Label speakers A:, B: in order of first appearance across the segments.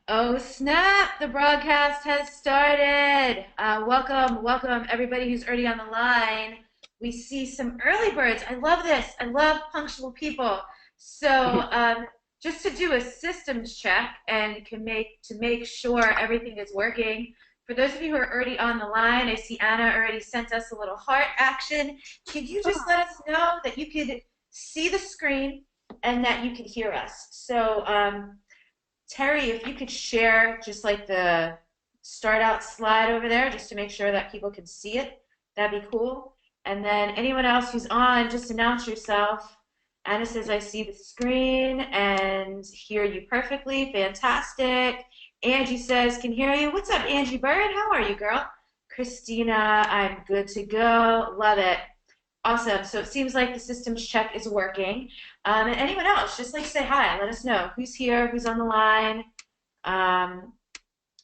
A: Oh snap! The broadcast has started. Welcome everybody who's already on the line. We see some early birds. I love this. I love punctual people. So, just to do a systems check and can make sure everything is working. For those of you who are already on the line, I see Anna already sent us a little heart action. Could you just let us know that you could see the screen and that you could hear us? So, Terry, if you could share just like the start out slide over there, just to make sure that people can see it, that'd be cool. And then anyone else who's on, just announce yourself. Anna says, I see the screen and hear you perfectly. Fantastic. Angie says, can hear you. What's up, Angie Bird? How are you, girl? Christina, I'm good to go. Love it. Awesome. So it seems like the systems check is working. And anyone else, just like say hi. Let us know who's here, who's on the line. Um,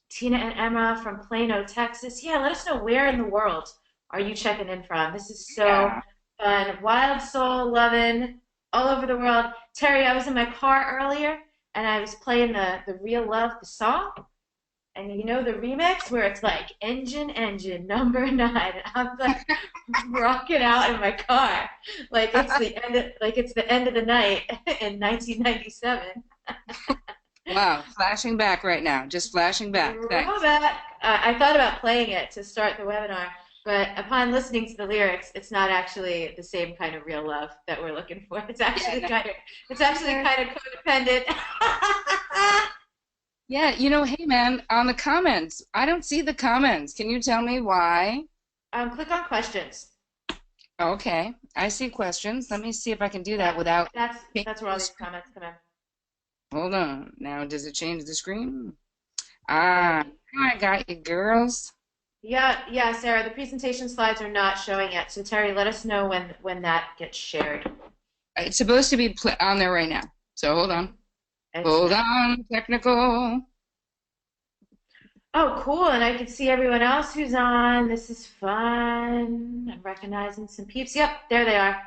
A: Tina and Emma from Plano, Texas. Yeah, let us know where in the world are you checking in from. This is so
B: Yeah.
A: fun. Wild soul loving all over the world. Terry, I was in my car earlier and I was playing the Real Love, the song. And you know the remix where it's like engine number nine. I'm like rocking out in my car, like it's the end of the night in 1997.
B: Wow, flashing back right now. Just flashing back. Thanks.
A: Throwback. I thought about playing it to start the webinar, but upon listening to the lyrics, it's not actually the same kind of real love that we're looking for.
B: Yeah, no.
A: It's actually
B: Yeah.
A: kind of codependent.
B: Yeah, hey man, on the comments, I don't see the comments. Can you tell me why?
A: Click on questions.
B: Okay, I see questions. Let me see if I can do that
A: Yeah,
B: without
A: that's
B: changing
A: that's where all
B: the
A: these
B: screen.
A: comments come in.
B: Hold on. Now, does it change the screen?
A: Uh,
B: Ah, I got you, girls.
A: yeah, Sarah. The presentation slides are not showing yet, so Terry, let us know when that gets shared.
B: It's supposed to be on there right now. So hold on.
A: It's
B: Hold
A: not.
B: on, technical.
A: Oh, cool. And I can see everyone else who's on. This is fun. I'm recognizing some peeps. Yep, there they are.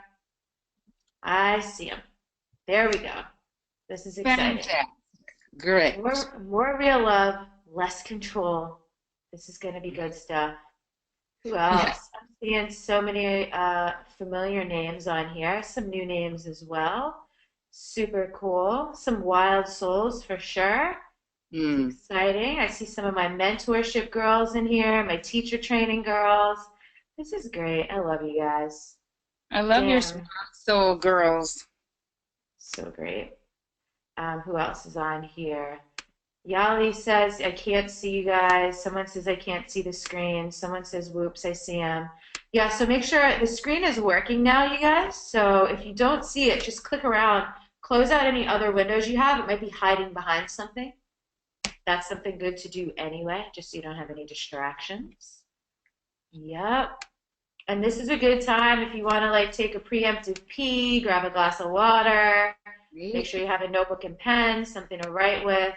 A: I see them. There we go. This is exciting.
B: Fantastic. Great.
A: More real love, less control. This is going to be good stuff. Who
B: Yeah.
A: else? I'm seeing so many familiar names on here. Some new names as well. Super cool. Some wild souls for sure. It's
B: Hmm.
A: exciting. I see some of my mentorship girls in here, my teacher training girls. This is great. I love you guys.
B: I love your smart
A: Damn,
B: soul, girls.
A: so great. Who else is on here? Yali says, I can't see you guys. Someone says, I can't see the screen. Someone says, whoops, I see them. Yeah, so make sure the screen is working now, you guys. So if you don't see it, just click around. Close out any other windows you have. It might be hiding behind something. That's something good to do anyway, just so you don't have any distractions. Yep. And this is a good time if you want to like take a preemptive pee, grab a glass of water, make
B: Great.
A: sure you have a notebook and pen, something to write with.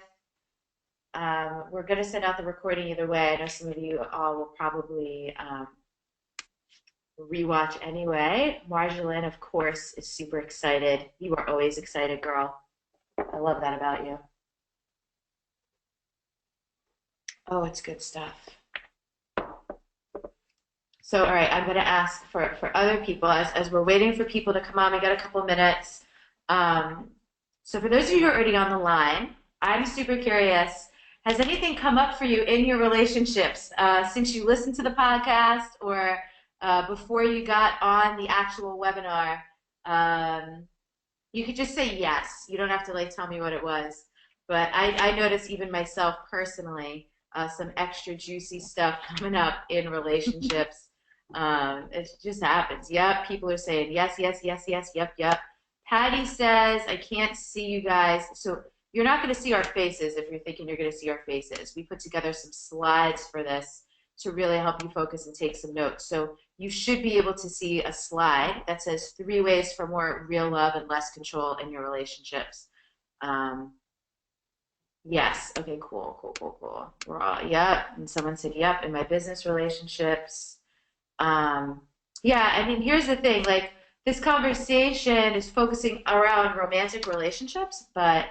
A: We're going to send out the recording either way. I know some of you all will probably rewatch anyway. Marjolaine, of course, is super excited. You are always excited, girl. I love that about you. Oh, it's good stuff. So, all right, I'm going to ask for other people as we're waiting for people to come on. We got a couple minutes. Um, so, for those of you who are already on the line, I'm super curious. Has anything come up for you in your relationships since you listened to the podcast or before you got on the actual webinar? Um, you could just say yes. You don't have to like tell me what it was. But I noticed even myself personally, some extra juicy stuff coming up in relationships. It just happens. Yep, people are saying yes, yes, yes, yes, yep, yep. Patty says, I can't see you guys. So you're not going to see our faces if you're thinking you're going to see our faces. We put together some slides for this to really help you focus and take some notes. So you should be able to see a slide that says 3 ways for more real love and less control in your relationships. Um, yes. Okay, cool, cool, cool, cool. We're all, yep. And someone said, yep, in my business relationships. Um, yeah, I mean, here's the thing, like this conversation is focusing around romantic relationships, but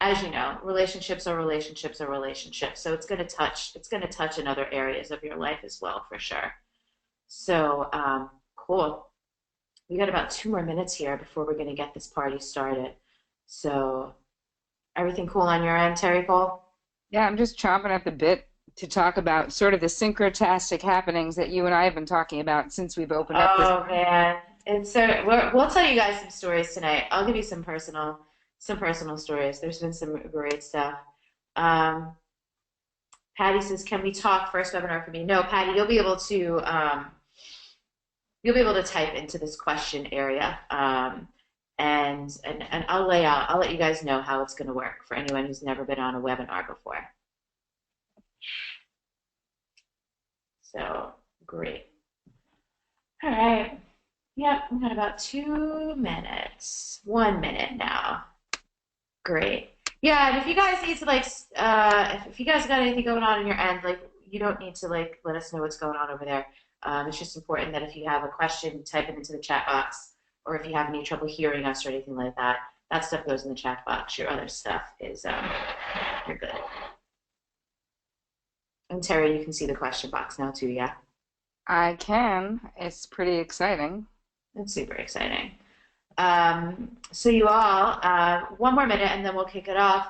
A: as you know, relationships are relationships are relationships. So it's going to touch in other areas of your life as well, for sure. So, cool. We got about 2 more minutes here before we're going to get this party started. So, everything cool on your end, Terry Cole?
B: Yeah, I'm just chomping at the bit to talk about sort of the syncretastic happenings that you and I have been talking about since we've opened up this.
A: Oh man, it's so we'll tell you guys some stories tonight. I'll give you some personal stories. There's been some great stuff. Um, Patty says, "Can we talk first webinar for me?" No, Patty, you'll be able to type into this question area, and I'll lay out. I'll let you guys know how it's going to work for anyone who's never been on a webinar before. So great. All right. Yep, we got about 2 minutes. 1 minute now. Great. Yeah, and if you guys need to like, if you guys got anything going on your end, like you don't need to like let us know what's going on over there. It's just important that if you have a question, type it into the chat box, or if you have any trouble hearing us or anything like that, that stuff goes in the chat box. Your other stuff is, you're good. And Terry, you can see the question box now too, yeah?
B: I can. It's pretty exciting.
A: It's super exciting. So you all, 1 more minute and then we'll kick it off.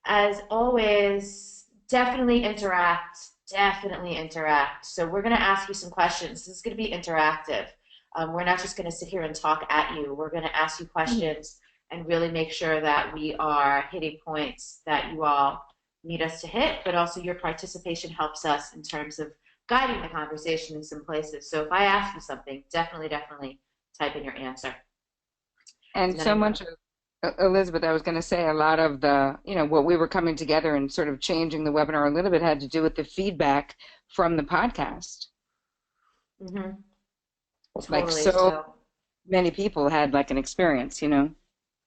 A: As always, definitely interact. Definitely interact. So we're going to ask you some questions. This is going to be interactive. We're not just going to sit here and talk at you. We're going to ask you questions and really make sure that we are hitting points that you all need us to hit, but also your participation helps us in terms of guiding the conversation in some places. So if I ask you something, definitely type in your answer.
B: And so much of, Elizabeth, I was going to say a lot of the, what we were coming together and sort of changing the webinar a little bit had to do with the feedback from the podcast.
A: Mm-hmm.
B: Like
A: Totally.
B: so many people had like an experience,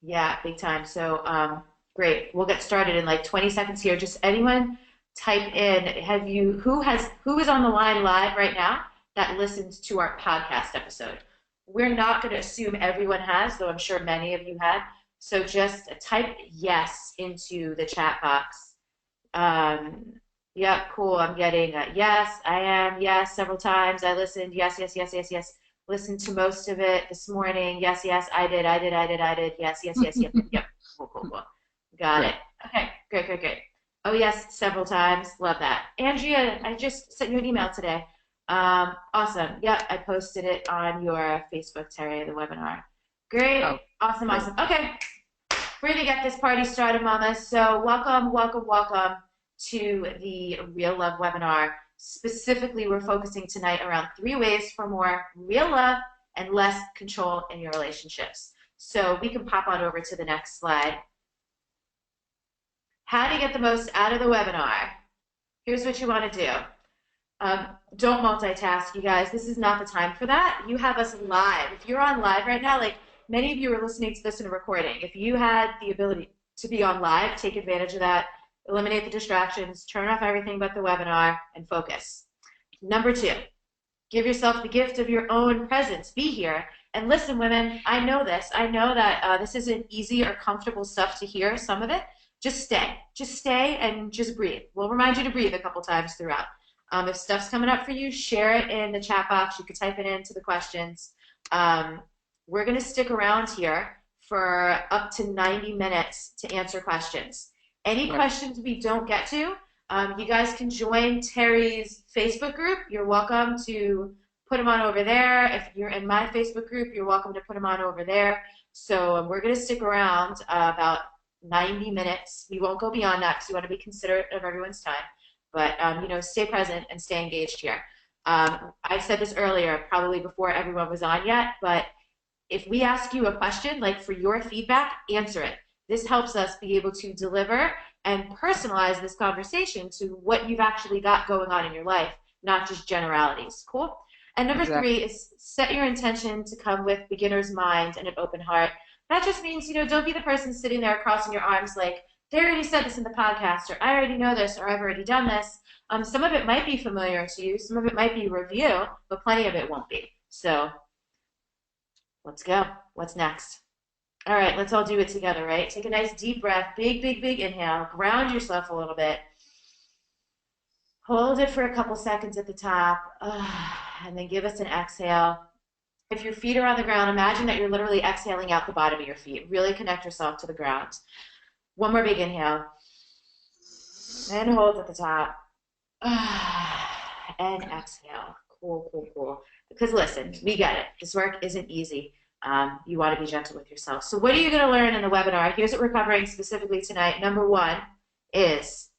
A: Yeah, big time. So great. We'll get started in like 20 seconds here. Just anyone type in, who is on the line live right now that listened to our podcast episode? We're not going to assume everyone has, though I'm sure many of you had. So just type yes into the chat box. Yeah, cool. I'm getting yes, I am, yes, several times. I listened, yes. Listened to most of it this morning. Yes, I did. Yes. Yep. Cool. Got it. Okay, great. Oh, yes, several times. Love that. Andrea, I just sent you an email today. Awesome. Yep, I posted it on your Facebook, Terry, the webinar. Great. Oh, awesome. Okay, we're going to get this party started, mamas. So welcome to the Real Love webinar. Specifically, we're focusing tonight around 3 ways for more real love and less control in your relationships. So we can pop on over to the next slide. How to get the most out of the webinar. Here's what you want to do. Don't multitask, you guys. This is not the time for that. You have us live. If you're on live right now, like many of you are listening to this in a recording, if you had the ability to be on live, take advantage of that. Eliminate the distractions, turn off everything but the webinar, and focus. Number 2, give yourself the gift of your own presence. Be here. And listen, women, I know this. I know that this isn't easy or comfortable stuff to hear, some of it. Just stay. Just stay and just breathe. We'll remind you to breathe a couple times throughout. If stuff's coming up for you, share it in the chat box. You can type it into the questions. We're going to stick around here for up to 90 minutes to answer questions. Any questions we don't get to, you guys can join Terry's Facebook group. You're welcome to put them on over there. If you're in my Facebook group, you're welcome to put them on over there. So we're going to stick around about 90 minutes. We won't go beyond that because we want to be considerate of everyone's time. But, stay present and stay engaged here. I said this earlier, probably before everyone was on yet, but if we ask you a question, like for your feedback, answer it. This helps us be able to deliver and personalize this conversation to what you've actually got going on in your life, not just generalities. Cool? And number 3 is set your intention to come with beginner's mind and an open heart. That just means, don't be the person sitting there crossing your arms like, they already said this in the podcast, or I already know this, or I've already done this. Some of it might be familiar to you. Some of it might be review, but plenty of it won't be. So let's go. What's next? All right, let's all do it together, right? Take a nice deep breath, big, big, big inhale. Ground yourself a little bit. Hold it for a couple seconds at the top, and then give us an exhale. If your feet are on the ground, imagine that you're literally exhaling out the bottom of your feet. Really connect yourself to the ground. One more big inhale. And hold at the top. And exhale. Cool, cool, cool. Because listen, we get it. This work isn't easy. You want to be gentle with yourself. So what are you going to learn in the webinar? Here's what we're covering specifically tonight. Number one is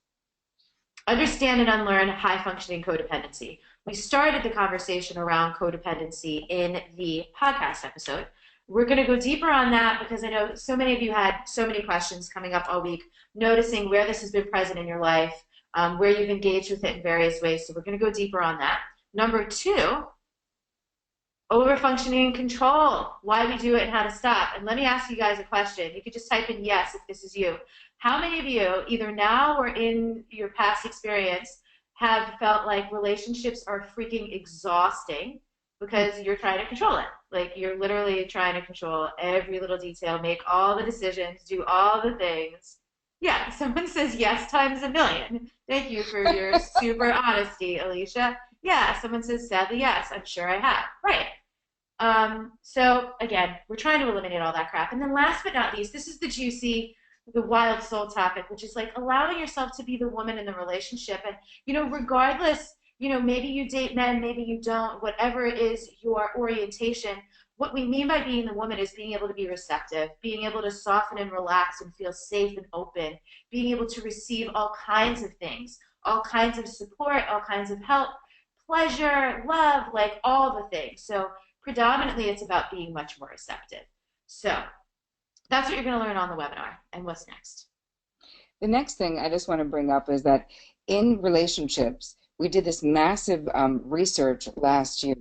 A: understand and unlearn high-functioning codependency. We started the conversation around codependency in the podcast episode. We're going to go deeper on that because I know so many of you had so many questions coming up all week, noticing where this has been present in your life, where you've engaged with it in various ways. So we're going to go deeper on that. Number two, over-functioning and control, why we do it and how to stop. And let me ask you guys a question. You could just type in yes if this is you. How many of you, either now or in your past experience, have felt like relationships are freaking exhausting because you're trying to control it? Like you're literally trying to control every little detail, make all the decisions, do all the things. Yeah, someone says yes times a million. Thank you for your super honesty, Alicia. Yeah, someone says sadly yes. I'm sure I have. Right. So again, we're trying to eliminate all that crap. And then last but not least, this is the juicy, the wild soul topic, which is like allowing yourself to be the woman in the relationship. And, you know, regardless, you know, maybe you date men, maybe you don't, whatever it is your orientation, what we mean by being the woman is being able to be receptive, being able to soften and relax and feel safe and open, being able to receive all kinds of things, all kinds of support, all kinds of help, pleasure, love, like all the things. So predominantly it's about being much more receptive. So that's what you're going to learn on the webinar. And what's next?
B: The next thing I just want to bring up is that in relationships, we did this massive research last year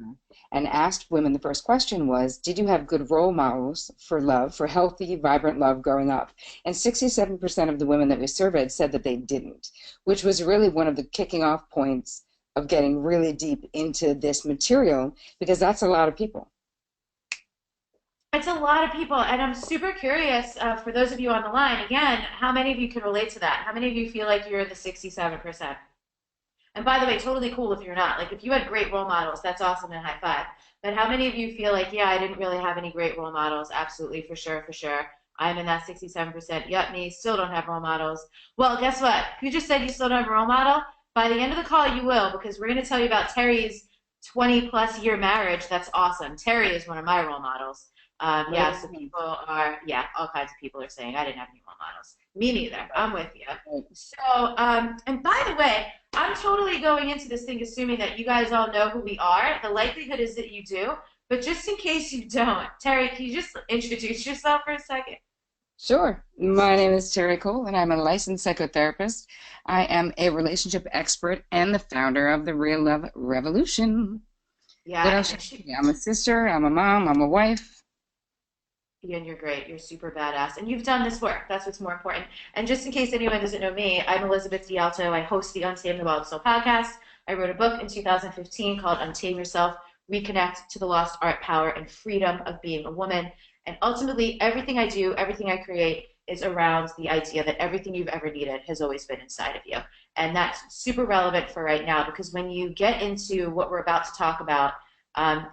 B: and asked women, the first question was, did you have good role models for love, for healthy, vibrant love growing up? And 67% of the women that we surveyed said that they didn't, which was really one of the kicking off points of getting really deep into this material, because that's a lot of people.
A: It's a lot of people, and I'm super curious, for those of you on the line, again, how many of you can relate to that? How many of you feel like you're the 67%? And by the way, totally cool if you're not. Like, if you had great role models, that's awesome and high five. But how many of you feel like, yeah, I didn't really have any great role models? Absolutely, for sure, for sure. I'm in that 67%. Yep, me, still don't have role models. Well, guess what? You just said you still don't have a role model. By the end of the call, you will, because we're going to tell you about Terry's 20-plus year marriage. That's awesome. Terry is one of my role models. Yeah, so people are, yeah, all kinds of people are saying I didn't have any role models. Me neither. I'm with you. So, and by the way, I'm totally going into this thing assuming that you guys all know who we are. The likelihood is that you do, but just in case you don't, Terry, can you just introduce yourself for a second?
B: Sure. My name is Terry Cole, and I'm a licensed psychotherapist. I am a relationship expert and the founder of the Real Love Revolution.
A: Yeah.
B: What else? I'm a sister, I'm a mom, I'm a wife.
A: And you're great. You're super badass. And you've done this work. That's what's more important. And just in case anyone doesn't know me, I'm Elizabeth D'Alto. I host the Untamed the Wild Soul podcast. I wrote a book in 2015 called Untame Yourself, Reconnect to the Lost Art, Power, and Freedom of Being a Woman. And ultimately, everything I do, everything I create is around the idea that everything you've ever needed has always been inside of you. And that's super relevant for right now, because when you get into what we're about to talk about,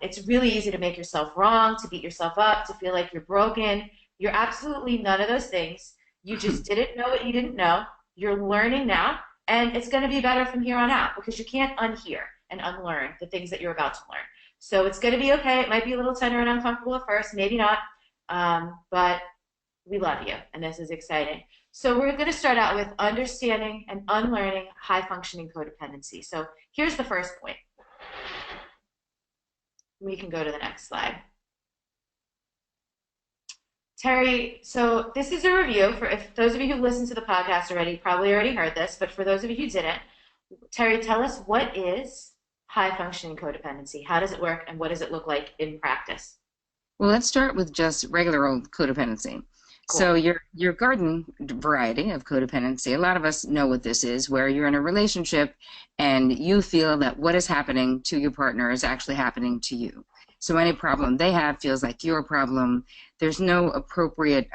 A: it's really easy to make yourself wrong, to beat yourself up, to feel like you're broken. You're absolutely none of those things. You just didn't know what you didn't know. You're learning now, and it's going to be better from here on out, because you can't unhear and unlearn the things that you're about to learn. So it's going to be okay. It might be a little tender and uncomfortable at first, maybe not, but we love you, and this is exciting. So we're going to start out with understanding and unlearning high-functioning codependency. So here's the first point. We can go to the next slide. Terry, so this is a review for, if those of you who listened to the podcast already probably already heard this, but for those of you who didn't, Terry, tell us, what is high-functioning codependency? How does it work, and what does it look like in practice?
B: Well, let's start with just regular old codependency. Cool. So your garden variety of codependency, a lot of us know what this is, where you're in a relationship and you feel that what is happening to your partner is actually happening to you. So any problem they have feels like your problem. There's no appropriate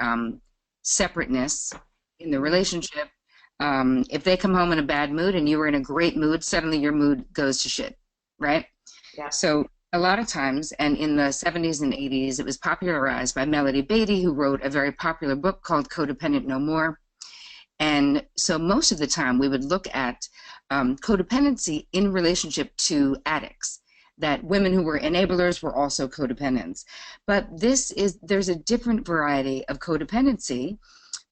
B: separateness in the relationship. If they come home in a bad mood and you were in a great mood, suddenly your mood goes to shit, right?
A: Yeah.
B: So a lot of times, and in the 70s and 80s, it was popularized by Melody Beattie, who wrote a very popular book called Codependent No More. And so most of the time we would look at codependency in relationship to addicts, that women who were enablers were also codependents. But there's a different variety of codependency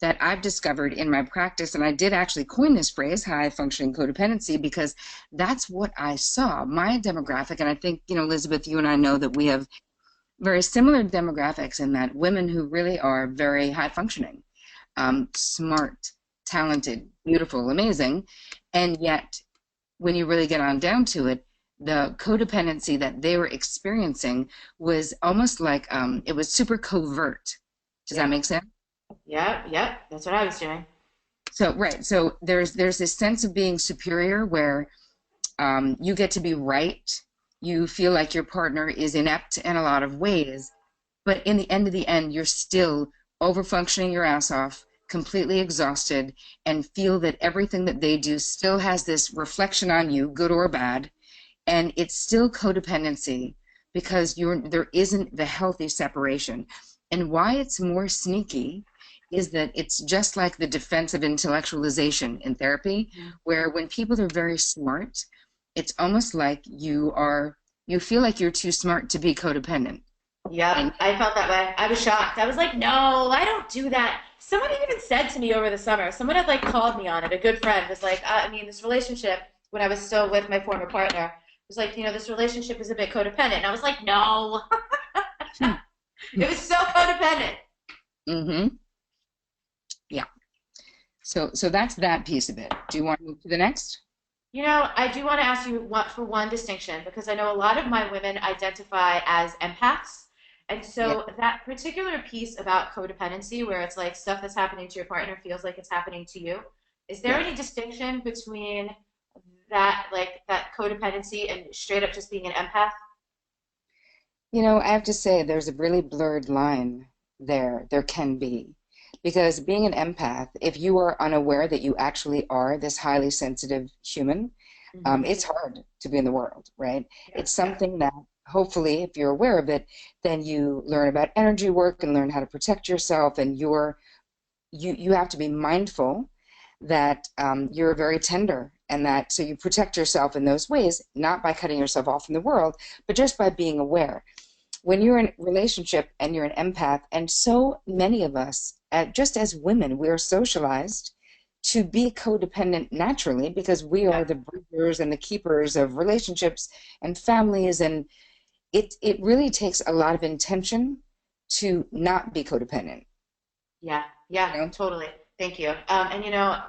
B: that I've discovered in my practice, and I did actually coin this phrase, high functioning codependency, because that's what I saw. My demographic, and I think, Elizabeth, you and I know that we have very similar demographics in that women who really are very high functioning, smart, talented, beautiful, amazing, and yet when you really get on down to it, the codependency that they were experiencing was almost like it was super covert. Does that make sense?
A: Yeah, that's what I was doing.
B: So right, so there's this sense of being superior where you get to be right. You feel like your partner is inept in a lot of ways, but in the end, you're still overfunctioning your ass off, completely exhausted, and feel that everything that they do still has this reflection on you, good or bad, and it's still codependency because there isn't the healthy separation. And why it's more sneaky is that it's just like the defense of intellectualization in therapy, where when people are very smart, it's almost like you feel like you're too smart to be codependent.
A: Yeah, I felt that way. I was shocked. I was like, no, I don't do that. Someone even said to me over the summer, someone had like called me on it. A good friend was like, this relationship, when I was still with my former partner, was like, this relationship is a bit codependent. And I was like, no. It was so codependent.
B: Mm-hmm. Yeah. So that's that piece of it. Do you want to move to the next?
A: I do want to ask you for one distinction because I know a lot of my women identify as empaths. And so that particular piece about codependency where it's like stuff that's happening to your partner feels like it's happening to you. Is there any distinction between that, like that codependency and straight up just being an empath?
B: I have to say there's a really blurred line there. There can be. Because being an empath, if you are unaware that you actually are this highly sensitive human, it's hard to be in the world, right? It's something that hopefully, if you're aware of it, then you learn about energy work and learn how to protect yourself, and you have to be mindful that you're very tender, and that so you protect yourself in those ways, not by cutting yourself off from the world, but just by being aware. When you're in a relationship and you're an empath, and so many of us, just as women, we are socialized to be codependent naturally because we are the breeders and the keepers of relationships and families, and it really takes a lot of intention to not be codependent.
A: Yeah, totally. Thank you. And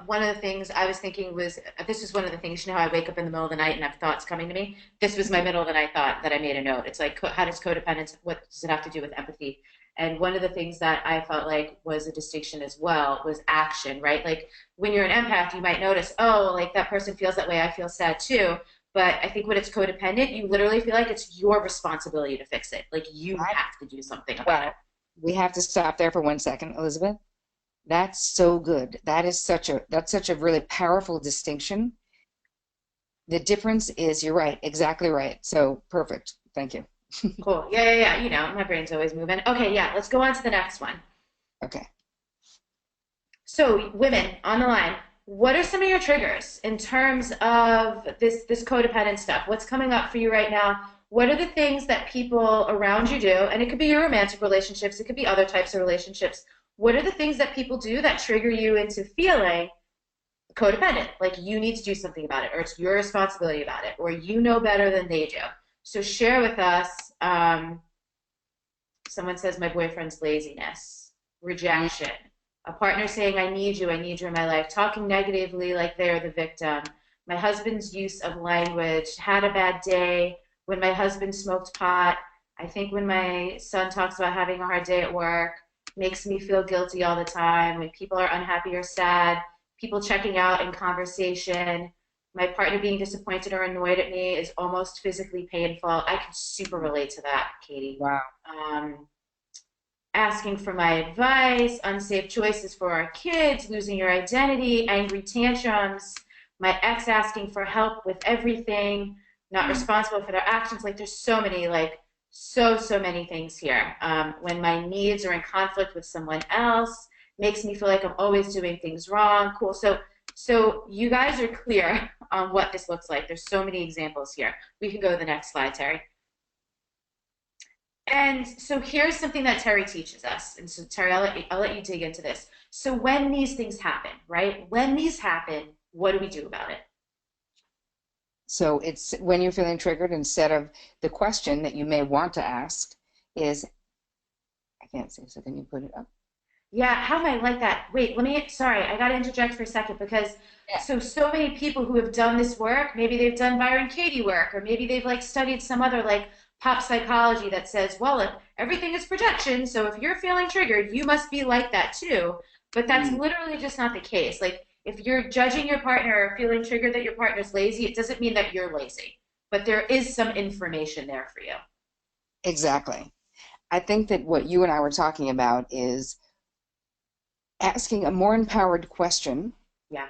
A: one of the things I was thinking was, this is one of the things, how I wake up in the middle of the night and have thoughts coming to me. This was my middle of the night thought that I made a note. It's like, how does codependence, what does it have to do with empathy? And one of the things that I felt like was a distinction as well was action, right? Like when you're an empath, you might notice, oh, like that person feels that way, I feel sad too. But I think when it's codependent, you literally feel like it's your responsibility to fix it. Like you have to do something about it.
B: We have to stop there for 1 second, Elizabeth. That's so good. That's such a really powerful distinction. The difference is, you're right, exactly right. So perfect. Thank you.
A: Cool. Yeah. My brain's always moving. Okay, yeah, let's go on to the next one.
B: Okay.
A: So, women on the line, what are some of your triggers in terms of this codependent stuff? What's coming up for you right now? What are the things that people around you do? And it could be your romantic relationships, it could be other types of relationships. What are the things that people do that trigger you into feeling codependent? Like you need to do something about it, or it's your responsibility about it, or you know better than they do. So share with us. Someone says my boyfriend's laziness, rejection, a partner saying I need you in my life, talking negatively like they're the victim, my husband's use of language, had a bad day, when my husband smoked pot, I think when my son talks about having a hard day at work, makes me feel guilty all the time, when people are unhappy or sad, people checking out in conversation, My partner being disappointed or annoyed at me is almost physically painful. I can super relate to that, Katie.
B: Wow.
A: Um, Asking for my advice, unsafe choices for our kids, losing your identity, angry tantrums, my ex asking for help with everything, not
B: Mm.
A: responsible for their actions. Like there's so many, so many things here. When my needs are in conflict with someone else, makes me feel like I'm always doing things wrong. Cool. So you guys are clear on what this looks like. There's so many examples here. We can go to the next slide, Terry. And so here's something that Terry teaches us. And so Terry, I'll let you dig into this. So when these things happen, right? When these happen, what do we do about it?
B: So it's when you're feeling triggered, instead of the question that you may want to ask is, I can't see, so can you put it up?
A: Yeah, how am I like that? Wait, sorry, I got to interject for a second because
B: Yeah.
A: so many people who have done this work, maybe they've done Byron Katie work, or maybe they've like studied some other like pop psychology that says, well, if everything is projection, so if you're feeling triggered, you must be like that too. But that's
B: Mm.
A: literally just not the case. Like if you're judging your partner or feeling triggered that your partner's lazy, it doesn't mean that you're lazy. But there is some information there for you.
B: Exactly. I think that what you and I were talking about is asking a more empowered question.
A: Yeah.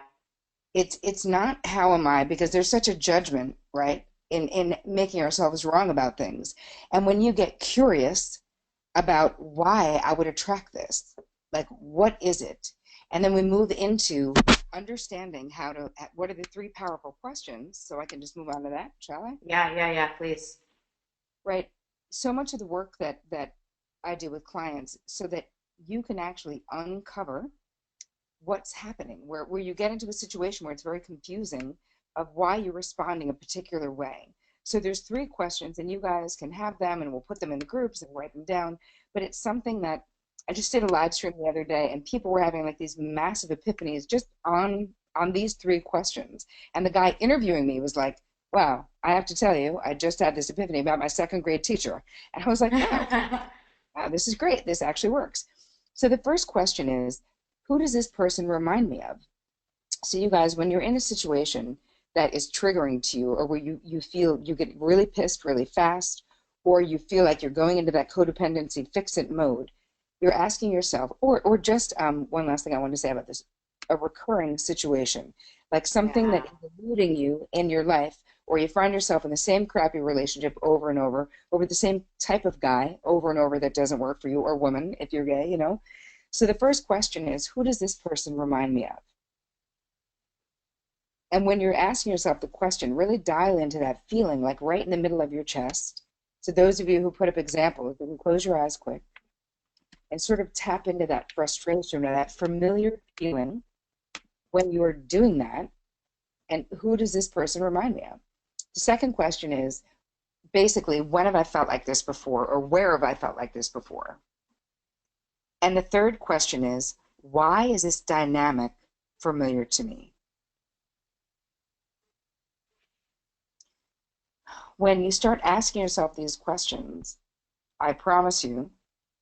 B: It's not how am I, because there's such a judgment, right, in making ourselves wrong about things. And when you get curious about why I would attract this, like what is it? And then we move into understanding how to, what are the three powerful questions? So I can just move on to that, shall I?
A: Yeah, please.
B: Right. So much of the work that I do with clients so that you can actually uncover what's happening, where you get into a situation where it's very confusing of why you're responding a particular way. So there's three questions, and you guys can have them, and we'll put them in the groups and write them down. But it's something that I just did a live stream the other day, and people were having like these massive epiphanies just on these three questions. And the guy interviewing me was like, "Wow, I have to tell you, I just had this epiphany about my second grade teacher." And I was like, wow, this is great. This actually works. So the first question is, who does this person remind me of? So you guys, when you're in a situation that is triggering to you, or where you feel you get really pissed really fast, or you feel like you're going into that codependency fix-it mode, you're asking yourself, or just one last thing I want to say about this, a recurring situation, like something that
A: Yeah.
B: is eluding you in your life, or you find yourself in the same crappy relationship over and over, or with the same type of guy over and over that doesn't work for you, or woman if you're gay, you know. So the first question is, who does this person remind me of? And when you're asking yourself the question, really dial into that feeling, like right in the middle of your chest. So those of you who put up examples, you can close your eyes quick and sort of tap into that frustration or that familiar feeling when you're doing that. And who does this person remind me of? The second question is basically, when have I felt like this before, or where have I felt like this before? And the third question is, why is this dynamic familiar to me? When you start asking yourself these questions, I promise you,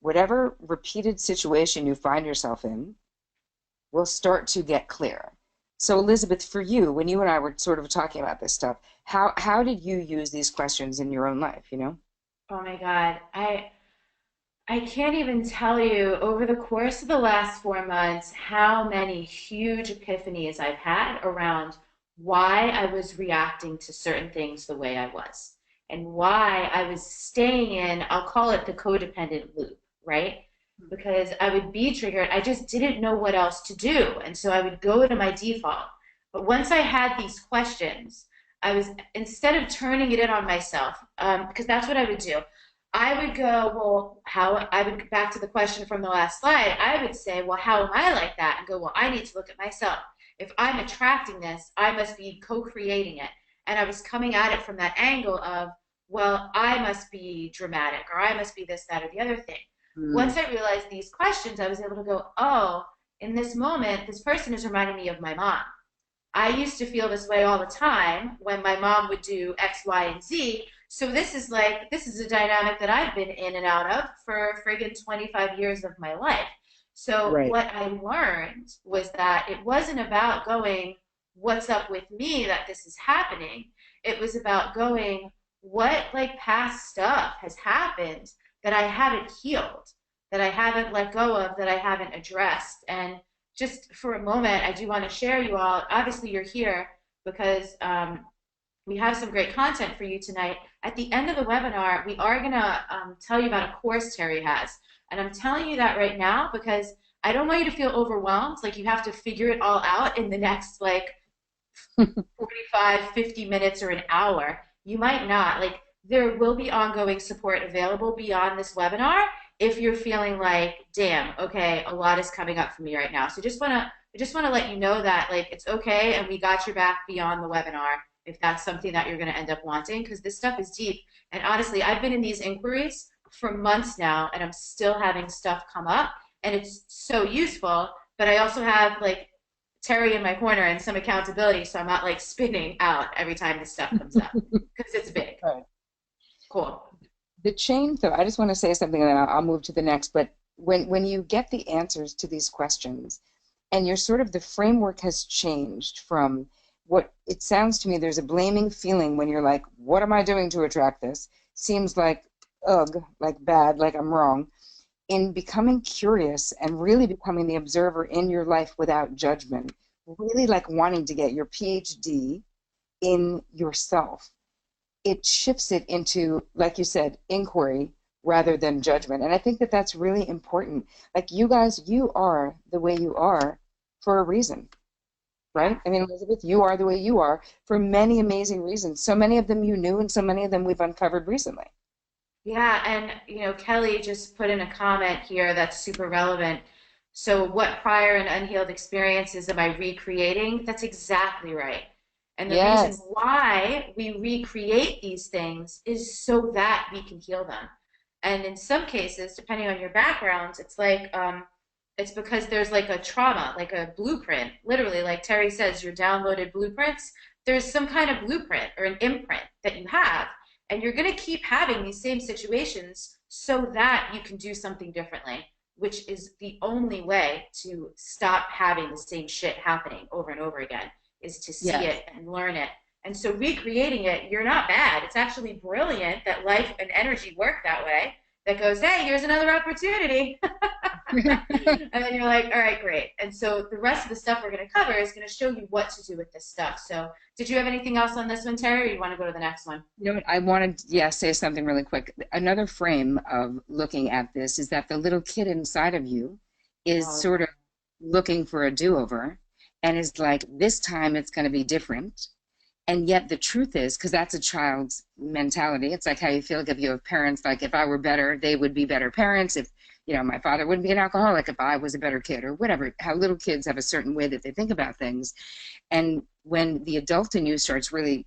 B: whatever repeated situation you find yourself in will start to get clear. So Elizabeth, for you, when you and I were sort of talking about this stuff, how did you use these questions in your own life, you know?
A: Oh my God. I can't even tell you over the course of the last 4 months how many huge epiphanies I've had around why I was reacting to certain things the way I was and why I was staying in, I'll call it the codependent loop, right? Because I would be triggered, I just didn't know what else to do. And so I would go to my default. But once I had these questions, I was, instead of turning it in on myself, because that's what I would do. I would go, well, how, I would back to the question from the last slide. I would say, well, how am I like that? And go, well, I need to look at myself. If I'm attracting this, I must be co-creating it. And I was coming at it from that angle of, well, I must be dramatic or I must be this, that, or the other thing.
B: Mm.
A: Once I realized these questions, I was able to go, oh, in this moment, this person is reminding me of my mom. I used to feel this way all the time when my mom would do X, Y, and Z. So this is a dynamic that I've been in and out of for friggin' 25 years of my life. So
B: Right.
A: what I learned was that it wasn't about going, what's up with me that this is happening. It was about going, what like past stuff has happened that I haven't healed, that I haven't let go of, that I haven't addressed. And just for a moment, I do want to share you all. Obviously, you're here because we have some great content for you tonight. At the end of the webinar, we are going to tell you about a course Terry has. And I'm telling you that right now because I don't want you to feel overwhelmed, like you have to figure it all out in the next like 45, 50 minutes or an hour. You might not. Like there will be ongoing support available beyond this webinar if you're feeling like, damn, okay, a lot is coming up for me right now. So I just want to let you know that like it's okay and we got your back beyond the webinar if that's something that you're going to end up wanting, because this stuff is deep. And honestly, I've been in these inquiries for months now and I'm still having stuff come up and it's so useful, but I also have like Terry in my corner and some accountability so I'm not like spinning out every time this stuff comes up because it's big.
B: Right.
A: Cool.
B: The chain, though, I just want to say something and then I'll move to the next, but when you get the answers to these questions and you're sort of the framework has changed from what it sounds to me, there's a blaming feeling when you're like, what am I doing to attract this? Seems like, ugh, like bad, like I'm wrong. In becoming curious and really becoming the observer in your life without judgment, really like wanting to get your PhD in yourself, it shifts it into, like you said, inquiry rather than judgment. And I think that that's really important. Like you guys, you are the way you are for a reason, right? I mean, Elizabeth, you are the way you are for many amazing reasons. So many of them you knew and so many of them we've uncovered recently.
A: Yeah, and you know, Kelly just put in a comment here that's super relevant. So, what prior and unhealed experiences am I recreating? That's exactly right. And the reason
B: Yes.
A: why we recreate these things is so that we can heal them. And in some cases, depending on your backgrounds, it's like it's because there's like a trauma, like a blueprint. Literally, like Terry says, your downloaded blueprints. There's some kind of blueprint or an imprint that you have and you're going to keep having these same situations so that you can do something differently, which is the only way to stop having the same shit happening over and over again, is to see
B: Yes.
A: it and learn it. And so recreating it, you're not bad. It's actually brilliant that life and energy work that way. That goes, hey, here's another opportunity. And then you're like, all right, great. And so the rest of the stuff we're going to cover is going to show you what to do with this stuff. So did you have anything else on this one, Terry, or you want to go to the next one?
B: You know what? I wanted, yeah, say something really quick. Another frame of looking at this is that the little kid inside of you is
A: Oh,
B: sort of looking for a do-over and is like, this time it's going to be different. And yet the truth is, because that's a child's mentality, it's like how you feel like if you have parents, like if I were better, they would be better parents. If, you know, my father wouldn't be an alcoholic if I was a better kid or whatever, how little kids have a certain way that they think about things. And when the adult in you starts really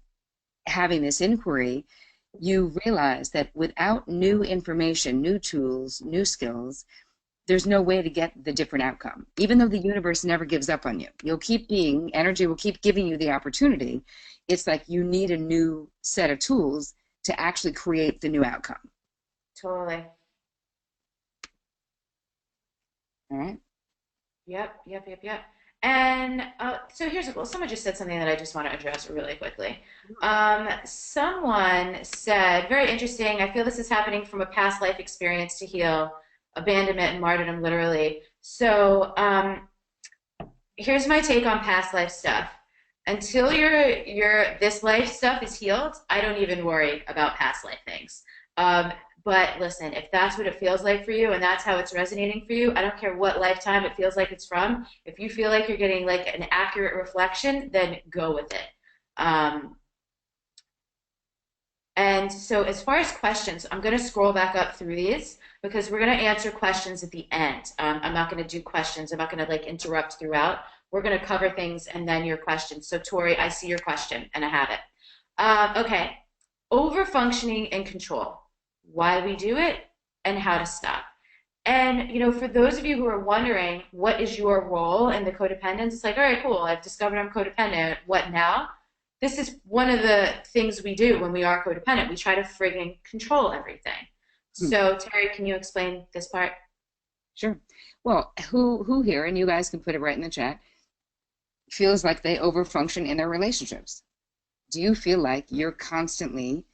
B: having this inquiry, you realize that without new information, new tools, new skills, there's no way to get the different outcome. Even though the universe never gives up on you, you'll keep being, energy will keep giving you the opportunity. It's like you need a new set of tools to actually create the new outcome.
A: totally.
B: All right.
A: Yep. And so here's a well, someone just said something that I just want to address really quickly. Someone said, very interesting. I feel this is happening from a past life experience to heal abandonment and martyrdom, literally. So here's my take on past life stuff. Until your this life stuff is healed, I don't even worry about past life things. But listen, if that's what it feels like for you and that's how it's resonating for you, I don't care what lifetime it feels like it's from. If you feel like you're getting like an accurate reflection, then go with it. Um, and so as far as questions, I'm going to scroll back up through these because we're going to answer questions at the end. I'm not going to do questions. I'm not going to like interrupt throughout. We're going to cover things and then your questions. So Tori, I see your question and I have it. Okay, over functioning and control. Why we do it and how to stop. And you know, for those of you who are wondering what is your role in the codependence, it's like, all right, cool, I've discovered I'm codependent. What now? This is one of the things we do when we are codependent. We try to frigging control everything.
B: Hmm.
A: So Terry, can you explain this part?
B: Sure. Well, who here, and you guys can put it right in the chat, feels like they overfunction in their relationships? Do you feel like you're constantly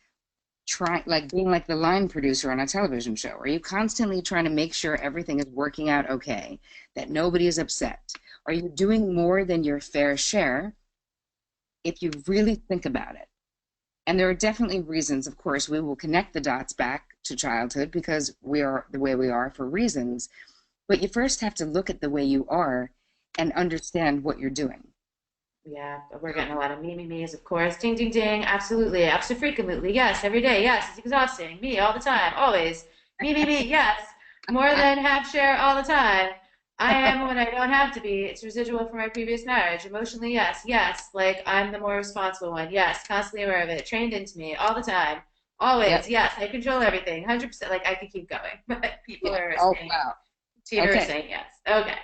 B: trying, like being like the line producer on a television show? Are you constantly trying to make sure everything is working out okay, that nobody is upset? Are you doing more than your fair share if you really think about it? And there are definitely reasons, of course, we will connect the dots back to childhood because we are the way we are for reasons. But you first have to look at the way you are and understand what you're doing.
A: Yeah, we're getting a lot of me's, of course. Ding, ding, ding. Absolutely. Absolutely. Yes, every day. Yes, it's exhausting. Me all the time. Always. Me. Yes. More than half share all the time. I am when I don't have to be. It's residual from my previous marriage. Emotionally, yes. Yes. Like I'm the more responsible one. Yes. Constantly aware of it. Trained into me all the time. Always.
B: Yep.
A: Yes. I control everything. 100%. Like I could keep going. But people
B: Yeah.
A: are
B: Oh,
A: saying,
B: wow.
A: Tina is
B: Okay.
A: saying yes. Okay.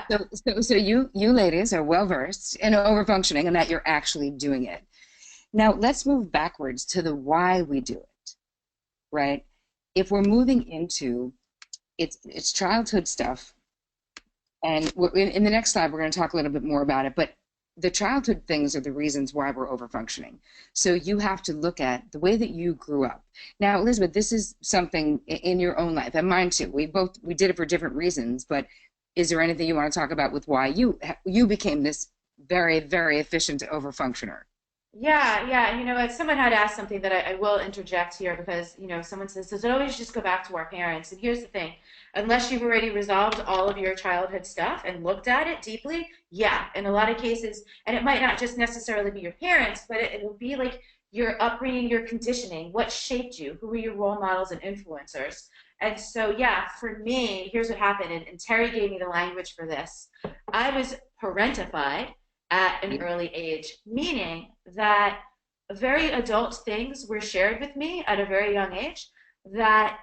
B: So, so you ladies are well versed in overfunctioning and that you're actually doing it. Now let's move backwards to the why we do it, right? If we're moving into it's childhood stuff, and in the next slide we're going to talk a little bit more about it, but the childhood things are the reasons why we're overfunctioning. So you have to look at the way that you grew up. Now, Elizabeth, this is something in your own life, and mine too. We did it for different reasons, but is there anything you want to talk about with why you became this very, very efficient overfunctioner?
A: Yeah. You know what? Someone had asked something that I will interject here because, someone says, does it always just go back to our parents? And here's the thing, unless you've already resolved all of your childhood stuff and looked at it deeply, yeah, in a lot of cases, and it might not just necessarily be your parents, but it will be like your upbringing, your conditioning, what shaped you, who were your role models and influencers. And so, yeah, for me, here's what happened. And Terry gave me the language for this. I was parentified at an early age, meaning that very adult things were shared with me at a very young age that,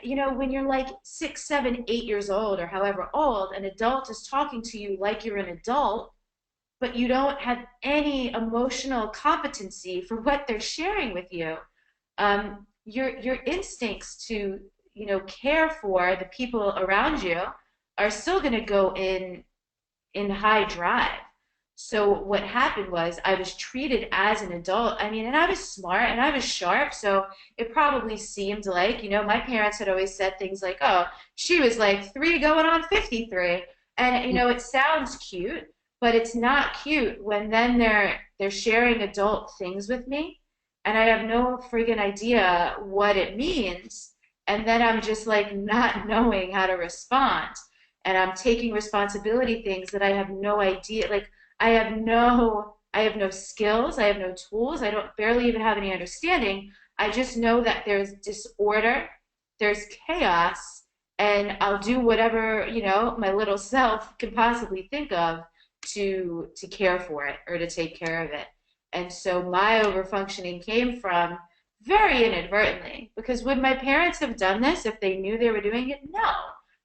A: when you're like 6, 7, 8 years old or however old, an adult is talking to you like you're an adult, but you don't have any emotional competency for what they're sharing with you. Your instincts to, care for the people around you are still going to go in high drive. So what happened was I was treated as an adult. I mean, and I was smart and I was sharp, so it probably seemed like, my parents had always said things like, "Oh, she was like 3 going on 53." And it sounds cute, but it's not cute when then they're sharing adult things with me and I have no friggin' idea what it means. And then I'm just like not knowing how to respond. And I'm taking responsibility things that I have no idea. Like I have no skills, I have no tools, I don't barely even have any understanding. I just know that there's disorder, there's chaos, and I'll do whatever, my little self can possibly think of to care for it or to take care of it. And so my overfunctioning came from very inadvertently because would my parents have done this if they knew they were doing it? No.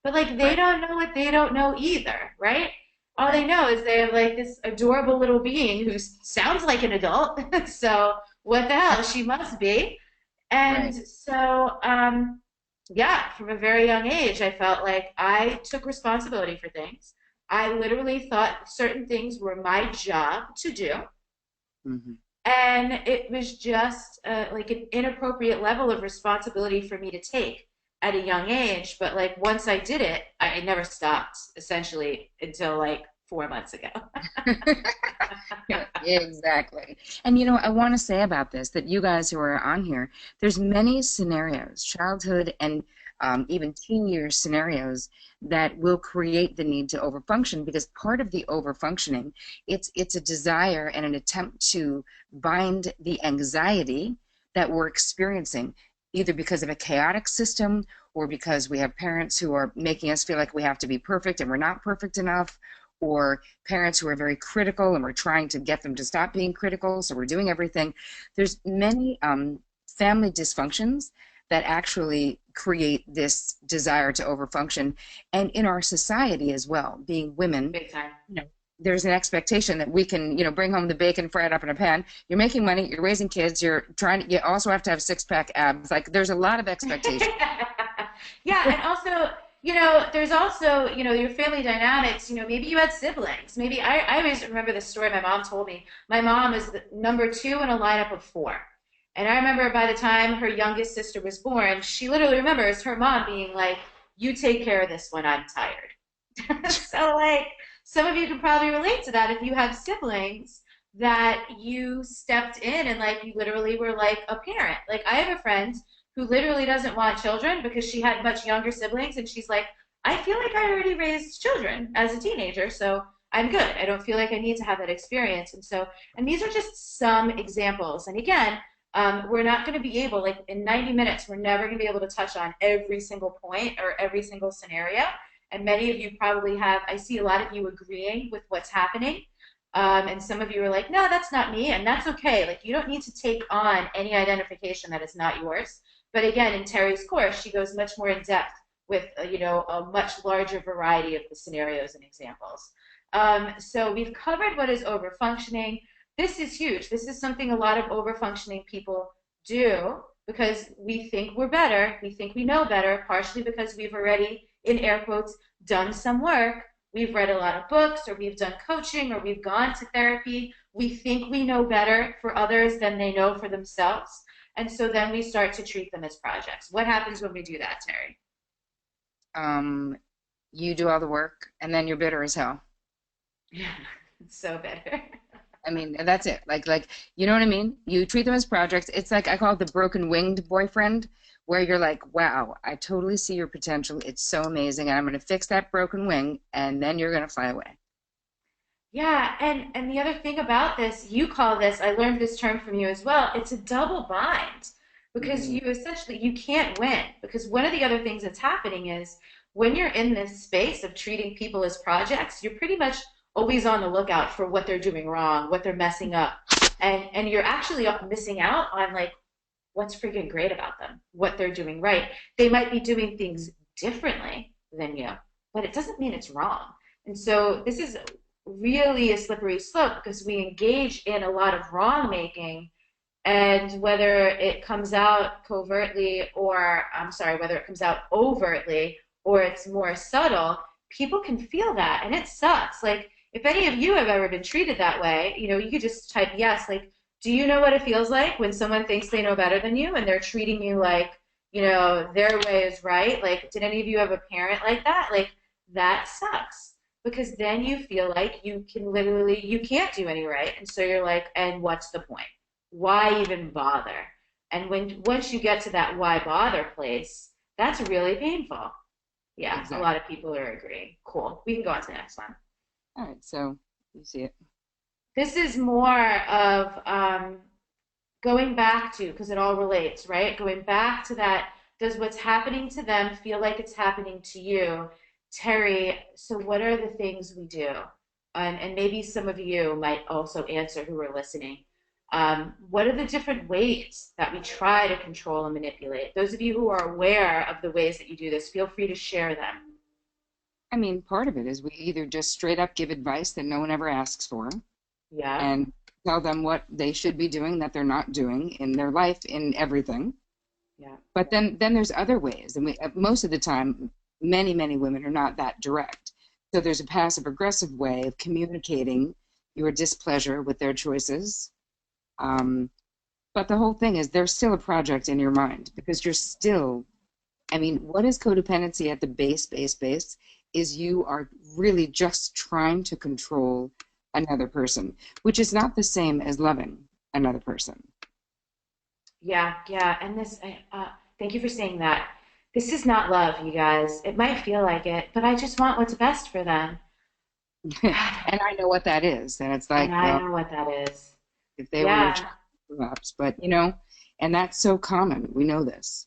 A: But like they
B: Right,
A: don't know what they don't know either, right? All they
B: right.
A: know is they have like this adorable little being who sounds like an adult. So what the hell? She must be. And
B: Right.
A: so, yeah, from a very young age, I felt like I took responsibility for things. I literally thought certain things were my job to do.
B: Hmm.
A: And it was just like an inappropriate level of responsibility for me to take at a young age. But like once I did it, I never stopped essentially until like 4 months ago.
B: Yeah, exactly. And I want to say about this that you guys who are on here, there's many scenarios, childhood and even teen years scenarios that will create the need to overfunction because part of the overfunctioning, it's a desire and an attempt to bind the anxiety that we're experiencing, either because of a chaotic system or because we have parents who are making us feel like we have to be perfect and we're not perfect enough, or parents who are very critical and we're trying to get them to stop being critical, so we're doing everything. There's many family dysfunctions that actually create this desire to overfunction, and in our society as well, being women,
A: Big time.
B: you know, there's an expectation that we can, bring home the bacon, fry it up in a pan. You're making money, you're raising kids, you also have to have six-pack abs. Like there's a lot of expectation.
A: Yeah, and also there's also, your family dynamics. Maybe you had siblings. Maybe I always remember the story my mom told me. My mom is the number two in a lineup of four. And I remember by the time her youngest sister was born, she literally remembers her mom being like, "You take care of this one, I'm tired." So, like, some of you can probably relate to that if you have siblings that you stepped in and, like, you literally were like a parent. Like, I have a friend who literally doesn't want children because she had much younger siblings, and she's like, I feel like I already raised children as a teenager, so I'm good. I don't feel like I need to have that experience. And these are just some examples. And again, we're not going to be able, like in 90 minutes, we're never going to be able to touch on every single point or every single scenario. And many of you probably have, I see a lot of you agreeing with what's happening. And some of you are like, no, that's not me. And that's okay. Like, you don't need to take on any identification that is not yours. But again, in Terry's course, she goes much more in depth with, a much larger variety of the scenarios and examples. So we've covered what is overfunctioning. This is huge. This is something a lot of overfunctioning people do because we think we're better. We think we know better, partially because we've already, in air quotes, done some work. We've read a lot of books, or we've done coaching, or we've gone to therapy. We think we know better for others than they know for themselves. And so then we start to treat them as projects. What happens when we do that, Terry?
B: Um, you do all the work, and then you're bitter as hell.
A: Yeah, so better.
B: I mean, that's it. Like, you know what I mean? You treat them as projects. It's like I call it the broken winged boyfriend, where you're like, wow, I totally see your potential. It's so amazing, and I'm going to fix that broken wing, and then you're going to fly away.
A: Yeah, and the other thing about this, you call this, I learned this term from you as well, it's a double bind because
B: Mhm.
A: you essentially you can't win because one of the other things that's happening is when you're in this space of treating people as projects, you're pretty much always on the lookout for what they're doing wrong, what they're messing up. And you're actually missing out on like what's freaking great about them, what they're doing right. They might be doing things differently than you, but it doesn't mean it's wrong. And so this is really a slippery slope because we engage in a lot of wrong making, and whether it comes out covertly or, I'm sorry, whether it comes out overtly or it's more subtle, people can feel that and it sucks. Like, if any of you have ever been treated that way, you could just type yes. Like, do you know what it feels like when someone thinks they know better than you and they're treating you like, their way is right? Like, did any of you have a parent like that? Like, that sucks because then you feel like you can't do any right. And so you're like, and what's the point? Why even bother? And once you get to that why bother place, that's really painful. Yeah, a
B: Exactly.
A: lot of people are agreeing. Cool. We can go on to the next one.
B: All right, so you see it.
A: This is more of going back to, because it all relates, right? Going back to that, does what's happening to them feel like it's happening to you? Terry, so what are the things we do? And maybe some of you might also answer who are listening. What are the different ways that we try to control and manipulate? Those of you who are aware of the ways that you do this, feel free to share them.
B: I mean, part of it is we either just straight up give advice that no one ever asks for
A: Yeah,
B: and tell them what they should be doing that they're not doing in their life, in everything.
A: yeah,
B: But then there's other ways, and most of the time, many women are not that direct. So there's a passive aggressive way of communicating your displeasure with their choices. Um, but the whole thing is there's still a project in your mind because you're still, I mean, what is codependency at the base, is you are really just trying to control another person, which is not the same as loving another person.
A: yeah. And thank you for saying that. This is not love, you guys. It might feel like it, but I just want what's best for them.
B: And I know what that is. And it's
A: And
B: like,
A: I
B: well,
A: know what that is.
B: if they were your
A: Yeah,
B: child, perhaps, but and that's so common. We know this.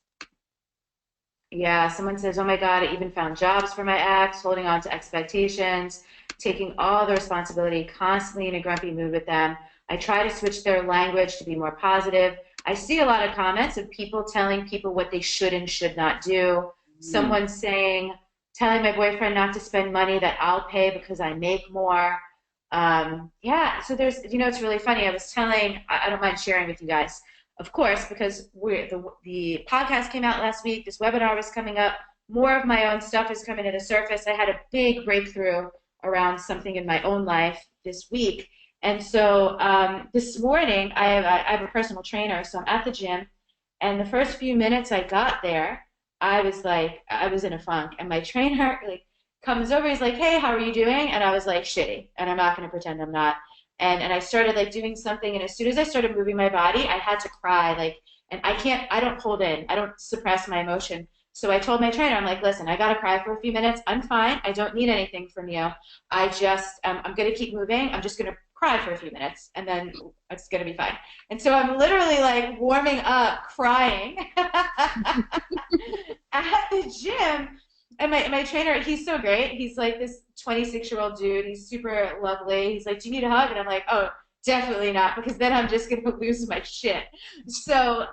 A: yeah. Someone says, oh my God, I even found jobs for my ex, holding on to expectations, taking all the responsibility, constantly in a grumpy mood with them. I try to switch their language to be more positive. I see a lot of comments of people telling people what they should and should not do.
B: Mm.
A: Someone saying, telling my boyfriend not to spend money that I'll pay because I make more. Yeah, so it's really funny. I don't mind sharing with you guys, of course, because the podcast came out last week. This webinar was coming up. more of my own stuff is coming to the surface. I had a big breakthrough around something in my own life this week. And so this morning, I have a personal trainer, so I'm at the gym. And the first few minutes I got there, I was like, I was in a funk. And my trainer like comes over, he's like, hey, how are you doing? And I was like, shitty. And I'm not going to pretend I'm not. And I started like doing something. And as soon as I started moving my body, I had to cry. Like, and I don't hold in, I don't suppress my emotion. So I told my trainer, I'm like, listen, I got to cry for a few minutes. I'm fine. I don't need anything from you. I'm going to keep moving. I'm just going to cry for a few minutes and then it's going to be fine. And so I'm literally like warming up, crying at the gym. And my trainer, he's so great. He's like this 26-year-old dude. He's super lovely. He's like, do you need a hug? And I'm like, oh, definitely not, because then I'm just going to lose my shit. So,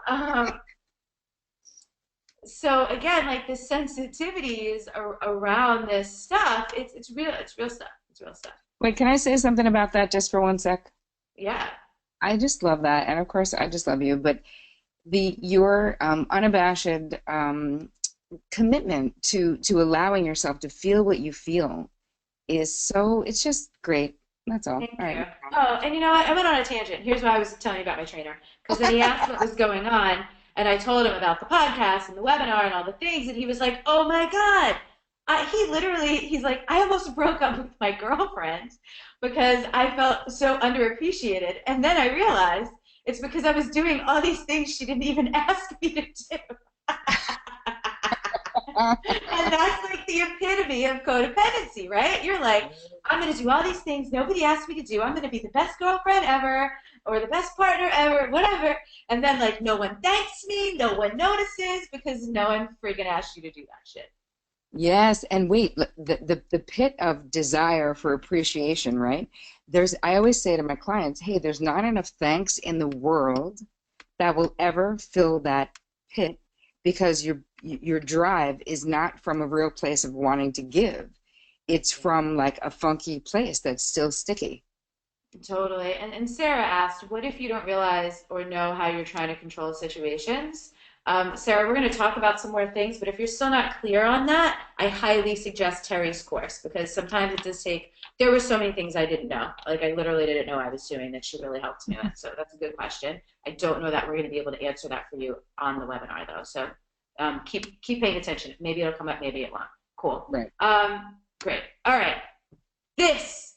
A: so again, like the sensitivities around this stuff, it's real. It's real stuff. It's real stuff.
B: Wait, can I say something about that just for one sec?
A: Yeah.
B: I just love that, and of course, I just love you. But your unabashed commitment to allowing yourself to feel what you feel is so. It's just great. That's all.
A: Thank
B: All
A: you.
B: right.
A: Oh, and you know what? I went on a tangent. Here's why I was telling you about my trainer. Because then he asked what was going on, and I told him about the podcast and the webinar and all the things, and he was like, oh my God. He's like, I almost broke up with my girlfriend because I felt so underappreciated. And then I realized it's because I was doing all these things she didn't even ask me to do. And that's like the epitome of codependency, right? You're like, I'm going to do all these things nobody asked me to do. I'm going to be the best girlfriend ever or the best partner ever, whatever. And then like no one thanks me, no one notices because no one friggin' asked you to do that shit.
B: Yes, and wait, the pit of desire for appreciation, right? I always say to my clients, hey, there's not enough thanks in the world that will ever fill that pit because your drive is not from a real place of wanting to give. It's from like a funky place that's still sticky.
A: Totally. And Sarah asked, what if you don't realize or know how you're trying to control situations? Sarah, we're going to talk about some more things, but if you're still not clear on that, I highly suggest Terry's course because sometimes it does take, there were so many things I didn't know. Like I literally didn't know I was doing that she really helped me with. So that's a good question. I don't know that we're going to be able to answer that for you on the webinar though. So keep paying attention. Maybe it'll come up, maybe it won't. Cool.
B: Right.
A: Great. All right.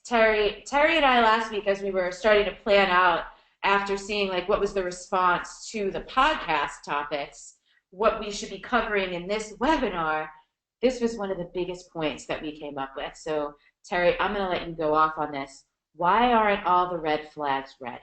A: Terry and I last week, as we were starting to plan out after seeing like what was the response to the podcast topics, what we should be covering in this webinar, this was one of the biggest points that we came up with. So Terry, I'm going to let you go off on this. Why aren't all the red flags red?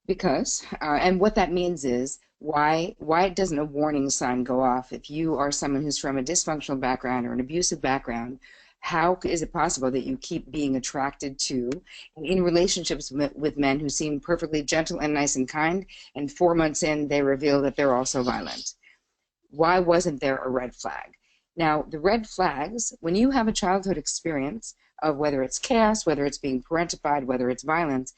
B: Because, and what that means is, why doesn't a warning sign go off if you are someone who's from a dysfunctional background or an abusive background? How is it possible that you keep being attracted to and in relationships with men who seem perfectly gentle and nice and kind, and 4 months in they reveal that they're also violent? Why wasn't there a red flag? Now, the red flags, when you have a childhood experience of whether it's chaos, whether it's being parentified, whether it's violence,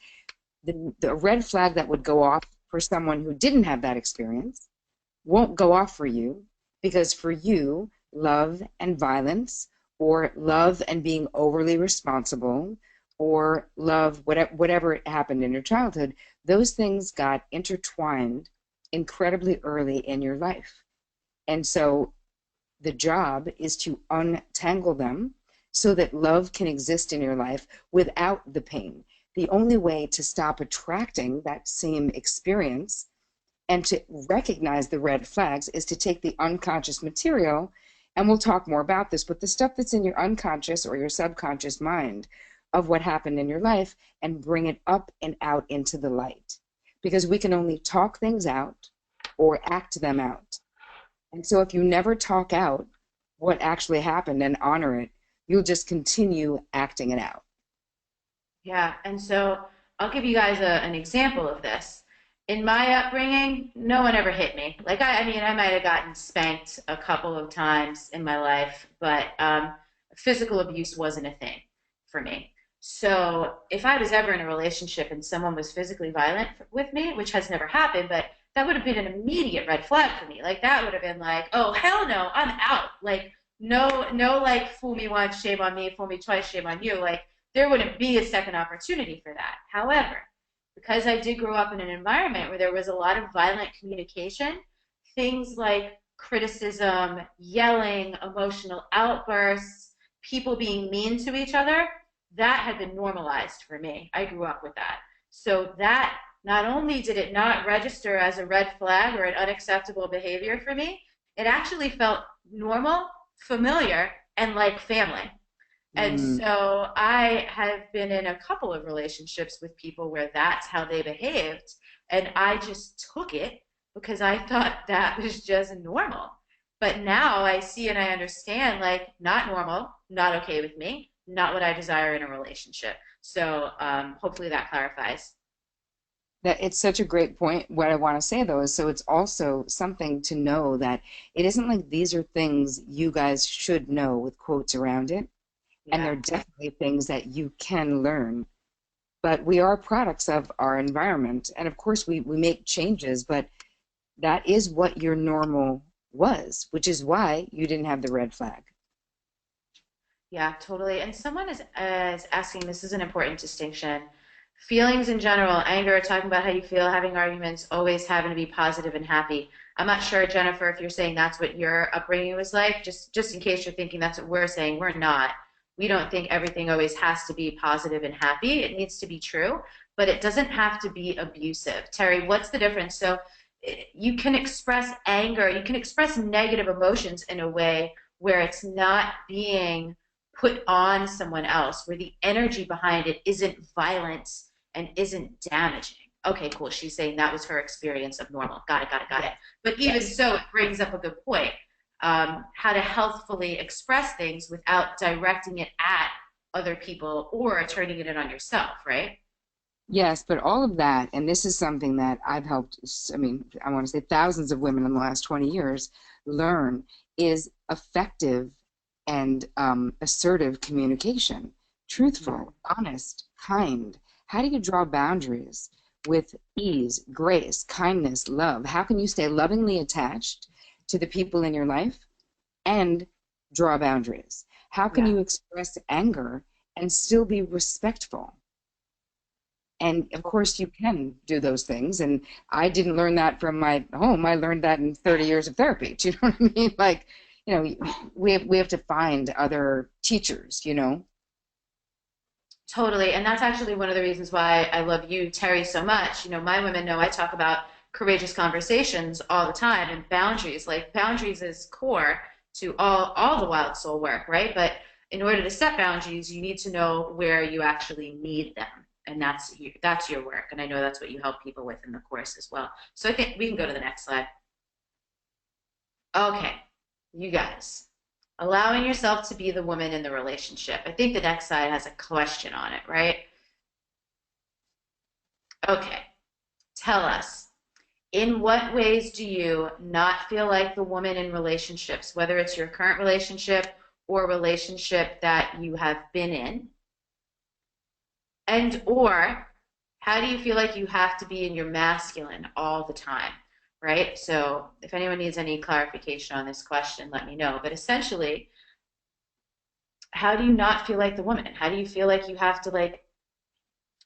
B: the red flag that would go off for someone who didn't have that experience won't go off for you, because for you, love and violence, or love and being overly responsible, or love, whatever happened in your childhood, those things got intertwined incredibly early in your life. And so the job is to untangle them so that love can exist in your life without the pain. The only way to stop attracting that same experience and to recognize the red flags is to take the unconscious material, and we'll talk more about this, but the stuff that's in your unconscious or your subconscious mind of what happened in your life, and bring it up and out into the light. Because we can only talk things out or act them out. And so if you never talk out what actually happened and honor it, you'll just continue acting it out.
A: Yeah, and so I'll give you guys an example of this. In my upbringing, no one ever hit me. Like, I mean, I might have gotten spanked a couple of times in my life, but physical abuse wasn't a thing for me. So if I was ever in a relationship and someone was physically violent with me, which has never happened, but that would have been an immediate red flag for me. Like that would have been like, oh hell no, I'm out. Like no like fool me once, shame on me, fool me twice, shame on you. Like there wouldn't be a second opportunity for that. However, because I did grow up in an environment where there was a lot of violent communication, things like criticism, yelling, emotional outbursts, people being mean to each other, that had been normalized for me. I grew up with that. So that not only did it not register as a red flag or an unacceptable behavior for me, it actually felt normal, familiar, and like family. And
B: Mm.
A: so I have been in a couple of relationships with people where that's how they behaved. And I just took it because I thought that was just normal. But now I see and I understand like not normal, not okay with me, not what I desire in a relationship. So hopefully that clarifies.
B: That it's such a great point. What I want to say though is so it's also something to know that it isn't like these are things you guys should know with quotes around it. And
A: Yeah.
B: they're definitely things that you can learn. But we are products of our environment. And of course we make changes, but that is what your normal was, which is why you didn't have the red flag.
A: Yeah, totally. And someone is asking, this is an important distinction. Feelings in general, anger, talking about how you feel, having arguments, always having to be positive and happy. I'm not sure, Jennifer, if you're saying that's what your upbringing was like. Just in case you're thinking that's what we're saying, we're not. We don't think everything always has to be positive and happy. It needs to be true, but it doesn't have to be abusive. Terry, what's the difference? So you can express anger, you can express negative emotions in a way where it's not being put on someone else, where the energy behind it isn't violence and isn't damaging. Okay, cool. She's saying that was her experience of normal. Got it, got it, got it.
B: Yes.
A: But even
B: Yes.
A: so, it brings up a good point. How to healthfully express things without directing it at other people or turning it in on yourself, right?
B: Yes, but all of that, and this is something that I've helped, I mean, I want to say thousands of women in the last 20 years learn, is effective and assertive communication. Truthful, honest, kind. How do you draw boundaries with ease, grace, kindness, love? How can you stay lovingly attached to the people in your life and draw boundaries? How can
A: Yeah.
B: you express anger and still be respectful? And of course, you can do those things. And I didn't learn that from my home. I learned that in 30 years of therapy. Do you know what I mean? Like, we have to find other teachers, you know?
A: Totally. And that's actually one of the reasons why I love you, Terry, so much. You know, my women know I talk about courageous conversations all the time and boundaries. Like boundaries is core to all the wild soul work, right? But in order to set boundaries, you need to know where you actually need them. And that's your work. And I know that's what you help people with in the course as well. So I think we can go to the next slide. Okay, you guys. Allowing yourself to be the woman in the relationship. I think the next slide has a question on it, right? Okay, tell us, in what ways do you not feel like the woman in relationships, whether it's your current relationship or a relationship that you have been in, and or how do you feel like you have to be in your masculine all the time, right? So if anyone needs any clarification on this question, let me know. But essentially, how do you not feel like the woman? How do you feel like you have to like,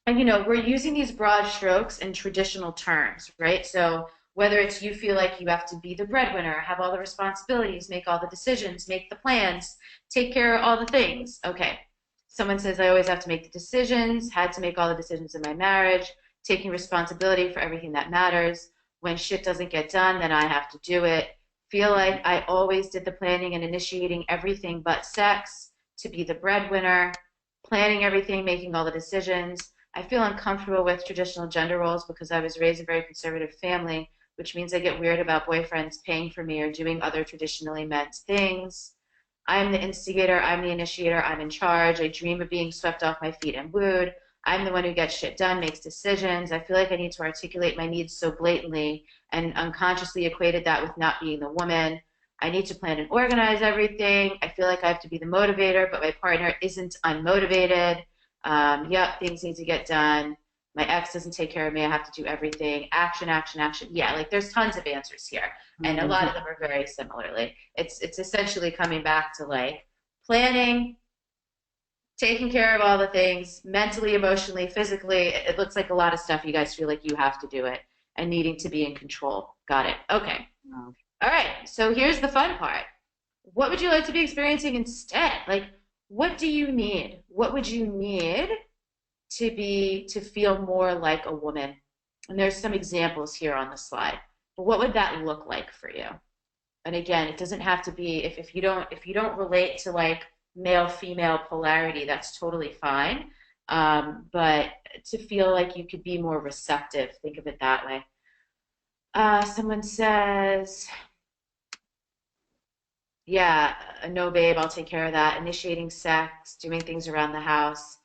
A: and we're using these broad strokes and traditional terms, right? So whether it's you feel like you have to be the breadwinner, have all the responsibilities, make all the decisions, make the plans, take care of all the things. Okay. Someone says I always have to make the decisions, had to make all the decisions in my marriage, taking responsibility for everything that matters. When shit doesn't get done, then I have to do it. Feel like I always did the planning and initiating everything but sex, to be the breadwinner, planning everything, making all the decisions. I feel uncomfortable with traditional gender roles because I was raised in a very conservative family, which means I get weird about boyfriends paying for me or doing other traditionally meant things. I'm the instigator, I'm the initiator, I'm in charge. I dream of being swept off my feet and wooed. I'm the one who gets shit done, makes decisions. I feel like I need to articulate my needs so blatantly and unconsciously equated that with not being the woman. I need to plan and organize everything. I feel like I have to be the motivator, but my partner isn't unmotivated. Yep, things need to get done. My ex doesn't take care of me. I have to do everything. Action, action, action. Yeah, like there's tons of answers here, and a lot
B: Mhm.
A: of them are very similarly. It's essentially coming back to like planning, taking care of all the things mentally, emotionally, physically. It looks like a lot of stuff you guys feel like you have to do it and needing to be in control. Got it. Okay.
B: Wow.
A: All right. So here's the fun part. What would you like to be experiencing instead? Like, what do you need? What would you need to feel more like a woman? And there's some examples here on the slide. But what would that look like for you? And again, it doesn't have to be if you don't relate to like male female polarity, that's totally fine. But to feel like you could be more receptive, think of it that way. Someone says, yeah, no, babe, I'll take care of that. Initiating sex, doing things around the house,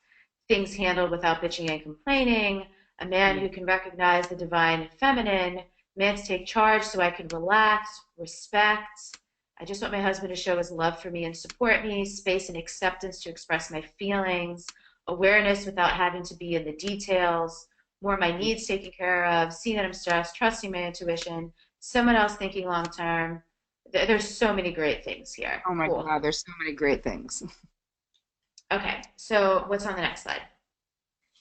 A: things handled without bitching and complaining. A man who can recognize the divine feminine, man to take charge so I can relax, respect. I just want my husband to show his love for me and support me, space and acceptance to express my feelings, awareness without having to be in the details, more my needs taken care of, seeing that I'm stressed, trusting my intuition, someone else thinking long term. There's so many great things here.
B: Oh my
A: Cool.
B: God, there's so many great things.
A: Okay, so what's on the next slide?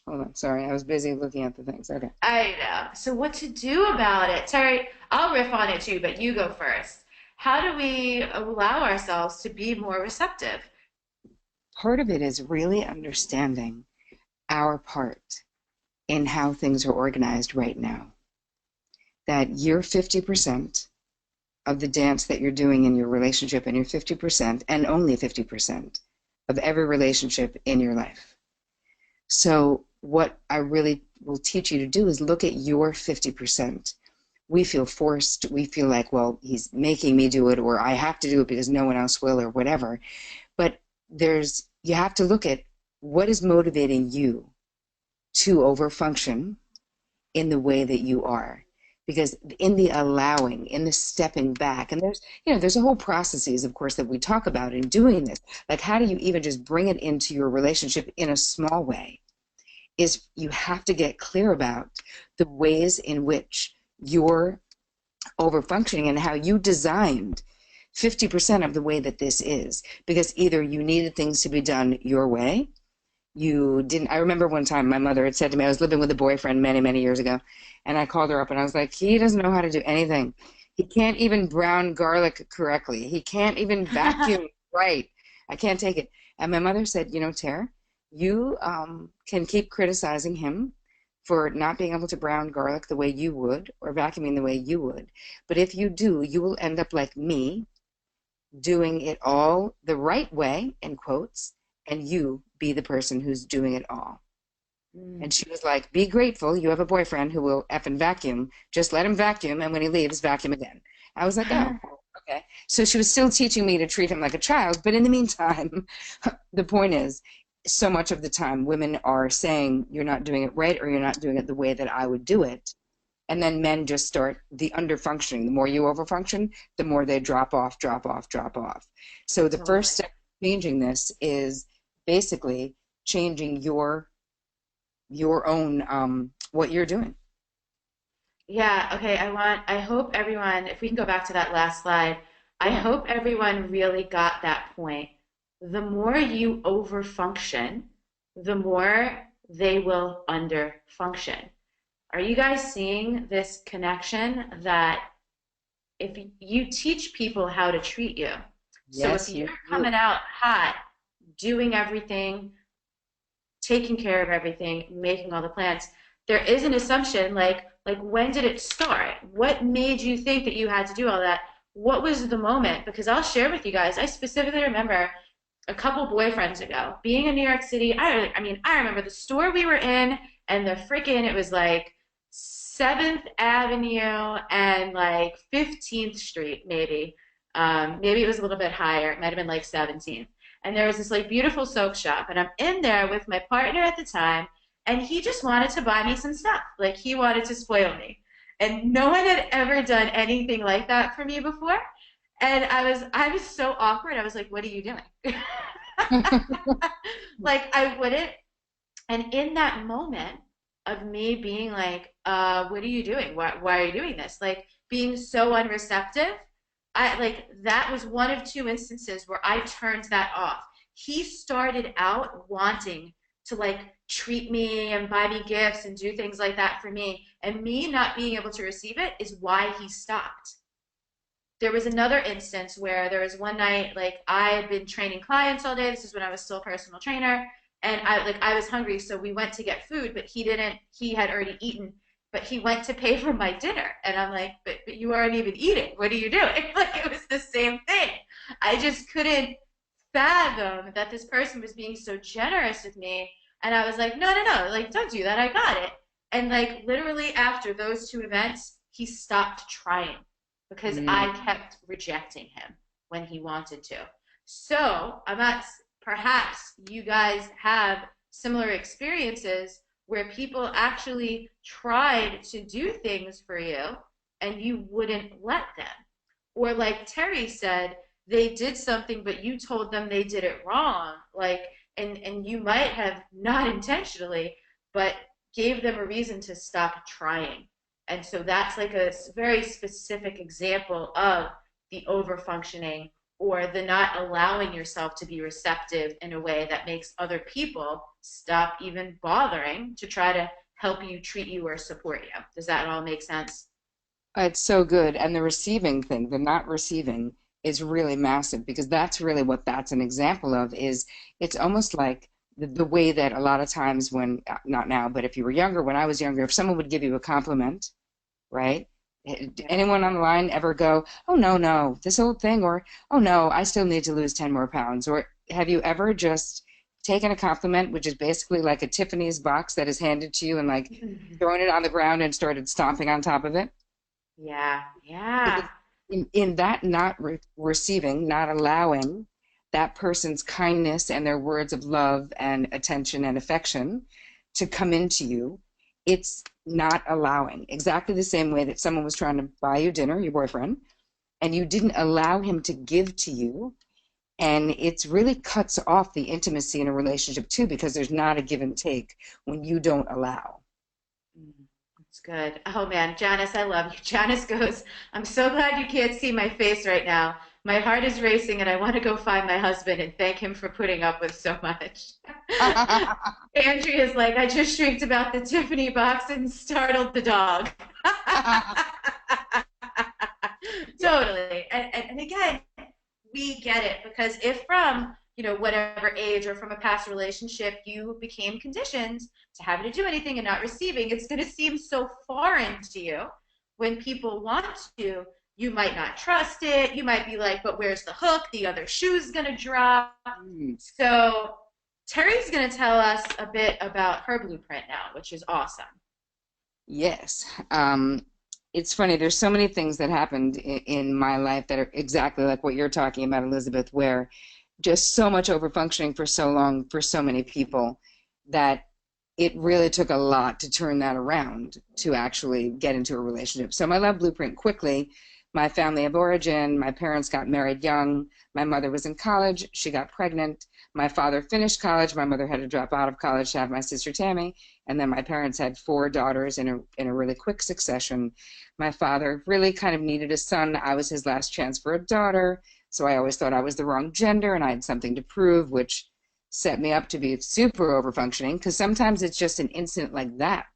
B: Hold on, sorry, I was busy looking at the things. Okay.
A: I know. So what to do about it? Terry, I'll riff on it too, but you go first. How do we allow ourselves to be more receptive?
B: Part of it is really understanding our part in how things are organized right now. That you're 50% of the dance that you're doing in your relationship, and you're 50% and only 50% of every relationship in your life. So, what I really will teach you to do is look at your 50%. We feel forced, we feel like, well, he's making me do it, or I have to do it because no one else will, or whatever. But you have to look at what is motivating you to overfunction in the way that you are. Because in the allowing, in the stepping back, and there's a whole processes, of course, that we talk about in doing this. Like, how do you even just bring it into your relationship in a small way? Is you have to get clear about the ways in which you're overfunctioning and how you designed 50% of the way that this is. Because either you needed things to be done your way, you didn't. I remember one time my mother had said to me, I was living with a boyfriend many, many years ago, and I called her up and I was like, he doesn't know how to do anything. He can't even brown garlic correctly. He can't even vacuum right. I can't take it. And my mother said, Tara, you can keep criticizing him for not being able to brown garlic the way you would or vacuuming the way you would. But if you do, you will end up like me, doing it all the right way, in quotes, and you be the person who's doing it all.
A: Mm.
B: And she was like, be grateful you have a boyfriend who will effing vacuum. Just let him vacuum, and when he leaves, vacuum again. I was like, oh, okay. So she was still teaching me to treat him like a child. But in the meantime, the point is, so much of the time, women are saying, you're not doing it right, or you're not doing it the way that I would do it. And then men just start the underfunctioning. The more you overfunction, the more they drop off, drop off, drop off. So the first
A: Totally.
B: step in changing this is basically changing your own what you're doing.
A: Yeah, okay. I hope everyone, if we can go back to that last slide, I
B: Yeah.
A: hope everyone really got that point. The more you overfunction, the more they will underfunction. Are you guys seeing this connection that if you teach people how to treat you, so if
B: Yes,
A: you're
B: you
A: coming
B: do.
A: out hot, doing everything, taking care of everything, making all the plans, there is an assumption like when did it start? What made you think that you had to do all that? What was the moment? Because I'll share with you guys, I specifically remember a couple boyfriends ago being in New York City. I remember the store we were in and the freaking it was like 7th Avenue and like 15th Street maybe. Maybe it was a little bit higher. It might have been like 17th. And there was this like beautiful soap shop, and I'm in there with my partner at the time, and he just wanted to buy me some stuff. Like he wanted to spoil me. And no one had ever done anything like that for me before. And I was so awkward. I was like, "What are you doing?" Like I wouldn't. And in that moment of me being like, what are you doing? Why are you doing this? Like being so unreceptive. I like that was one of two instances where I turned that off. He started out wanting to like treat me and buy me gifts and do things like that for me. And me not being able to receive it is why he stopped. There was another instance where there was one night, like I had been training clients all day. This is when I was still a personal trainer, and I was hungry, so we went to get food, but he didn't. He had already eaten, but he went to pay for my dinner, and I'm like, but you aren't even eating. What are you doing? Like it was the same thing. I just couldn't fathom that this person was being so generous with me, and I was like, no, no, no, like don't do that. I got it. And like literally after those two events, he stopped trying because I
B: Mm.
A: kept rejecting him when he wanted to. So I'm not, perhaps you guys have similar experiences where people actually tried to do things for you and you wouldn't let them. Or like Terry said, they did something, but you told them they did it wrong. Like, and you might have not intentionally, but gave them a reason to stop trying. And so that's like a very specific example of the overfunctioning or the not allowing yourself to be receptive in a way that makes other people stop even bothering to try to help you, treat you, or support you. Does that all make sense?
B: It's so good. And the receiving thing, the not receiving, is really massive because that's really what that's an example of is it's almost like the way that a lot of times when, not now, but if you were younger, when I was younger, if someone would give you a compliment, right?
A: Yeah.
B: Anyone on the line ever go, oh, no, no, this old thing, or oh, no, I still need to lose 10 more pounds? Or have you ever just taken a compliment, which is basically like a Tiffany's box that is handed to you and like thrown it on the ground and started stomping on top of it?
A: Yeah, yeah.
B: Because in that not receiving, not allowing that person's kindness and their words of love and attention and affection to come into you, it's not allowing. Exactly the same way that someone was trying to buy you dinner, your boyfriend, and you didn't allow him to give to you. And it's really cuts off the intimacy in a relationship too, because there's not a give and take when you don't allow.
A: Mm, that's good. Oh man, Janice, I love you. Janice goes, I'm so glad you can't see my face right now. My heart is racing and I want to go find my husband and thank him for putting up with so much. Andrea's like, I just shrieked about the Tiffany box and startled the dog.
B: Yeah.
A: Totally. And again, we get it because if from, whatever age or from a past relationship you became conditioned to having to do anything and not receiving, it's going to seem so foreign to you when people want to. You might not trust it. You might be like, but where's the hook? The other shoe's going to drop.
B: Mm.
A: So Terry's going to tell us a bit about her blueprint now, which is awesome.
B: Yes. It's funny. There's so many things that happened in my life that are exactly like what you're talking about, Elizabeth, where just so much overfunctioning for so long for so many people that it really took a lot to turn that around to actually get into a relationship. So my love blueprint quickly, my family of origin, my parents got married young. My mother was in college. She got pregnant. My father finished college. My mother had to drop out of college to have my sister Tammy. And then my parents had four daughters in a really quick succession. My father really kind of needed a son. I was his last chance for a daughter. So I always thought I was the wrong gender and I had something to prove, which set me up to be super over functioning because sometimes it's just an incident like that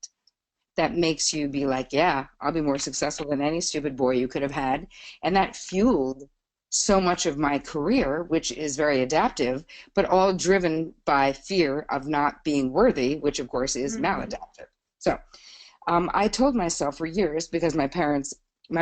B: that makes you be like, yeah, I'll be more successful than any stupid boy you could have had. And that fueled so much of my career, which is very adaptive, but all driven by fear of not being worthy, which of course is
A: Mm-hmm.
B: maladaptive. So I told myself for years because my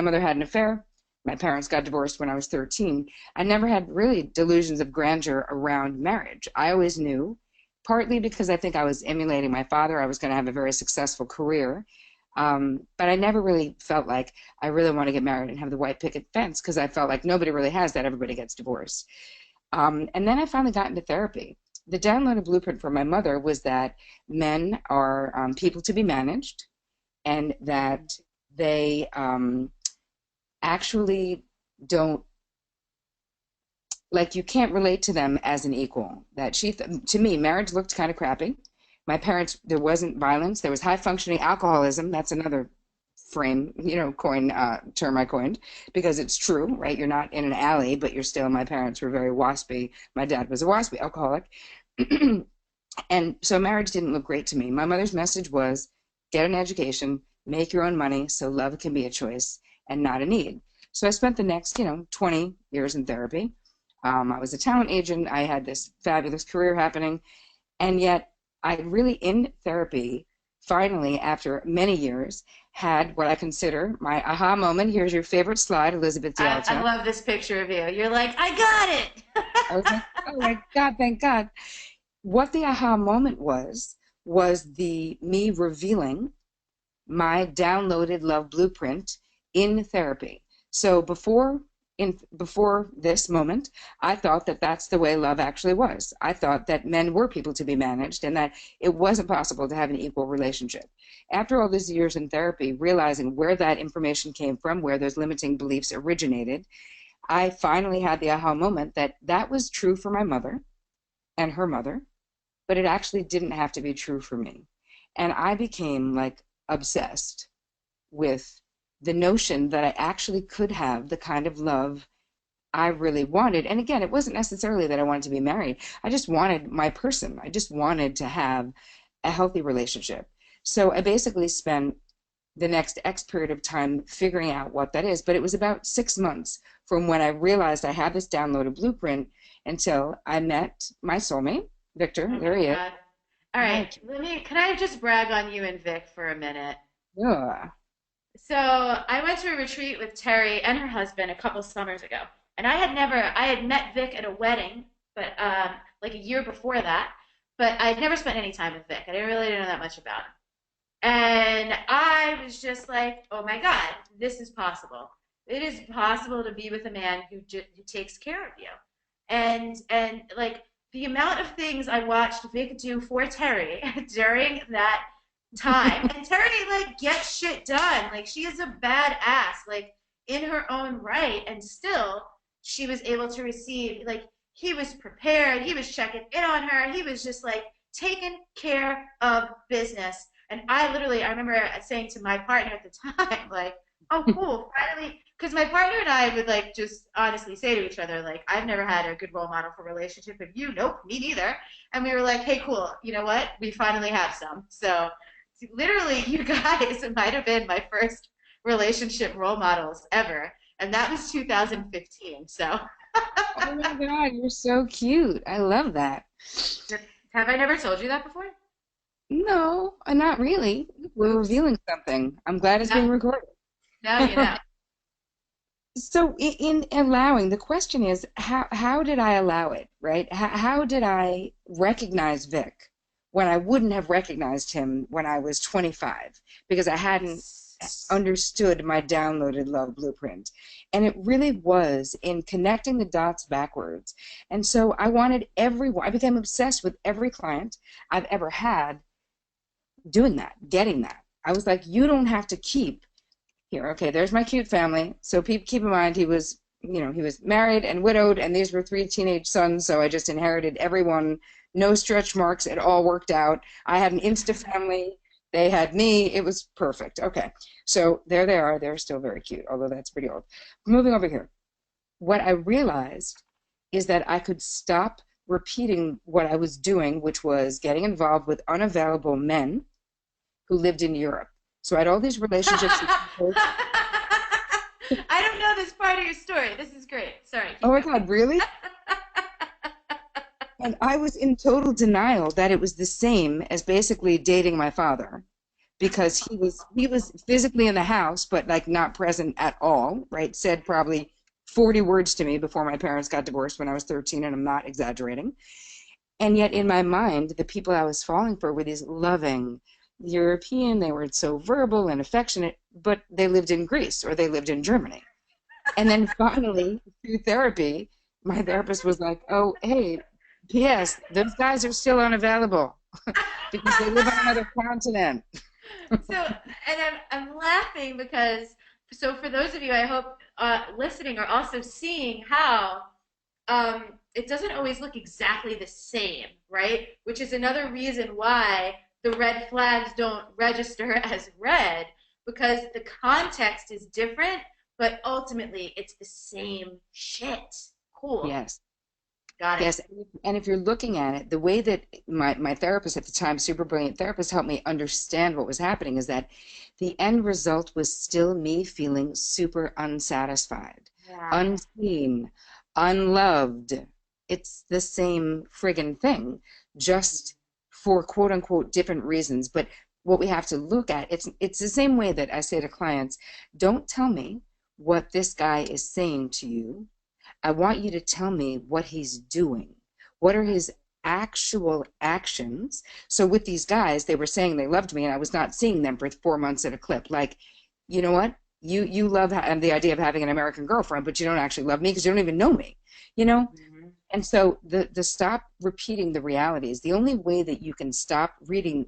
B: mother had an affair. My parents got divorced when I was 13. I never had really delusions of grandeur around marriage. I always knew, partly because I think I was emulating my father, I was going to have a very successful career. But I never really felt like I really want to get married and have the white picket fence because I felt like nobody really has that. Everybody gets divorced. And then I finally got into therapy. The downloaded blueprint for my mother was that men are people to be managed and that they actually don't like you can't relate to them as an equal. That to me, marriage looked kind of crappy. My parents, there wasn't violence. There was high functioning alcoholism. That's another frame, term I coined because it's true, right? You're not in an alley, but you're still, my parents were very waspy. My dad was a waspy alcoholic. And so marriage didn't look great to me. My mother's message was get an education, make your own money so love can be a choice and not a need. So I spent the next, 20 years in therapy. I was a talent agent. I had this fabulous career happening. And yet I really, in therapy, finally, after many years, had what I consider my aha moment. Here's your favorite slide, Elizabeth
A: I
B: D'Alto.
A: love this picture of you. You're like, I got
B: I was like,
A: it.
B: oh my God, thank God. What the aha moment was the me revealing my downloaded love blueprint in therapy. So before this moment, I thought that that's the way love actually was. I thought that men were people to be managed and that it wasn't possible to have an equal relationship. After all these years in therapy, realizing where that information came from, where those limiting beliefs originated, I finally had the aha moment that that was true for my mother and her mother, but it actually didn't have to be true for me. And I became like obsessed with the notion that I actually could have the kind of love I really wanted. And again, it wasn't necessarily that I wanted to be married. I just wanted my person. I just wanted to have a healthy relationship. So I basically spent the next X period of time figuring out what that is. But it was about 6 months from when I realized I had this downloaded blueprint until I met my soulmate, Victor.
A: Oh
B: There
A: my
B: he is.
A: God. All right. Can I just brag on you and Vic for a minute?
B: Yeah.
A: So I went to a retreat with Terry and her husband a couple summers ago, and I had met Vic at a wedding, but like a year before that, but I'd never spent any time with Vic. I didn't really know that much about him, and I was just like, oh my God, this is possible. It is possible to be with a man who takes care of you, and like the amount of things I watched Vic do for Terry during that time. And Terry like gets shit done. Like she is a badass, like in her own right, and still she was able to receive like he was prepared, he was checking in on her, he was just like taking care of business. And I remember saying to my partner at the time, like, oh cool, finally because my partner and I would like just honestly say to each other, like, I've never had a good role model for a relationship, and you, nope, me neither. And we were like, hey, cool, you know what? We finally have some. So literally, you guys might have been my first relationship role models ever, and that was 2015. So,
B: Oh my God, you're so cute. I love that.
A: have I never told you that before?
B: No, not really. We're
A: Oops.
B: revealing something. I'm glad it's
A: Now,
B: being recorded.
A: now you know.
B: So in allowing, the question is, how did I allow it, right? How did I recognize Vic when I wouldn't have recognized him when I was 25 because I hadn't understood my downloaded love blueprint. And it really was in connecting the dots backwards. And so I wanted everyone, I became obsessed with every client I've ever had doing that, getting that. I was like, you don't have to keep here. Okay, there's my cute family. So keep in mind he was married and widowed, and these were three teenage sons. So I just inherited everyone, no stretch marks. It all worked out. I had an Insta family. They had me. It was perfect. Okay, so there they are. They're still very cute, although that's pretty old. Moving over here, what I realized is that I could stop repeating what I was doing, which was getting involved with unavailable men who lived in Europe. So I had all these relationships with people.
A: I don't know this part of your story. This is great. Sorry,
B: Oh
A: keep
B: my
A: going.
B: God, really? And I was in total denial that it was the same as basically dating my father because he was physically in the house but like not present at all, right? Said probably 40 words to me before my parents got divorced when I was 13, and I'm not exaggerating. And yet in my mind, the people I was falling for were these loving European, they were so verbal and affectionate, but they lived in Greece or they lived in Germany. And then finally, through therapy, my therapist was like, oh, hey, P.S., those guys are still unavailable because they live on another continent.
A: So, and I'm laughing because so for those of you I hope listening are also seeing how it doesn't always look exactly the same, right? Which is another reason why the red flags don't register as red, because the context is different, but ultimately it's the same shit. Cool.
B: Yes.
A: Got it.
B: Yes, and if you're looking at it, the way that my therapist at the time, super brilliant therapist, helped me understand what was happening is that the end result was still me feeling super unsatisfied,
A: Yeah.
B: unseen, unloved. It's the same friggin' thing, just for quote unquote different reasons. But what we have to look at, it's the same way that I say to clients, don't tell me what this guy is saying to you. I want you to tell me what he's doing. What are his actual actions? So with these guys, they were saying they loved me and I was not seeing them for 4 months at a clip. Like, you know what? You love the idea of having an American girlfriend, but you don't actually love me because you don't even know me, you know?
A: Mm-hmm.
B: And so the stop repeating the realities. The only way that you can stop repeating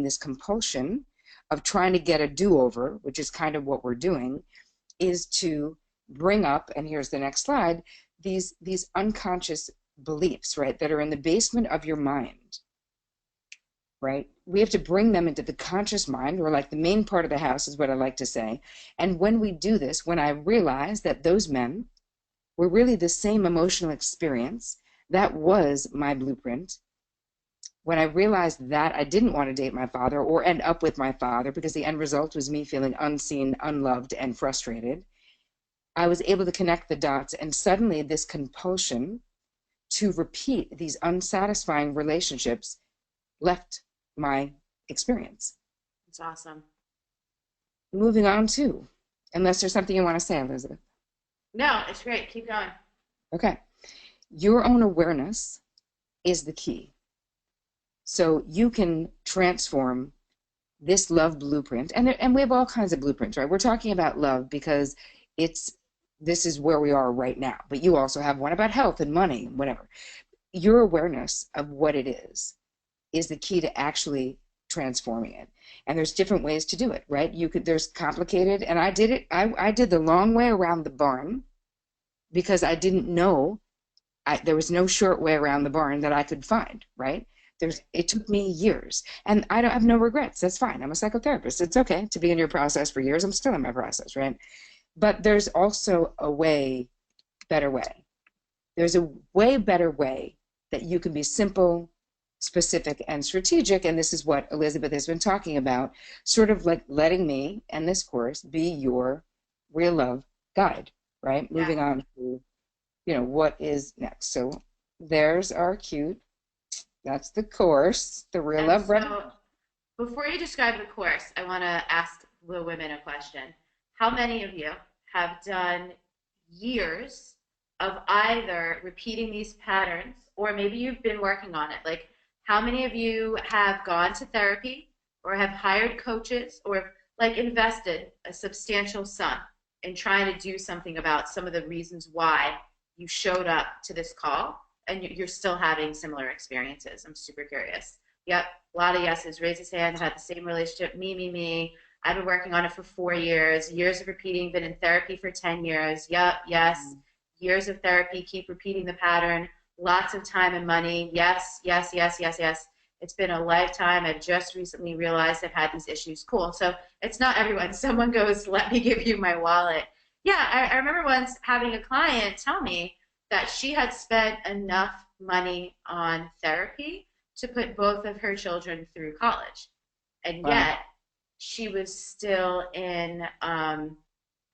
B: this compulsion of trying to get a do-over, which is kind of what we're doing, is to bring up, and here's the next slide, these unconscious beliefs, right, that are in the basement of your mind, right? We have to bring them into the conscious mind, or like the main part of the house is what I like to say. And when we do this, when I realize that those men were really the same emotional experience, that was my blueprint. When I realized that I didn't want to date my father or end up with my father because the end result was me feeling unseen, unloved, and frustrated, I was able to connect the dots, and suddenly this compulsion to repeat these unsatisfying relationships left my experience.
A: It's awesome.
B: Moving on to, unless there's something you want to say, Elizabeth.
A: No, it's great. Keep going.
B: Okay. Your own awareness is the key. So you can transform this love blueprint, and we have all kinds of blueprints, right? We're talking about love because this is where we are right now, but you also have one about health and money, whatever. Your awareness of what it is the key to actually transforming it. And there's different ways to do it, right? There's complicated, and I did it, I did the long way around the barn because I didn't know, there was no short way around the barn that I could find, right? It took me years, and I don't have no regrets. That's fine. I'm a psychotherapist. It's okay to be in your process for years. I'm still in my process, right? But there's also better way. There's a way better way that you can be simple, specific, and strategic. And this is what Elizabeth has been talking about, sort of like letting me and this course be your real love guide, right?
A: Yeah.
B: Moving on to, what is next. So there's our cute, that's the course, the real love.
A: So before you describe the course, I want to ask the women a question. How many of you have done years of either repeating these patterns, or maybe you've been working on it? Like, how many of you have gone to therapy or have hired coaches or like invested a substantial sum in trying to do something about some of the reasons why you showed up to this call and you're still having similar experiences? I'm super curious. Yep, a lot of yeses. Raise his hand. Had the same relationship. Me. I've been working on it for 4 years. Years of repeating. Been in therapy for 10 years. Yep, yes. Years of therapy. Keep repeating the pattern. Lots of time and money. Yes. It's been a lifetime. I've just recently realized I've had these issues. Cool. So it's not everyone. Someone goes, let me give you my wallet. Yeah, I remember once having a client tell me that she had spent enough money on therapy to put both of her children through college. And yet she was still in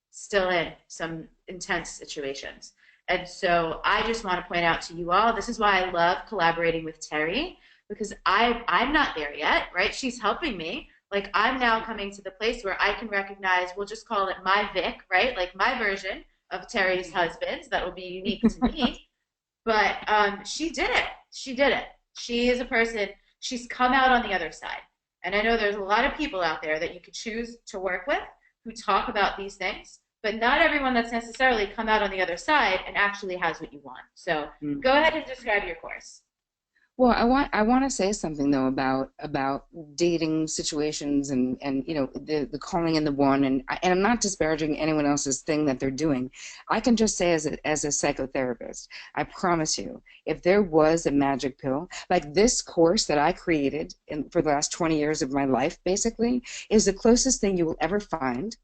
A: some intense situations. And so I just want to point out to you all, this is why I love collaborating with Terry, because I'm not there yet, right? She's helping me. Like, I'm now coming to the place where I can recognize, we'll just call it my Vic, right? Like my version of Terry's husband that will be unique to me. But she did it. She is a person, she's come out on the other side. And I know there's a lot of people out there that you could choose to work with who talk about these things, but not everyone that's necessarily come out on the other side and actually has what you want. So go ahead and describe your course.
B: Well, I want to say something though about dating situations and the calling in the one and I'm not disparaging anyone else's thing that they're doing. I can just say as a psychotherapist, I promise you, if there was a magic pill, like this course that I created for the last 20 years of my life, basically, is the closest thing you will ever find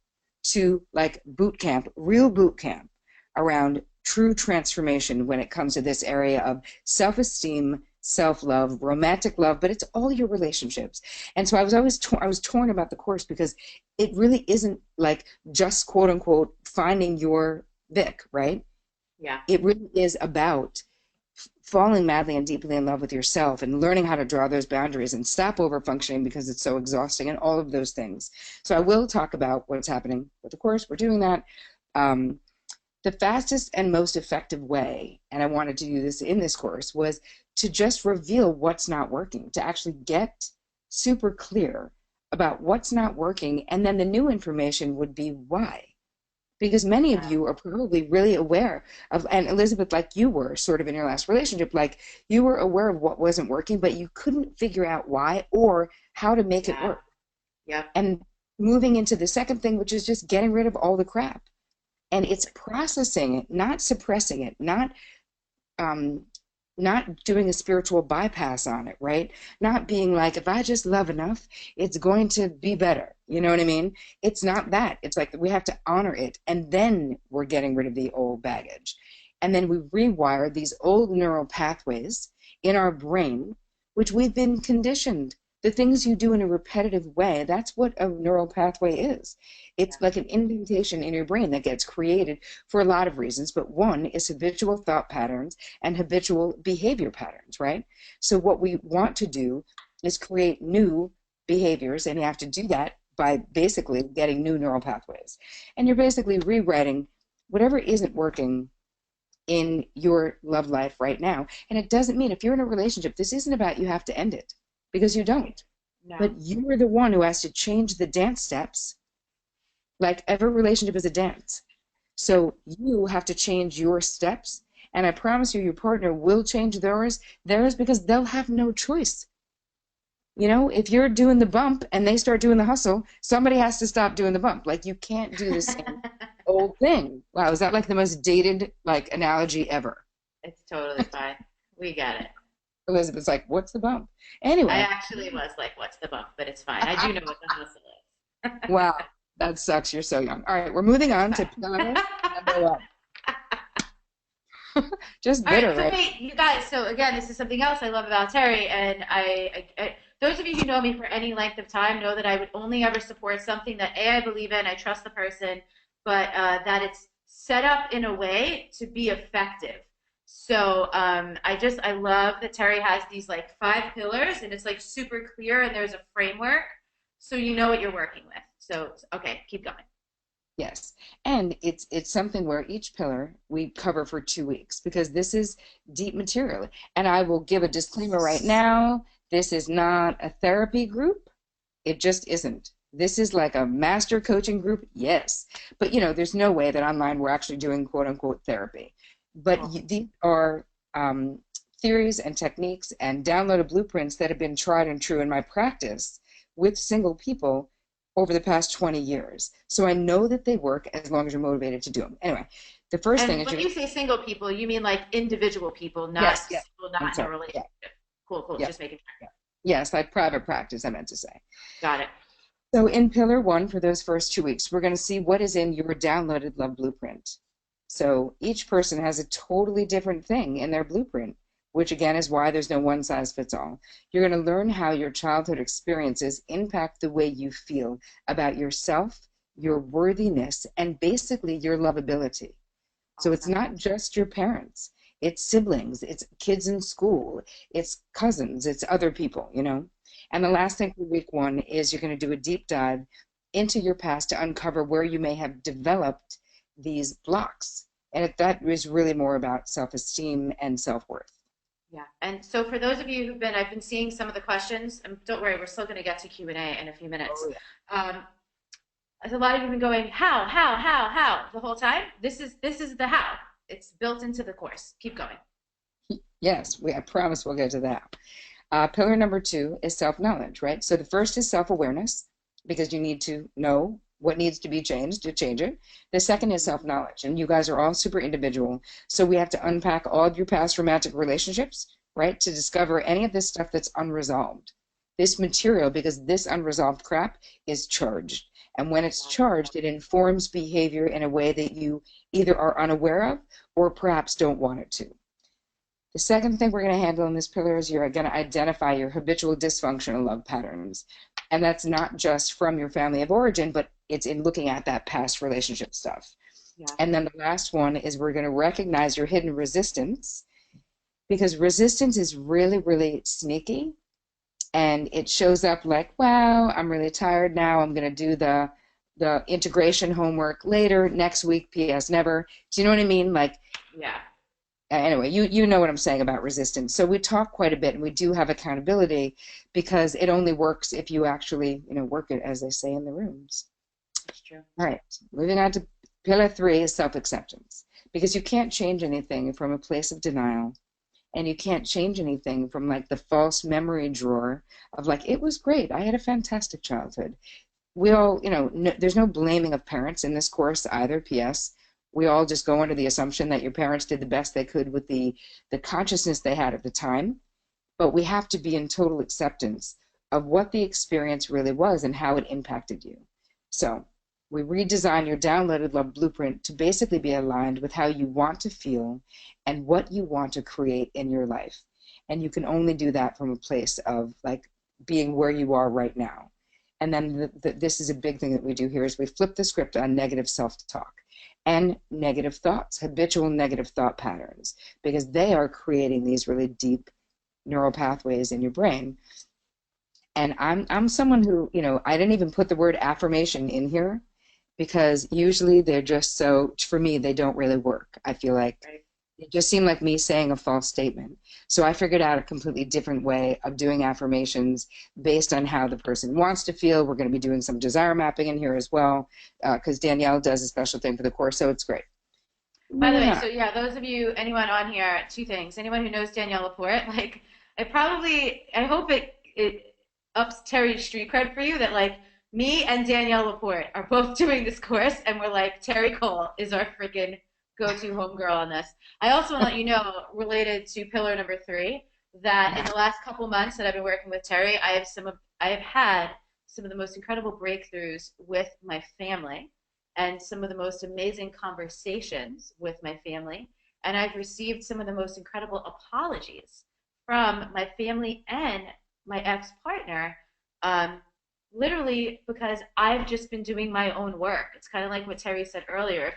B: to like boot camp, real boot camp around true transformation when it comes to this area of self-esteem, self-love, romantic love, but it's all your relationships. And so I was always I was torn about the course because it really isn't like just quote unquote finding your Vic, right?
A: Yeah.
B: It really is about falling madly and deeply in love with yourself and learning how to draw those boundaries and stop over functioning because it's so exhausting and all of those things. So I will talk about what's happening with the course. We're doing that. Um, the fastest and most effective way, and I wanted to do this in this course, was to just reveal what's not working, to actually get super clear about what's not working, and then the new information would be why. Because many of
A: Yeah.
B: you are probably really aware of, and Elizabeth, like you were sort of in your last relationship, like you were aware of what wasn't working, but you couldn't figure out why or how to make it
A: Yeah.
B: work.
A: Yep.
B: And moving into the second thing, which is just getting rid of all the crap. And it's processing it, not suppressing it, um, not doing a spiritual bypass on it, right? Not being like, if I just love enough, it's going to be better. You know what I mean? It's not that. It's like we have to honor it, and then we're getting rid of the old baggage. And then we rewire these old neural pathways in our brain, which we've been conditioned. The things you do in a repetitive way, that's what a neural pathway is. It's like an indentation in your brain that gets created for a lot of reasons, but one is habitual thought patterns and habitual behavior patterns, right? So what we want to do is create new behaviors, and you have to do that by basically getting new neural pathways. And you're basically rewriting whatever isn't working in your love life right now. And it doesn't mean if you're in a relationship, this isn't about you have to end it, because you don't.
A: No.
B: But you are the one who has to change the dance steps. Like every relationship is a dance. So you have to change your steps, and I promise you, your partner will change theirs because they'll have no choice. You know, if you're doing the bump and they start doing the hustle, somebody has to stop doing the bump. Like you can't do the same old thing. Wow, is that like the most dated like analogy ever?
A: It's totally fine. We get it.
B: Elizabeth's like, what's the bump?
A: I
B: Anyway,
A: actually was like, what's the bump? But it's fine. I do know what the hustle is.
B: wow, that sucks. You're so young. All right, we're moving on to pillar number one. Just
A: All right,
B: bitter,
A: so
B: right?
A: wait, you guys. So again, this is something else I love about Terry, and those of you who know me for any length of time know that I would only ever support something that A, I believe in, I trust the person, but that it's set up in a way to be effective. So I love that Terry has these like 5 pillars, and it's like super clear, and there's a framework, so you know what you're working with. So okay, keep going.
B: Yes. And it's something where each pillar we cover for 2 weeks because this is deep material. And I will give a disclaimer right now. This is not a therapy group. It just isn't. This is like a master coaching group, yes. But there's no way that online we're actually doing quote unquote therapy. But
A: Cool.
B: these are theories and techniques and downloaded blueprints that have been tried and true in my practice with single people over the past 20 years. So I know that they work as long as you're motivated to do them. Anyway, the first thing
A: And
B: is
A: when
B: you,
A: you say single people, you mean like individual people, not
B: yes, yes,
A: people
B: I'm
A: not in a
B: sorry. Yeah,
A: relationship. Cool, cool.
B: yeah,
A: Just making sure.
B: yeah. Yes, like private practice, I meant to say.
A: Got it.
B: So in pillar one, for those first 2 weeks, we're going to see what is in your downloaded love blueprint. So each person has a totally different thing in their blueprint, which again is why there's no one size fits all. You're going to learn how your childhood experiences impact the way you feel about yourself, your worthiness, and basically your lovability. So it's
A: Awesome.
B: not just your parents, it's siblings, it's kids in school, it's cousins, it's other people. And the last thing for week one is you're going to do a deep dive into your past to uncover where you may have developed these blocks. And that is really more about self-esteem and self-worth.
A: Yeah. And so for those of you I've been seeing some of the questions, and don't worry, we're still going to get to Q&A in a few minutes.
B: Oh, yeah.
A: Um, a lot of you have been going, how, the whole time. This is the how. It's built into the course. Keep going.
B: Yes, I promise we'll get to that. Pillar number two is self-knowledge, right? So the first is self-awareness, because you need to know what needs to be changed to change it. The second is self-knowledge, and you guys are all super individual. So we have to unpack all of your past romantic relationships, right, to discover any of this stuff that's unresolved. This material, because this unresolved crap is charged. And when it's charged, it informs behavior in a way that you either are unaware of or perhaps don't want it to. The second thing we're going to handle in this pillar is you're going to identify your habitual dysfunctional love patterns. And that's not just from your family of origin, but it's in looking at that past relationship stuff.
A: Yeah.
B: And then the last one is we're going to recognize your hidden resistance, because resistance is really, really sneaky. And it shows up like, wow, I'm really tired now. I'm going to do the integration homework later, next week, P.S. never. Do you know what I mean? Like,
A: Yeah.
B: Anyway, you know what I'm saying about resistance. So we talk quite a bit, and we do have accountability, because it only works if you actually, work it, as they say in the rooms.
A: That's true.
B: All right, moving on to pillar three is self-acceptance, because you can't change anything from a place of denial, and you can't change anything from like the false memory drawer of like, it was great, I had a fantastic childhood. We all, there's no blaming of parents in this course either, P.S. We all just go under the assumption that your parents did the best they could with the consciousness they had at the time. But we have to be in total acceptance of what the experience really was and how it impacted you. So we redesign your downloaded love blueprint to basically be aligned with how you want to feel and what you want to create in your life. And you can only do that from a place of like being where you are right now. And then this is a big thing that we do here is we flip the script on negative self-talk and negative thoughts, habitual negative thought patterns, because they are creating these really deep neural pathways in your brain. And I'm someone who, I didn't even put the word affirmation in here, because usually they're just so, for me, they don't really work. I feel like it just seemed like me saying a false statement. So I figured out a completely different way of doing affirmations based on how the person wants to feel. We're going to be doing some desire mapping in here as well, because Danielle does a special thing for the course, so it's great.
A: By the way, so yeah, those of you, anyone on here, two things. Anyone who knows Danielle Laporte, like, I hope it ups Terry's street cred for you that like me and Danielle Laporte are both doing this course, and we're like, Terry Cole is our freaking go-to homegirl on this. I also want to let you know, related to pillar number three, that in the last couple months that I've been working with Terry, I have had some of the most incredible breakthroughs with my family, and some of the most amazing conversations with my family, and I've received some of the most incredible apologies from my family and my ex-partner, literally because I've just been doing my own work. It's kind of like what Terry said earlier.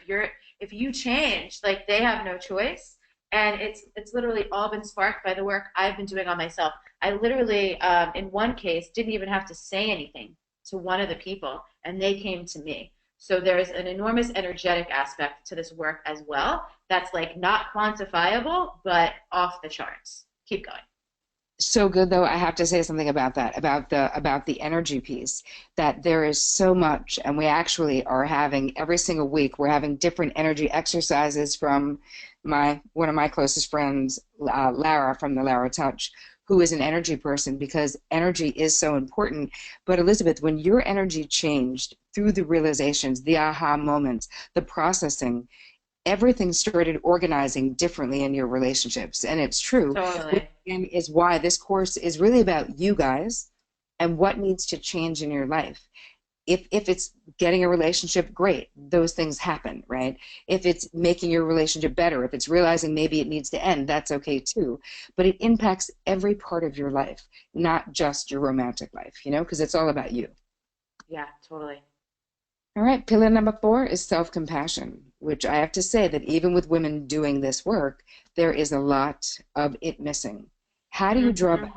A: If you change, like, they have no choice, and it's literally all been sparked by the work I've been doing on myself. I literally, in one case, didn't even have to say anything to one of the people, and they came to me. So there's an enormous energetic aspect to this work as well that's like not quantifiable, but off the charts. Keep going.
B: So good, though. I have to say something about that, about the energy piece, that there is so much, and we actually are having every single week, we're having different energy exercises from one of my closest friends, Lara from the Lara Touch, who is an energy person, because energy is so important. But Elizabeth, when your energy changed through the realizations, the aha moments, the processing, everything started organizing differently in your relationships. And it's true.
A: Totally.
B: And is why this course is really about you guys and what needs to change in your life. If it's getting a relationship, great, those things happen, right? If it's making your relationship better, if it's realizing maybe it needs to end, that's okay too. But it impacts every part of your life, not just your romantic life, because it's all about you.
A: Yeah, totally.
B: All right, pillar number 4 is self-compassion, which I have to say that even with women doing this work, there is a lot of it missing. How do you draw boundaries,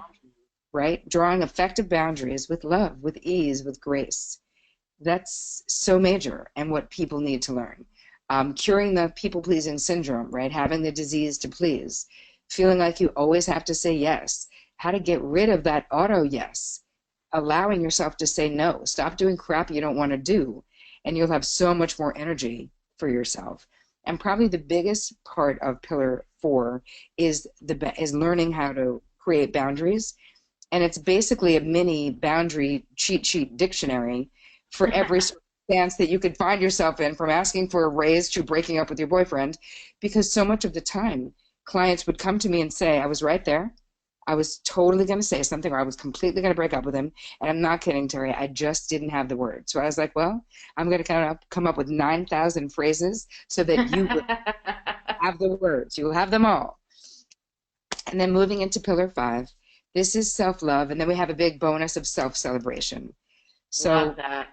B: right? Drawing effective boundaries with love, with ease, with grace. That's so major, and what people need to learn. Curing the people-pleasing syndrome, right? Having the disease to please. Feeling like you always have to say yes. How to get rid of that auto yes. Allowing yourself to say no. Stop doing crap you don't want to do, and you'll have so much more energy for yourself. And probably the biggest part of pillar 4 is learning how to create boundaries. And it's basically a mini boundary cheat sheet dictionary for every circumstance that you could find yourself in, from asking for a raise to breaking up with your boyfriend. Because so much of the time, clients would come to me and say, I was right there. I was totally going to say something, or I was completely going to break up with him. And I'm not kidding, Terry. I just didn't have the words. So I was like, well, I'm going to come up with 9,000 phrases so that you will have the words. You will have them all. And then moving into pillar 5, this is self-love. And then we have a big bonus of self-celebration. So
A: Love that.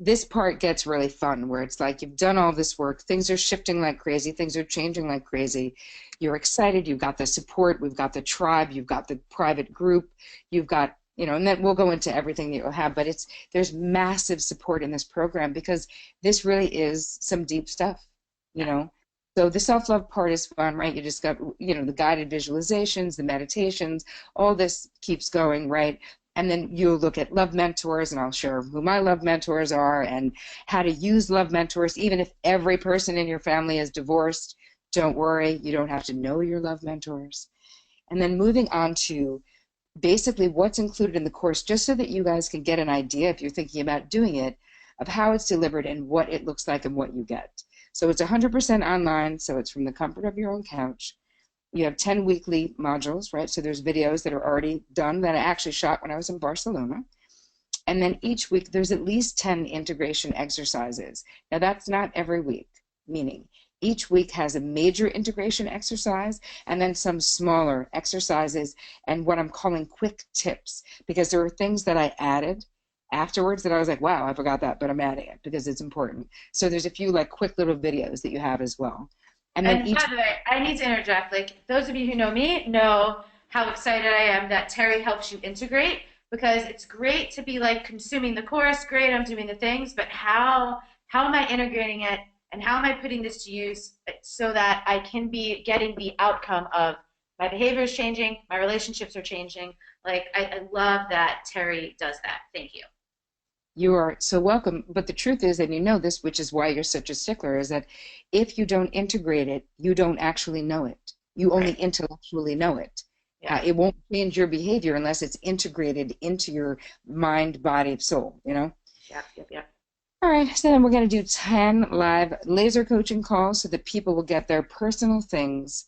B: This part gets really fun, where it's like you've done all this work, things are shifting like crazy, things are changing like crazy. You're excited, you've got the support, we've got the tribe, you've got the private group, you've got, and then we'll go into everything that you'll have, but there's massive support in this program because this really is some deep stuff, So the self-love part is fun, right? You just got, the guided visualizations, the meditations, all this keeps going, right? And then you'll look at love mentors, and I'll share who my love mentors are and how to use love mentors. Even if every person in your family is divorced, don't worry, you don't have to know your love mentors. And then moving on to basically what's included in the course, just so that you guys can get an idea, if you're thinking about doing it, of how it's delivered and what it looks like and what you get. So it's 100% online, so it's from the comfort of your own couch. You have 10 weekly modules, right? So there's videos that are already done that I actually shot when I was in Barcelona. And then each week there's at least 10 integration exercises. Now that's not every week, meaning each week has a major integration exercise and then some smaller exercises and what I'm calling quick tips, because there are things that I added afterwards that I was like, wow, I forgot that, but I'm adding it because it's important. So there's a few like quick little videos that you have as well.
A: And by the way, I need to interject. Like, those of you who know me know how excited I am that Terry helps you integrate, because it's great to be like consuming the course, great, I'm doing the things, but how am I integrating it and how am I putting this to use so that I can be getting the outcome of my behavior is changing, my relationships are changing. Like, I love that Terry does that. Thank you.
B: You are so welcome. But the truth is, and you know this, which is why you're such a stickler, is that if you don't integrate it, you don't actually know it. You only intellectually know it.
A: Yeah.
B: It won't change your behavior unless it's integrated into your mind, body, soul,
A: Yep.
B: All right, so then we're going to do 10 live laser coaching calls so that people will get their personal things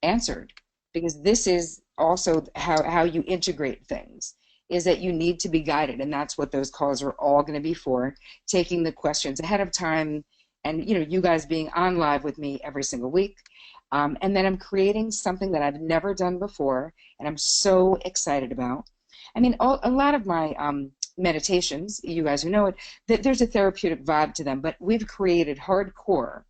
B: answered. Because this is also how you integrate things, is that you need to be guided, and that's what those calls are all going to be for, taking the questions ahead of time, and you guys being on live with me every single week. And then I'm creating something that I've never done before, and I'm so excited about. I mean, a lot of my meditations, you guys who know it, there's a therapeutic vibe to them, but we've created hardcore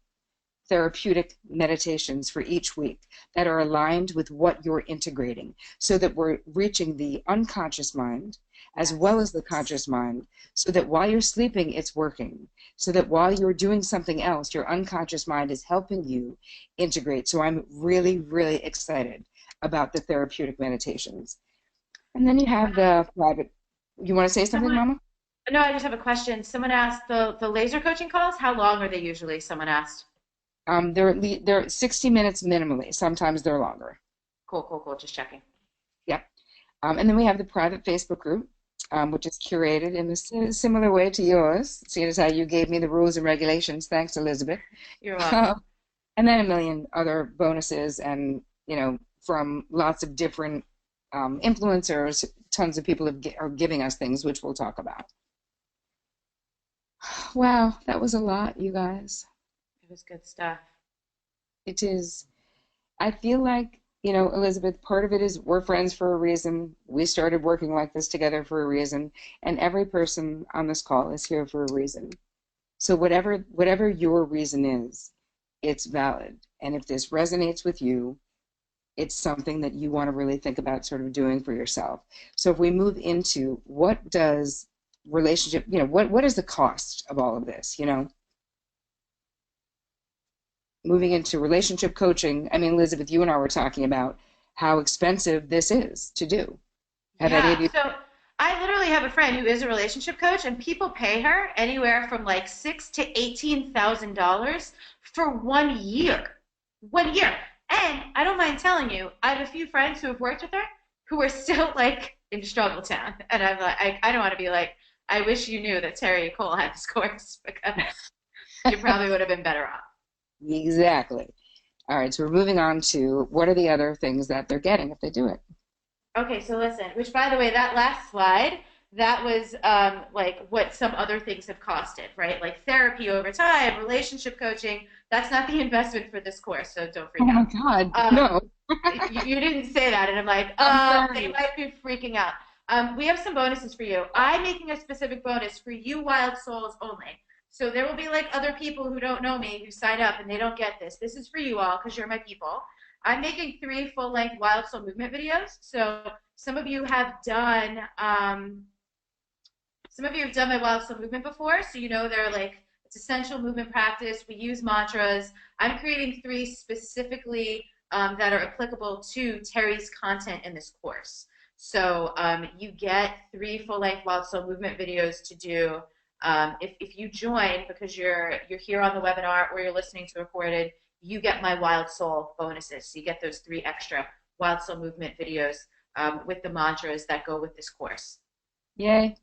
B: therapeutic meditations for each week that are aligned with what you're integrating, so that we're reaching the unconscious mind as well as the conscious mind, so that while you're sleeping it's working, so that while you're doing something else your unconscious mind is helping you integrate. So I'm really, really excited about the therapeutic meditations. And then you have the private. You want to say something, Mama?
A: No, I just have a question. Someone asked the laser coaching calls, how long are they usually? Someone asked.
B: They're 60 minutes minimally. Sometimes they're longer.
A: Cool. Just checking.
B: Yep. And then we have the private Facebook group, which is curated in a similar way to yours, seeing as how you gave me the rules and regulations. Thanks, Elizabeth.
A: You're welcome.
B: And then a million other bonuses, and from lots of different influencers. Tons of people are giving us things, which we'll talk about. Wow, that was a lot, you guys.
A: It was good stuff.
B: It is. I feel like, Elizabeth, part of it is we're friends for a reason. We started working like this together for a reason, and every person on this call is here for a reason. So whatever your reason is, it's valid. And if this resonates with you, it's something that you want to really think about sort of doing for yourself. So if we move into what does relationship, what is the cost of all of this, Moving into relationship coaching, I mean, Elizabeth, you and I were talking about how expensive this is to do.
A: So I literally have a friend who is a relationship coach, and people pay her anywhere from like $6,000 to $18,000 for 1 year. 1 year. And I don't mind telling you, I have a few friends who have worked with her who are still like in struggle town. And I'm like, I don't want to be like, I wish you knew that Terry Cole had this course because you probably would have been better off.
B: Exactly. All right, so we're moving on to what are the other things that they're getting if they do it?
A: Okay, so listen, which by the way, that last slide, that was like what some other things have costed, right? Like therapy over time, relationship coaching. That's not the investment for this course, so don't
B: Oh
A: freak
B: my
A: out.
B: God,
A: Um,
B: no.
A: you didn't say that, and I'm like,
B: I'm
A: they
B: sorry.
A: might be freaking out. We have some bonuses for you. I'm making a specific bonus for you, Wild Souls only. So there will be like other people who don't know me who sign up and they don't get this. This is for you all because you're my people. I'm making 3 full-length Wild Soul movement videos. So some of you have done some of you have done my Wild Soul movement before, so you know they're like it's essential movement practice. We use mantras. I'm creating 3 specifically that are applicable to Terry's content in this course. So you get 3 full-length Wild Soul movement videos to do. If you join because you're here on the webinar or you're listening to recorded, you get my Wild Soul bonuses. So you get those 3 extra Wild Soul movement videos with the mantras that go with this course.
B: Yay.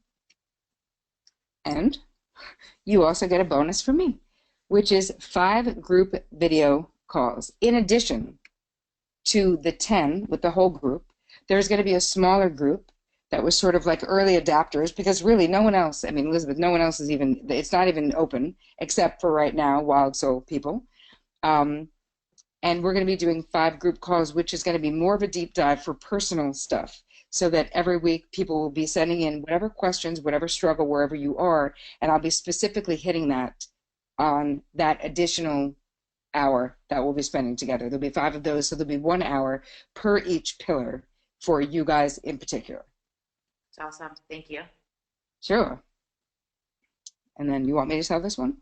B: And you also get a bonus from me, which is 5 group video calls. In addition to the 10 with the whole group, there's going to be a smaller group that was sort of like early adapters because really no one else, I mean, Elizabeth, no one else is even, it's not even open except for right now, Wild Soul people. And we're going to be doing 5 group calls, which is going to be more of a deep dive for personal stuff so that every week people will be sending in whatever questions, whatever struggle, wherever you are, and I'll be specifically hitting that on that additional hour that we'll be spending together. There'll be 5 of those, so there'll be 1 hour per each pillar for you guys in particular.
A: It's awesome. Thank you.
B: Sure. And then you want me to tell this one?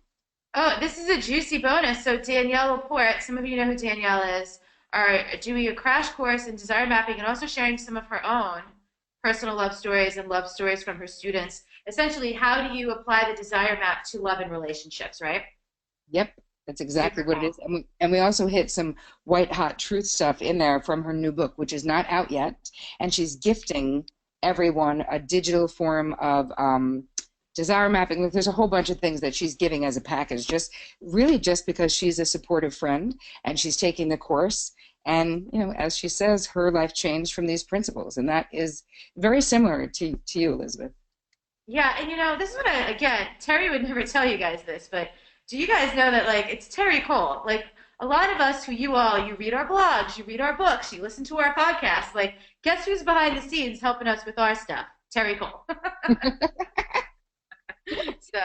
A: Oh, this is a juicy bonus. So Danielle Laporte, some of you know who Danielle is, are doing a crash course in desire mapping and also sharing some of her own personal love stories and love stories from her students. Essentially, how do you apply the desire map to love and relationships, right?
B: Yep, that's exactly
A: Super
B: what it
A: cool.
B: is. And we also hit some white hot truth stuff in there from her new book, which is not out yet. And she's gifting everyone a digital form of desire mapping. Like, there's a whole bunch of things that she's giving as a package, just really just because she's a supportive friend and she's taking the course. And, you know, as she says, her life changed from these principles. And that is very similar to you, Elizabeth.
A: Yeah, and you know, this is what again, Terry would never tell you guys this, but do you guys know that like it's Terry Cole? Like a lot of us who you read our blogs, you read our books, you listen to our podcasts, like guess who's behind the scenes helping us with our stuff? Terry Cole. So,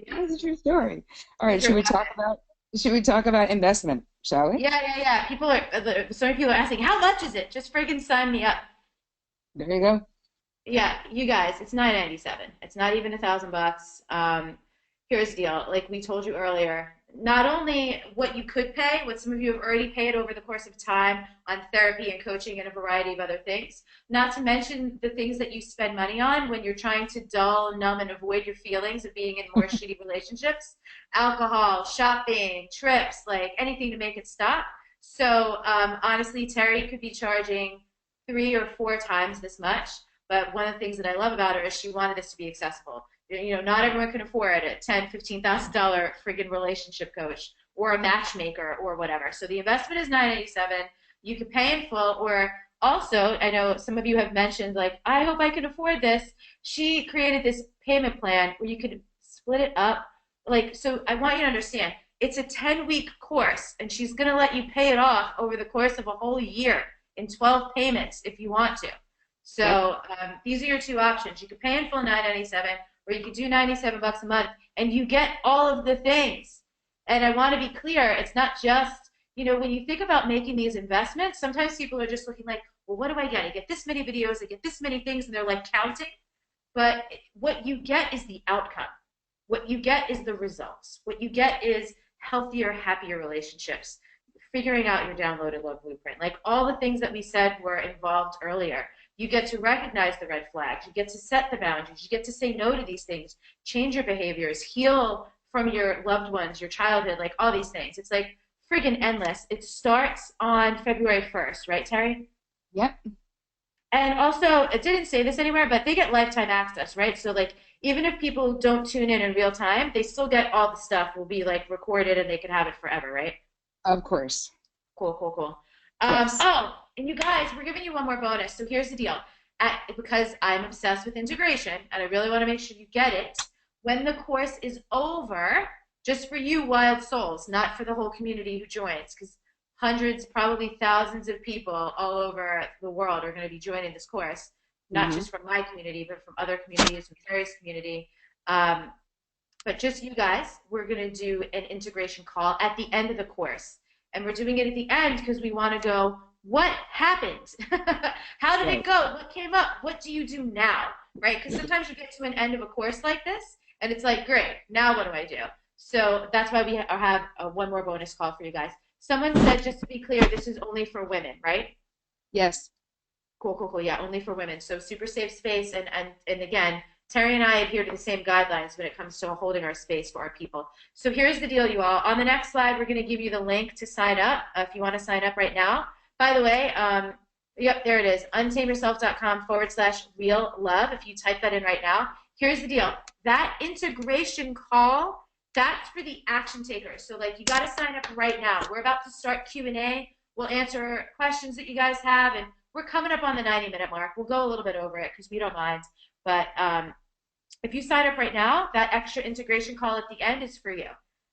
B: That's a true story. All right,
A: he's your
B: should we talk about investment, shall we?
A: yeah. People are so many people are asking, how much is it? Just friggin' sign me up.
B: There you go.
A: Yeah, you guys, it's 9.97. It's not even $1,000. Here's the deal. Like we told you earlier, not only what you could pay, what some of you have already paid over the course of time on therapy and coaching and a variety of other things, not to mention the things that you spend money on when you're trying to dull, numb, and avoid your feelings of being in more shitty relationships, alcohol, shopping, trips, like anything to make it stop. So honestly, Terry could be charging 3 or 4 times this much. But one of the things that I love about her is she wanted this to be accessible. You know, not everyone can afford a $10,000, $15,000 friggin' relationship coach or a matchmaker or whatever. So the investment is $9.87. You can pay in full, or also, I know some of you have mentioned like, I hope I can afford this. She created this payment plan where you could split it up. Like, so I want you to understand, it's a 10-week course, and she's gonna let you pay it off over the course of a whole year in 12 payments if you want to.
B: Yep.
A: So these are your 2 options. You could pay in full $9.97, or you could do $97 a month, and you get all of the things. And I want to be clear, it's not just, you know, when you think about making these investments, sometimes people are just looking like, well, what do I get? I get this many videos, I get this many things, and they're like counting. But what you get is the outcome. What you get is the results. What you get is healthier, happier relationships, figuring out your downloaded love blueprint. Like all the things that we said were involved earlier. You get to recognize the red flags. You get to set the boundaries. You get to say no to these things, change your behaviors, heal from your loved ones, your childhood, like all these things. It's like friggin' endless. It starts on February 1st, right, Terry?
B: Yep.
A: And also, it didn't say this anywhere, but they get lifetime access, right? So like, even if people don't tune in real time, they still get all the stuff will be like recorded and they can have it forever, right?
B: Of course.
A: Cool, cool, cool.
B: Yes.
A: Oh, and you guys, we're giving you one more bonus. So here's the deal. Because I'm obsessed with integration and I really want to make sure you get it, when the course is over, just for you wild souls, not for the whole community who joins, because hundreds, probably thousands of people all over the world are going to be joining this course, not
B: Hmm.
A: just from my community, but from other communities, from Terry's community. Um, but just you guys, we're going to do an integration call at the end of the course. And we're doing it at the end because we want to go, what happened? How did it
B: Right.
A: go? What came up? What do you do now? Right? Because sometimes you get to an end of a course like this and it's like, great, now what do I do? So that's why we have one more bonus call for you guys. Someone said, just to be clear, this is only for women, right?
B: Yes.
A: Cool, cool, cool. Yeah, only for women. So super safe space. And again, Terry and I adhere to the same guidelines when it comes to holding our space for our people. So here's the deal, you all. On the next slide, we're going to give you the link to sign up if you want to sign up right now. By the way, yep, there it is. untameyourself.com/real love. If you type that in right now, here's the deal. That integration call, that's for the action takers. So like you got to sign up right now. We're about to start Q&A. We'll answer questions that you guys have, and we're coming up on the 90-minute mark. We'll go a little bit over it because we don't mind. But if you sign up right now, that extra integration call at the end is for you.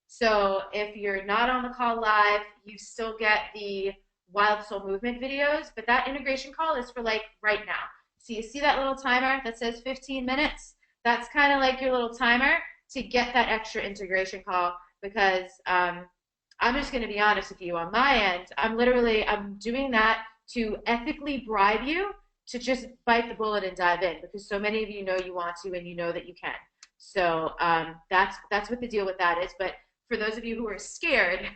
A: So if you're not on the call live, you still get the Wild Soul Movement videos, but that integration call is for like right now. So you see that little timer that says 15 minutes? That's kind of like your little timer to get that extra integration call because I'm just going to be honest with you. On my end, I'm doing that to ethically bribe you to just bite the bullet and dive in because so many of you know you want to and you know that you can. So that's what the deal with that is. But for those of you who are scared,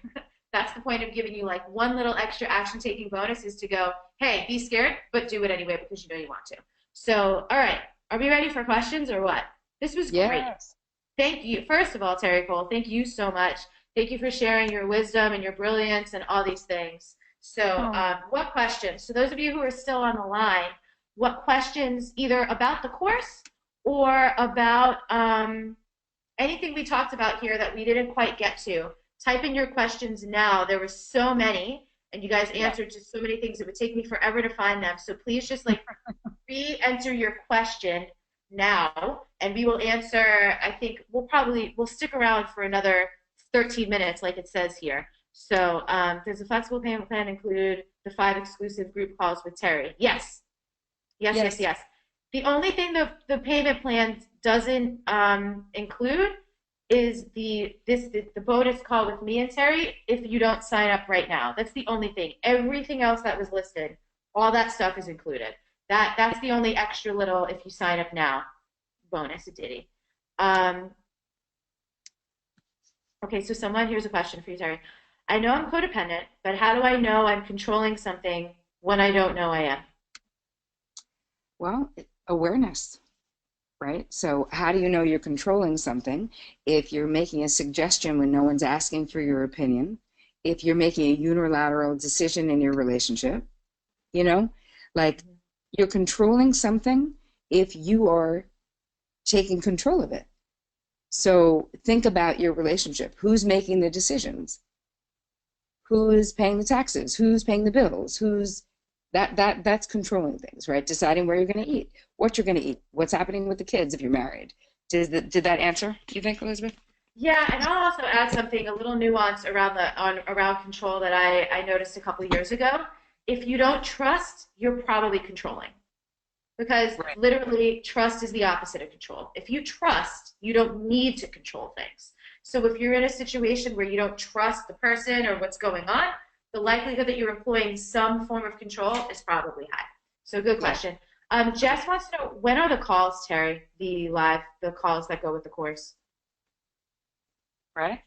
A: that's the point of giving you like one little extra action taking bonus is to go, hey, be scared, but do it anyway because you know you want to. So, all right, are we ready for questions or what? This was great.
B: Yes.
A: Thank you. First of all, Terry Cole, thank you so much. Thank you for sharing your wisdom and your brilliance and all these things. So,
B: Oh.
A: what questions? So, those of you who are still on the line, what questions either about the course or about anything we talked about here that we didn't quite get to? Type in your questions now. There were so many, and you guys
B: Yeah.
A: answered just so many things. It would take me forever to find them. So, please just like re-enter your question now and we will answer. I think we'll stick around for another 13 minutes like it says here. So does the flexible payment plan include the 5 exclusive group calls with Terry? Yes, yes, yes,
B: Yes.
A: yes. The only thing the payment plan doesn't include is the bonus call with me and Terry if you don't sign up right now. That's the only thing. Everything else that was listed, all that stuff is included. That's the only extra little if you sign up now bonus, Diddy. Um, okay, so here's a question for you, Terry. I know I'm codependent, but how do I know I'm controlling something when I don't know I am?
B: Well, awareness, right? So how do you know you're controlling something if you're making a suggestion when no one's asking for your opinion, if you're making a unilateral decision in your relationship, you know, like you're controlling something if you are taking control of it. So think about your relationship. Who's making the decisions? Who's paying the taxes? Who's paying the bills? Who's that's controlling things, right? Deciding where you're going to eat, what you're going to eat, what's happening with the kids if you're married. Did that answer, do you think, Elizabeth?
A: Yeah, and I'll also add something, a little nuance around control that I noticed a couple of years ago. If you don't trust, you're probably controlling. Because
B: Right.
A: literally trust is the opposite of control. If you trust, you don't need to control things. So if you're in a situation where you don't trust the person or what's going on, the likelihood that you're employing some form of control is probably high. So good
B: Yeah.
A: question. Jess wants to know, when are the calls, Terry? The calls that go with the course?
B: Friday?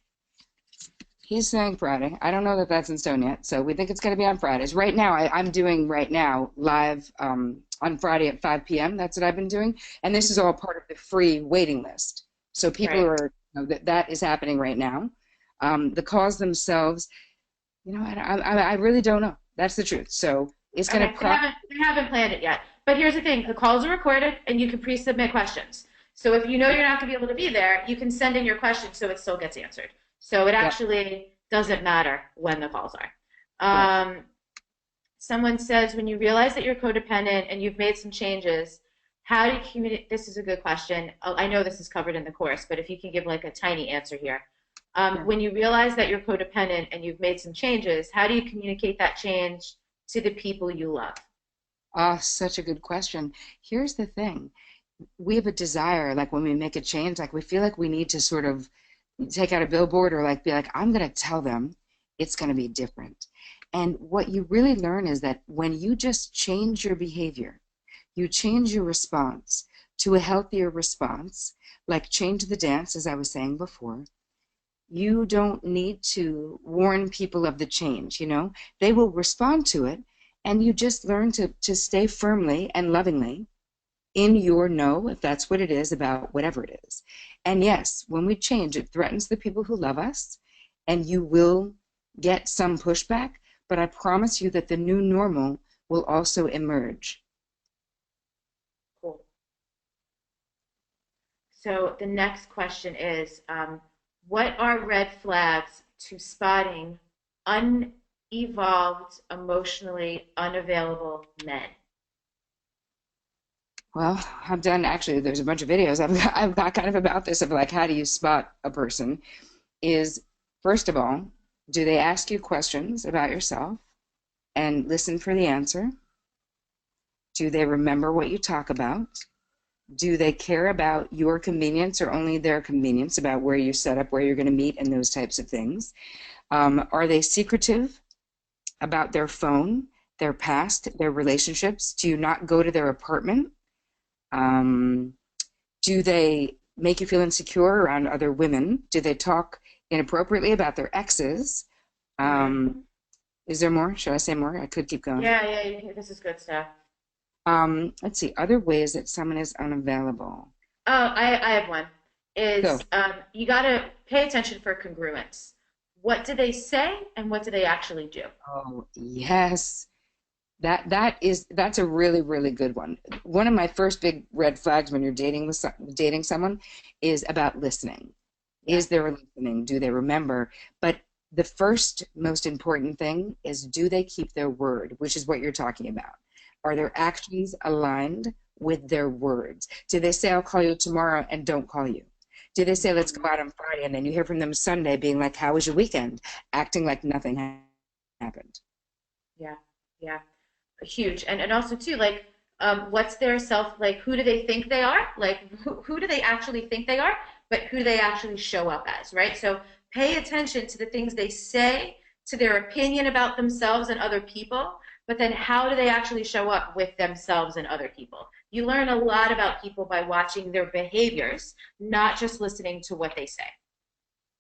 B: He's saying Friday. I don't know that that's in stone yet, so we think it's going to be on Fridays. Right now, I'm doing right now live on Friday at 5 p.m. That's what I've been doing, and this is all part of the free waiting list. So people
A: Right.
B: are, that is happening right now. The calls themselves. I really don't know. That's the truth. So it's going
A: Okay,
B: to probably,
A: they haven't planned it yet. But here's the thing, the calls are recorded and you can pre-submit questions. So if you know you're not gonna be able to be there, you can send in your questions so it still gets answered. So it
B: yeah,
A: actually doesn't matter when the calls are.
B: correct.
A: Someone says when you realize that you're codependent and you've made some changes, how do you communicate? This is a good question. I know this is covered in the course, but if you can give like a tiny answer here.
B: Sure.
A: When you realize that you're codependent and you've made some changes, how do you communicate that change to the people you love?
B: Ah, such a good question. Here's the thing. We have a desire, like when we make a change, like we feel like we need to sort of take out a billboard or like be like, I'm going to tell them it's going to be different. And what you really learn is that when you just change your behavior, you change your response to a healthier response, like change the dance, as I was saying before, you don't need to warn people of the change, they will respond to it, and you just learn to stay firmly and lovingly in your no, if that's what it is, about whatever it is. And yes, when we change, it threatens the people who love us, and you will get some pushback, but I promise you that the new normal will also emerge.
A: Cool. So the next question is, what are red flags to spotting unevolved, emotionally unavailable men?
B: Well, I've done actually, there's a bunch of videos I've got kind of about this of like, how do you spot a person? Is first of all, do they ask you questions about yourself and listen for the answer? Do they remember what you talk about? Do they care about your convenience or only their convenience about where you set up, where you're going to meet, and those types of things? Are they secretive about their phone, their past, their relationships? Do you not go to their apartment? Um, do they make you feel insecure around other women? Do they talk inappropriately about their exes?
A: Mm-hmm.
B: Um, is there more? Should I say more? I could keep going.
A: Yeah, this is good stuff.
B: Let's see, other ways that someone is unavailable.
A: Oh, I have one.
B: Go.
A: Is you got to pay attention for congruence. What do they say and what do they actually do?
B: Oh, yes. That's a really, really good one. One of my first big red flags when you're dating someone is about listening.
A: Yeah.
B: Is there listening? Do they remember? But the first most important thing is, do they keep their word, which is what you're talking about. Are their actions aligned with their words? Do they say, I'll call you tomorrow and don't call you? Do they say, let's go out on Friday, and then you hear from them Sunday being like, how was your weekend? Acting like nothing happened.
A: Yeah, yeah, huge. And also too, like, what's their self, like, who do they think they are? Like, who do they actually think they are? But who do they actually show up as, right? So pay attention to the things they say, to their opinion about themselves and other people, but then how do they actually show up with themselves and other people? You learn a lot about people by watching their behaviors, not just listening to what they say.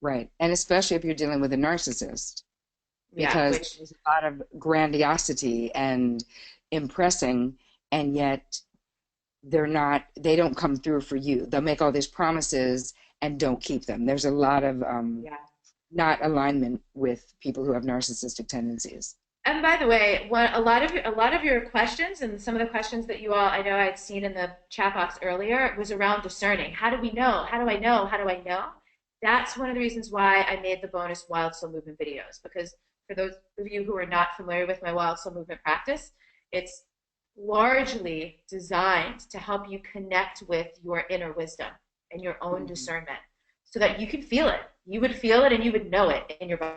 B: Right. And especially if you're dealing with a narcissist,
A: Yeah,
B: because
A: which
B: there's a lot of grandiosity and impressing, and yet they don't come through for you. They'll make all these promises and don't keep them. There's a lot of
A: yeah.
B: not alignment with people who have narcissistic tendencies.
A: And by the way, what a lot of your questions and some of the questions that you all I know I'd seen in the chat box earlier was around discerning. How do we know? How do I know? How do I know? That's one of the reasons why I made the bonus Wild Soul Movement videos, because for those of you who are not familiar with my Wild Soul Movement practice, it's largely designed to help you connect with your inner wisdom and your own
B: Mhm.
A: discernment so that you can feel it. You would feel it and you would know it in your body.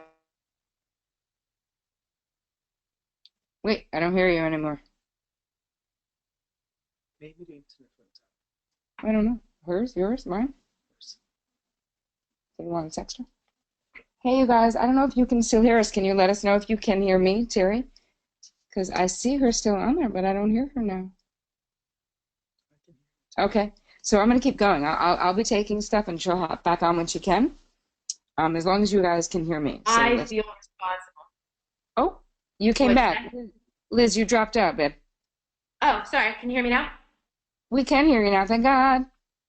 B: Wait, I don't hear you anymore.
C: Maybe the internet went
B: I don't know. Hers, yours, mine?
C: out.
B: Do you want to text her? Hey, you guys, I don't know if you can still hear us. Can you let us know if you can hear me, Terry? Because I see her still on there, but I don't hear her now. Okay, so I'm gonna keep going. I'll be taking stuff, and she'll hop back on when she can. As long as you guys can hear me. So
A: I
B: let's.
A: feel responsible.
B: Oh, you came
A: What's
B: back,
A: that?
B: Liz. You dropped out, babe.
A: Oh, sorry. Can you hear me now?
B: We can hear you now. Thank God.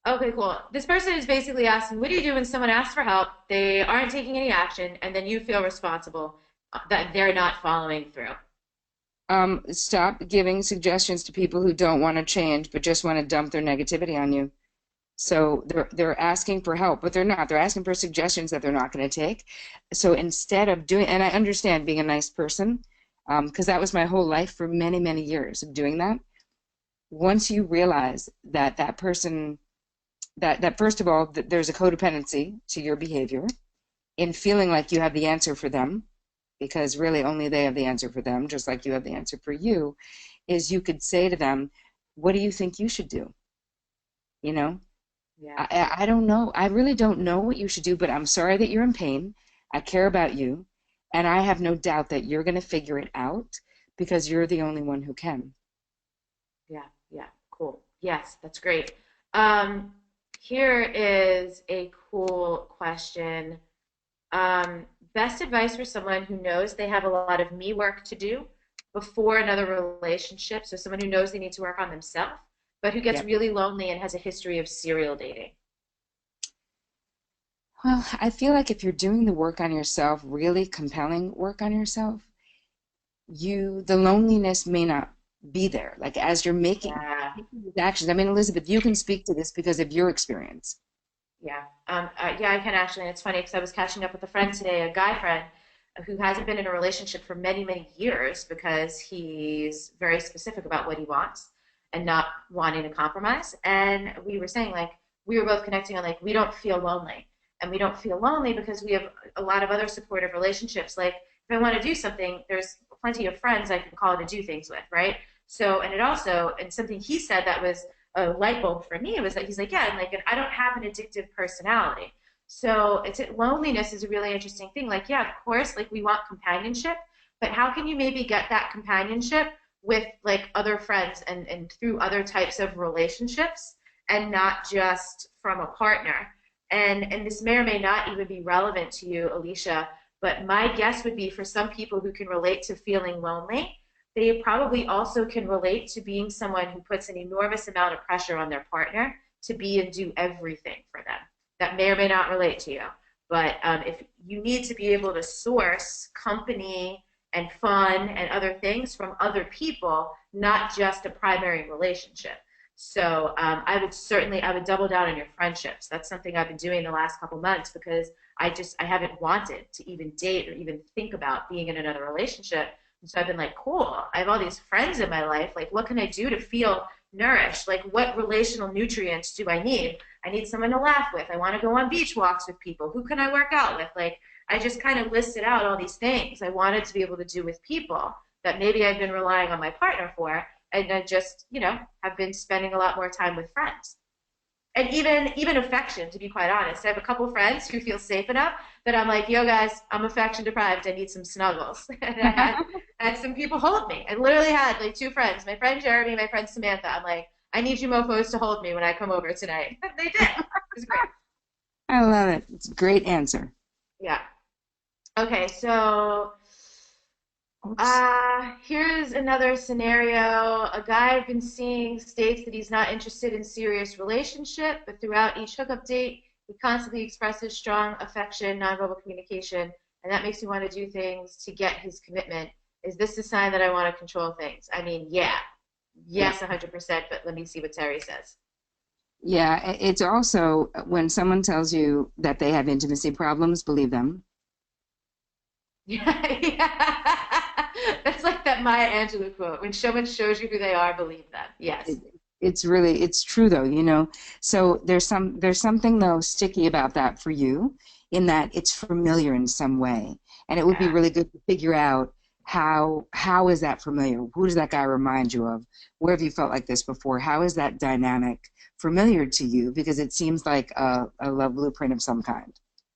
A: Okay, cool. This person is basically asking, what do you do when someone asks for help, they aren't taking any action, and then you feel responsible? that they're not following through?
B: Stop giving suggestions to people who don't want to change, but just want to dump their negativity on you. So they're asking for help, but they're not. They're asking for suggestions that they're not going to take. So instead of doing, and I understand being a nice person, because that was my whole life for many, many years of doing that. Once you realize that that person, that first of all, that there's a codependency to your behavior in feeling like you have the answer for them, because really only they have the answer for them, just like you have the answer for you, is you could say to them, what do you think you should do? You know,
A: Yeah.
B: I don't know. I really don't know what you should do, but I'm sorry that you're in pain. I care about you, and I have no doubt that you're going to figure it out because you're the only one who can.
A: Yeah, yeah, cool. Yes, that's great. Um, Here is a cool question. Best advice for someone who knows they have a lot of me work to do before another relationship. So someone who knows they need to work on themselves, but who gets
B: Yep.
A: really lonely and has a history of serial dating.
B: Well, I feel like if you're doing the work on yourself, really compelling work on yourself, the loneliness may not be there. Like as you're
A: Yeah.
B: taking these actions. I mean, Elizabeth, you can speak to this because of your experience.
A: Yeah. Yeah, I can actually. And it's funny because I was catching up with a friend today, a guy friend who hasn't been in a relationship for many, many years because he's very specific about what he wants and not wanting to compromise. And we were saying, like, we were both connecting on, like, we don't feel lonely. And we don't feel lonely because we have a lot of other supportive relationships. Like, if I want to do something, there's plenty of friends I can call to do things with, right? So, and it also, and something he said that was a light bulb for me was that he's like, yeah, and like, I don't have an addictive personality. So it's loneliness is a really interesting thing. Like, yeah, of course, like we want companionship, but how can you maybe get that companionship with like other friends and through other types of relationships and not just from a partner? And this may or may not even be relevant to you, Alicia, but my guess would be for some people who can relate to feeling lonely, they probably also can relate to being someone who puts an enormous amount of pressure on their partner to be and do everything for them. That may or may not relate to you. But if you need to be able to source company and fun and other things from other people, not just a primary relationship. So I would double down on your friendships. That's something I've been doing the last couple months because I haven't wanted to even date or even think about being in another relationship. And so I've been like, cool, I have all these friends in my life. Like, what can I do to feel nourished? Like, what relational nutrients do I need? I need someone to laugh with. I want to go on beach walks with people. Who can I work out with? Like, I just kind of listed out all these things I wanted to be able to do with people that maybe I've been relying on my partner for. And I just, have been spending a lot more time with friends and even affection, to be quite honest. I have a couple friends who feel safe enough that I'm like, yo guys, I'm affection deprived, I need some snuggles. And I had some people hold me. I literally had like two friends, my friend Jeremy, my friend Samantha. I'm like, I need you mofos to hold me when I come over tonight. They did. It was great.
B: I love it. It's a great answer.
A: Yeah. Okay, so
B: Oops.
A: here's another scenario. A guy I've been seeing states that he's not interested in serious relationship, but throughout each hookup date, he constantly expresses strong affection, nonverbal communication, and that makes me want to do things to get his commitment. Is this a sign that I want to control things? I mean, yeah,
B: Yeah.
A: yes, 100%, but let me see what Terry says.
B: Yeah. It's also when someone tells you that they have intimacy problems, believe them.
A: Yeah, yeah. That's like that Maya Angelou quote. When someone shows you who they are, believe them. Yes.
B: It, it's true though, you know. So there's something though sticky about that for you in that it's familiar in some way. And it would be
A: Yeah.
B: really good to figure out how is that familiar? Who does that guy remind you of? Where have you felt like this before? How is that dynamic familiar to you? Because it seems like a love blueprint of some kind.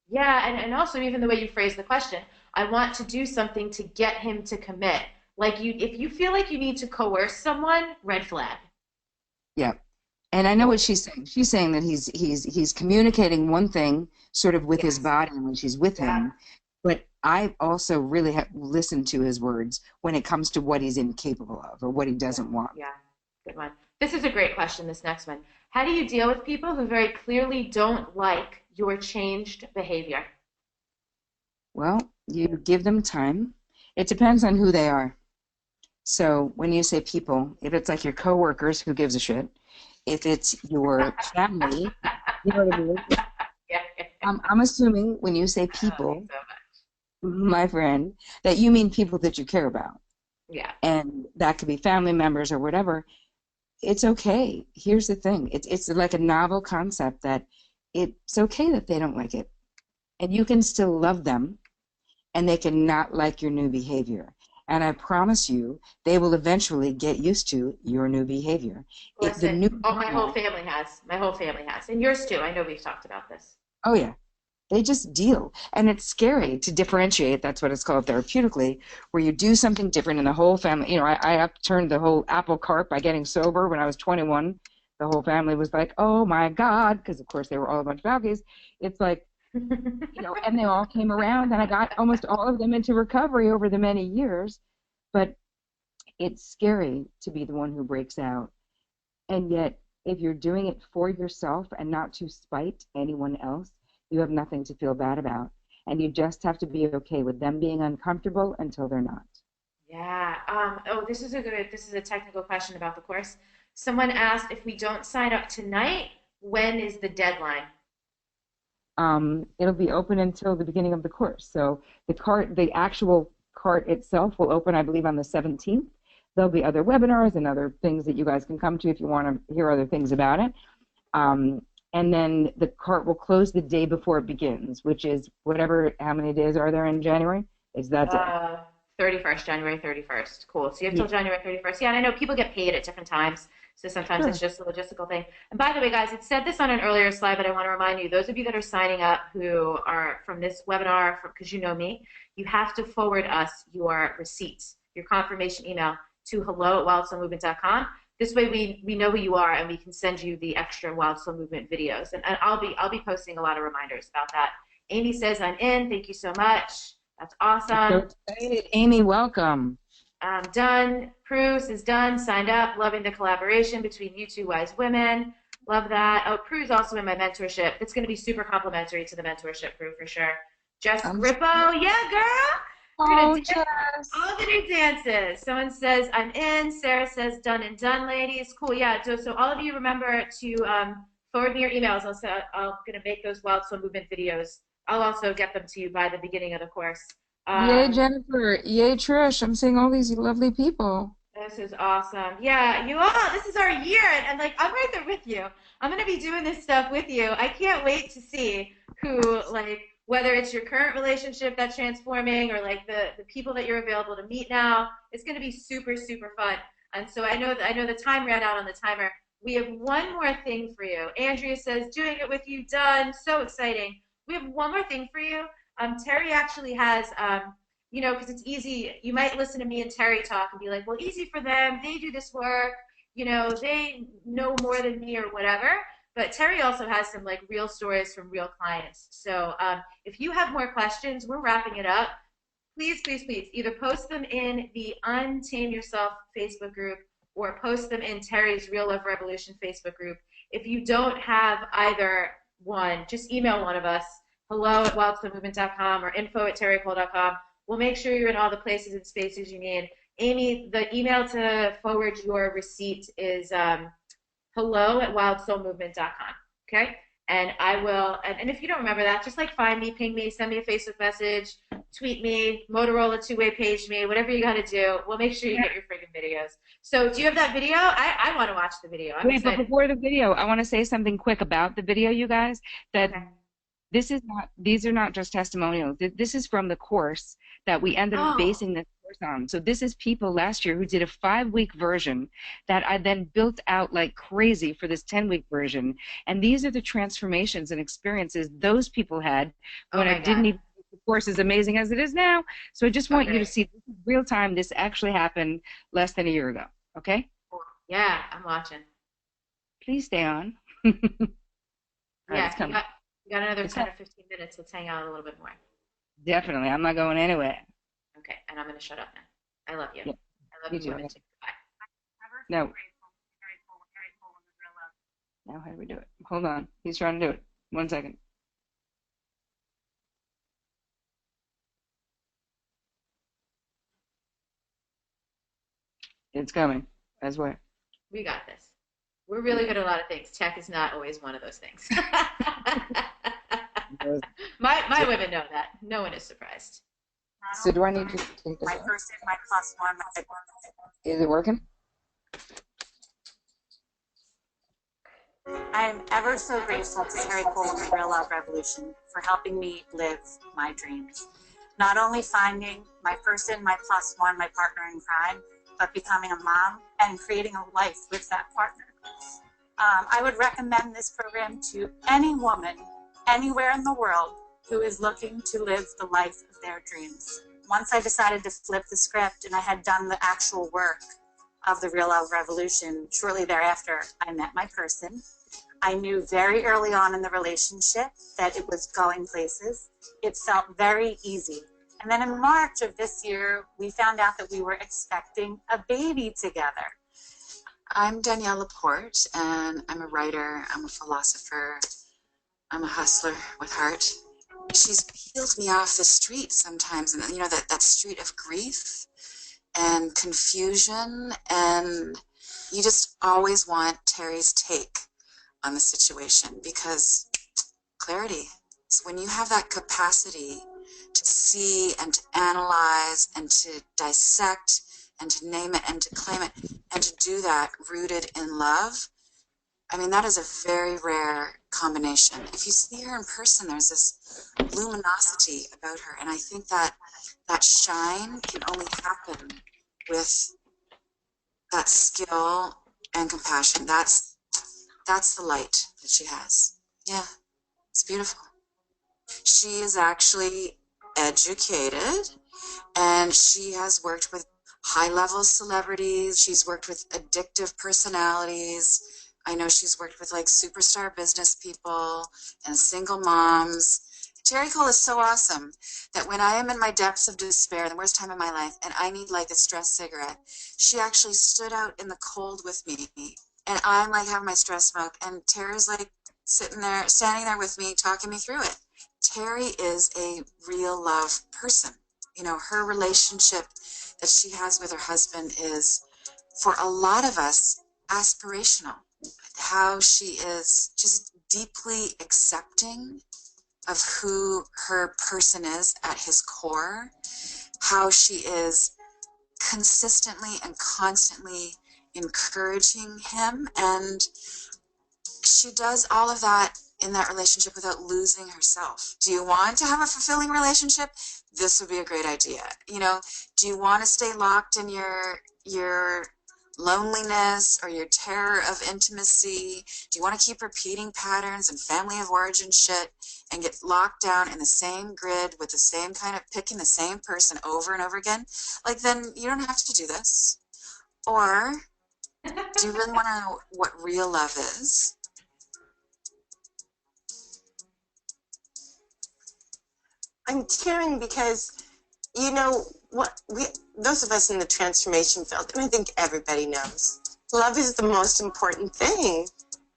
A: Yeah, and also even the way you phrase the question, I want to do something to get him to commit. Like if you feel like you need to coerce someone, red flag.
B: Yeah. And I know what she's saying. She's saying that he's communicating one thing sort of with his
A: Yes.
B: body when she's with
A: Yeah.
B: him, but I also really have listened to his words when it comes to what he's incapable of or what he
A: Yeah.
B: doesn't want.
A: Yeah. Good one. This is a great question, this next one. How do you deal with people who very clearly don't like your changed behavior?
B: Well, you give them time. It depends on who they are. So when you say people, if it's like your coworkers, who gives a shit? If it's your family, you know what I mean?
A: Yeah.
B: I'm assuming when you say
A: I love you
B: people,
A: so much.
B: my friend, that you mean people that you care about.
A: Yeah.
B: And that could be family members or whatever. It's okay. Here's the thing. It's like a novel concept that it's okay that they don't like it. And you can still love them and they can not like your new behavior. And I promise you, they will eventually get used to your new behavior. The
A: Listen,
B: new
A: oh, my whole
B: normal,
A: family has. My whole family has. And yours too. I know we've talked about this.
B: oh yeah, they just deal. And it's scary to differentiate. That's what it's called therapeutically, where you do something different in the whole family. You know, I upturned the whole apple cart by getting sober when I was 21. The whole family was like, oh my God, because of course they were all a bunch of alkies. It's like, and they all came around, and I got almost all of them into recovery over the many years. But it's scary to be the one who breaks out. And yet, if you're doing it for yourself and not to spite anyone else, you have nothing to feel bad about. And you just have to be okay with them being uncomfortable until they're not.
A: Yeah. Oh, this is a technical question about the course. Someone asked if we don't sign up tonight, when is the deadline?
B: It'll be open until the beginning of the course. So the actual cart itself will open, I believe, on the 17th. There'll be other webinars and other things that you guys can come to if you want to hear other things about it. Um, and then the cart will close the day before it begins, which is whatever, how many days are there in January? It's that day.
A: Uh, 31st, January 31st. Cool. So you have
B: Yeah,
A: till January 31st. Yeah, and I know people get paid at different times. So sometimes it's
B: sure.
A: just a logistical thing. And by the way, guys, it said this on an earlier slide, but I want to remind you, those of you that are signing up who are from this webinar, because you know me, you have to forward us your receipts, your confirmation email to hello@wildsoulmovement.com. This way we know who you are and we can send you the extra Wild Soul Movement videos. And I'll be posting a lot of reminders about that. Amy says I'm in. Thank you so much. That's
B: So
A: awesome.
B: excited. Amy, welcome.
A: Done. Pruse is done. Signed up. Loving the collaboration between you two wise women. Love that. Oh, Prue's also in my mentorship. It's going to be super complimentary to the mentorship, Prue, for sure. Jess
B: I'm
A: Grippo. Yeah, girl. We're going
B: Oh,
A: to dance
B: Jess.
A: all the new dances. Someone says, I'm in. Sarah says, done and done, ladies. Cool. Yeah. So all of you remember to forward me your emails. I'm going to make those Wild Soul Movement videos. I'll also get them to you by the beginning of the course.
B: Yay,
A: Um,
B: Jennifer. Yay, Trish. I'm seeing all these lovely people.
A: This is awesome. Yeah, you all, this is our year. And like, I'm right there with you. I'm going to be doing this stuff with you. I can't wait to see who, like, whether it's your current relationship that's transforming or like the people that you're available to meet now. It's going to be super, super fun. And so I know the time ran out on the timer. We have one more thing for you. Andrea says, doing it with you, done. So exciting. We have one more thing for you. Terry actually has because it's easy. You might listen to me and Terry talk and be like, well, easy for them. They do this work. They know more than me or whatever. But Terry also has some like real stories from real clients. So if you have more questions, we're wrapping it up. Please, please, please either post them in the Untame Yourself Facebook group or post them in Terry's Real Love Revolution Facebook group. If you don't have either one, just email one of us, hello@wildsoulmovement.com or info@terrycole.com. We'll make sure you're in all the places and spaces you need. Amy, the email to forward your receipt is hello@wildsoulmovement.com. Okay? And I will, and if you don't remember that, just like find me, ping me, send me a Facebook message, tweet me, Motorola two-way page me, whatever you got to do. We'll make sure you get your friggin' videos. So do you have that video? I want to watch the video. I'm
B: Wait, but
A: excited.
B: before the video, I want to say something quick about the video, you guys, that
A: Okay.
B: these are not just testimonials. This is from the course that we ended up
A: Oh,
B: basing this course on. So this is people last year who did a 5-week version that I then built out like crazy for this 10-week version. And these are the transformations and experiences those people had
A: oh
B: when I
A: my
B: didn't
A: God.
B: even think the course as amazing as it is now. So I just
A: Oh,
B: want you to
A: great.
B: see this is real time. This actually happened less than a year ago. Okay?
A: Cool. Yeah, I'm watching.
B: Please stay on. All right,
A: Yeah,
B: it's
A: you
B: coming.
A: got you got another
B: It's
A: 10
B: coming.
A: or 15 minutes. Let's hang out a little bit more.
B: Definitely. I'm not going anywhere.
A: Okay, and I'm gonna shut up now. I love you.
B: Yeah,
A: I love
B: you
A: you,
B: too.
A: women too. Bye.
B: No. Now how do we do it? Hold on. He's trying to do it. 1 second. It's coming. That's what.
A: We got this. We're really good at a lot of things. Tech is not always one of those things. My women know that. No one is surprised.
B: So do I need to take this
C: my
B: off?
C: first and my plus one.
B: Is it working?
C: I'm ever so grateful to Terry Cole of the Real Love Revolution for helping me live my dreams. Not only finding my first and my plus one, my partner in crime, but becoming a mom and creating a life with that partner. I would recommend this program to any woman anywhere in the world who is looking to live the life of their dreams. Once I decided to flip the script and I had done the actual work of the Real Love Revolution, shortly thereafter, I met my person. I knew very early on in the relationship that it was going places. It felt very easy. And then in March of this year, we found out that we were expecting a baby together.
D: I'm Danielle Laporte, and I'm a writer, I'm a philosopher, I'm a hustler with heart. She's peeled me off the street sometimes, and you know, that street of grief and confusion, and you just always want Terry's take on the situation, because clarity is when you have that capacity to see and to analyze and to dissect and to name it and to claim it, and to do that rooted in love. I mean, that is a very rare combination. If you see her in person, there's this luminosity about her, and I think that that shine can only happen with that skill and compassion. That's the light that she has. Yeah, it's beautiful. She is actually educated, and she has worked with high-level celebrities. She's worked with addictive personalities. I know she's worked with like superstar business people and single moms. Terry Cole is so awesome that when I am in my depths of despair, the worst time of my life, and I need like a stress cigarette, she actually stood out in the cold with me, and I'm like having my stress smoke, and Terry's like sitting there, standing there with me, talking me through it. Terry is a real love person. You know, her relationship that she has with her husband is, for a lot of us, aspirational. How she is just deeply accepting of who her person is at his core, how she is consistently and constantly encouraging him, and she does all of that in that relationship without losing herself. Do you want to have a fulfilling relationship? This would be a great idea. You know, do you want to stay locked in your loneliness or your terror of intimacy? Do you want to keep repeating patterns and family of origin shit and get locked down in the same grid with the same kind of picking the same person over and over again? Like, then you don't have to do this. Or do you really want to know what real love is?
E: I'm tearing because, you know, what those of us in the transformation field, and I think everybody knows, love is the most important thing.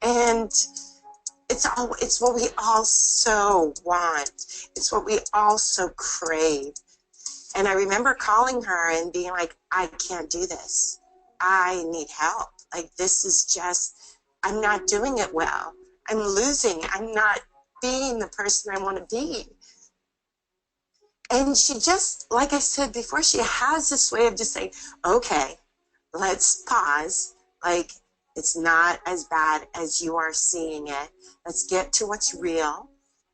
E: And it's what we all so want. It's what we all so crave. And I remember calling her and being like, I can't do this. I need help. Like, this is just, I'm not doing it well. I'm losing. I'm not being the person I want to be. And she just, like I said before, she has this way of just saying, okay, let's pause. Like, it's not as bad as you are seeing it. Let's get to what's real.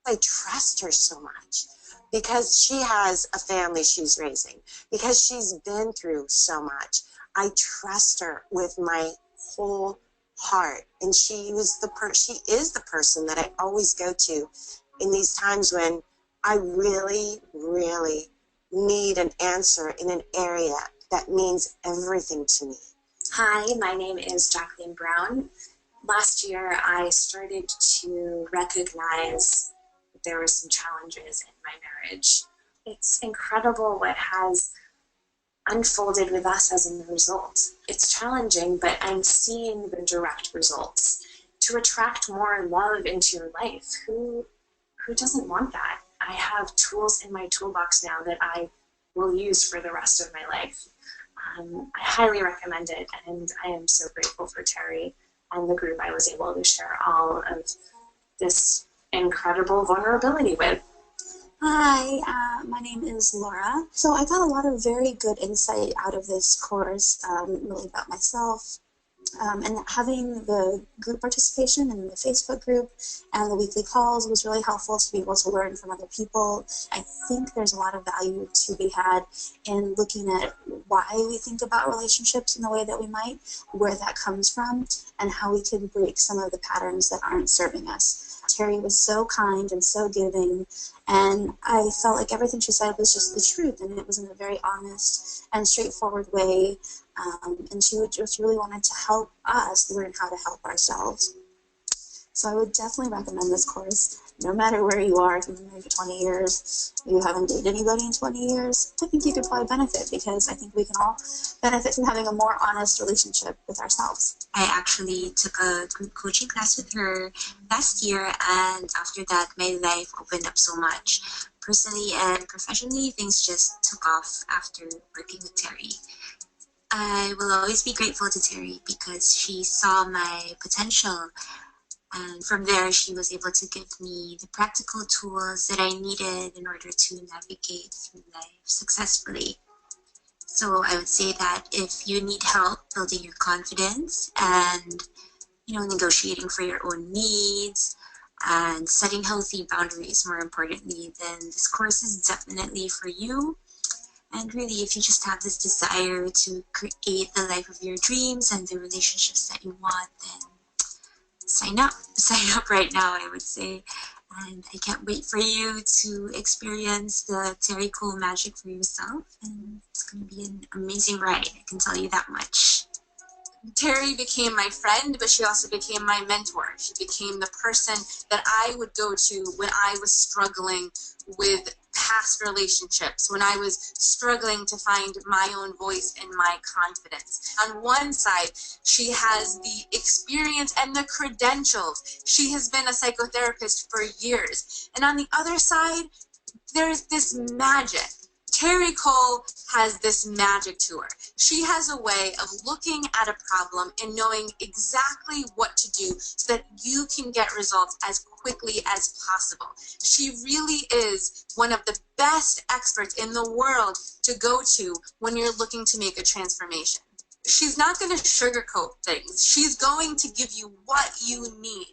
E: I trust her so much because she has a family she's raising, because she's been through so much. I trust her with my whole heart. And she is the person that I always go to in these times when I really, really need an answer in an area that means everything to me.
F: Hi, my name is Jacqueline Brown. Last year, I started to recognize that there were some challenges in my marriage. It's incredible what has unfolded with us as a result. It's challenging, but I'm seeing the direct results. To attract more love into your life, who doesn't want that? I have tools in my toolbox now that I will use for the rest of my life. I highly recommend it, and I am so grateful for Terry and the group I was able to share all of this incredible vulnerability with.
G: Hi, my name is Laura. So I got a lot of very good insight out of this course, really about myself, and having the group participation in the Facebook group and the weekly calls was really helpful to be able to learn from other people. I think there's a lot of value to be had in looking at why we think about relationships in the way that we might, where that comes from, and how we can break some of the patterns that aren't serving us. Terry was so kind and so giving, and I felt like everything she said was just the truth, and it was in a very honest and straightforward way. And she just really wanted to help us learn how to help ourselves. So I would definitely recommend this course, no matter where you are. If you've been married for 20 years, if you haven't dated anybody in 20 years, I think you could probably benefit, because I think we can all benefit from having a more honest relationship with ourselves.
H: I actually took a group coaching class with her last year, and after that, my life opened up so much. Personally and professionally, things just took off after working with Terry. I will always be grateful to Terry because she saw my potential, and from there she was able to give me the practical tools that I needed in order to navigate through life successfully. So I would say that if you need help building your confidence and, negotiating for your own needs and setting healthy boundaries, more importantly, then this course is definitely for you. And really, if you just have this desire to create the life of your dreams and the relationships that you want, then sign up. Sign up right now, I would say. And I can't wait for you to experience the Terry Cole magic for yourself. And it's going to be an amazing ride, I can tell you that much.
D: Terry became my friend, but she also became my mentor. She became the person that I would go to when I was struggling with past relationships, when I was struggling to find my own voice and my confidence. On one side, she has the experience and the credentials. She has been a psychotherapist for years. And on the other side, there's this magic. Terry Cole has this magic to her. She has a way of looking at a problem and knowing exactly what to do so that you can get results as quickly as possible. She really is one of the best experts in the world to go to when you're looking to make a transformation. She's not going to sugarcoat things. She's going to give you what you need.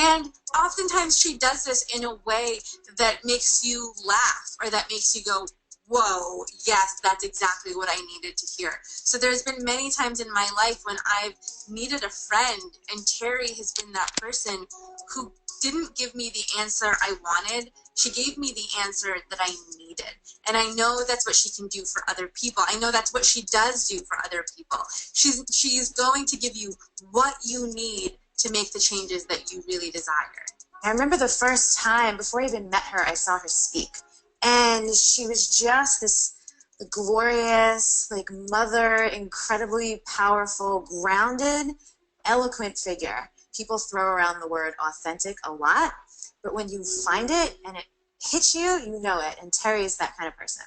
D: And oftentimes she does this in a way that makes you laugh or that makes you go, whoa, yes, that's exactly what I needed to hear. So there's been many times in my life when I've needed a friend, and Terry has been that person who didn't give me the answer I wanted. She gave me the answer that I needed. And I know that's what she can do for other people. I know that's what she does do for other people. She's going to give you what you need to make the changes that you really desire.
E: I remember the first time, before I even met her, I saw her speak. And she was just this glorious, mother, incredibly powerful, grounded, eloquent figure. People throw around the word authentic a lot, but when you find it and it hits you, you know it. And Terry is that kind of person.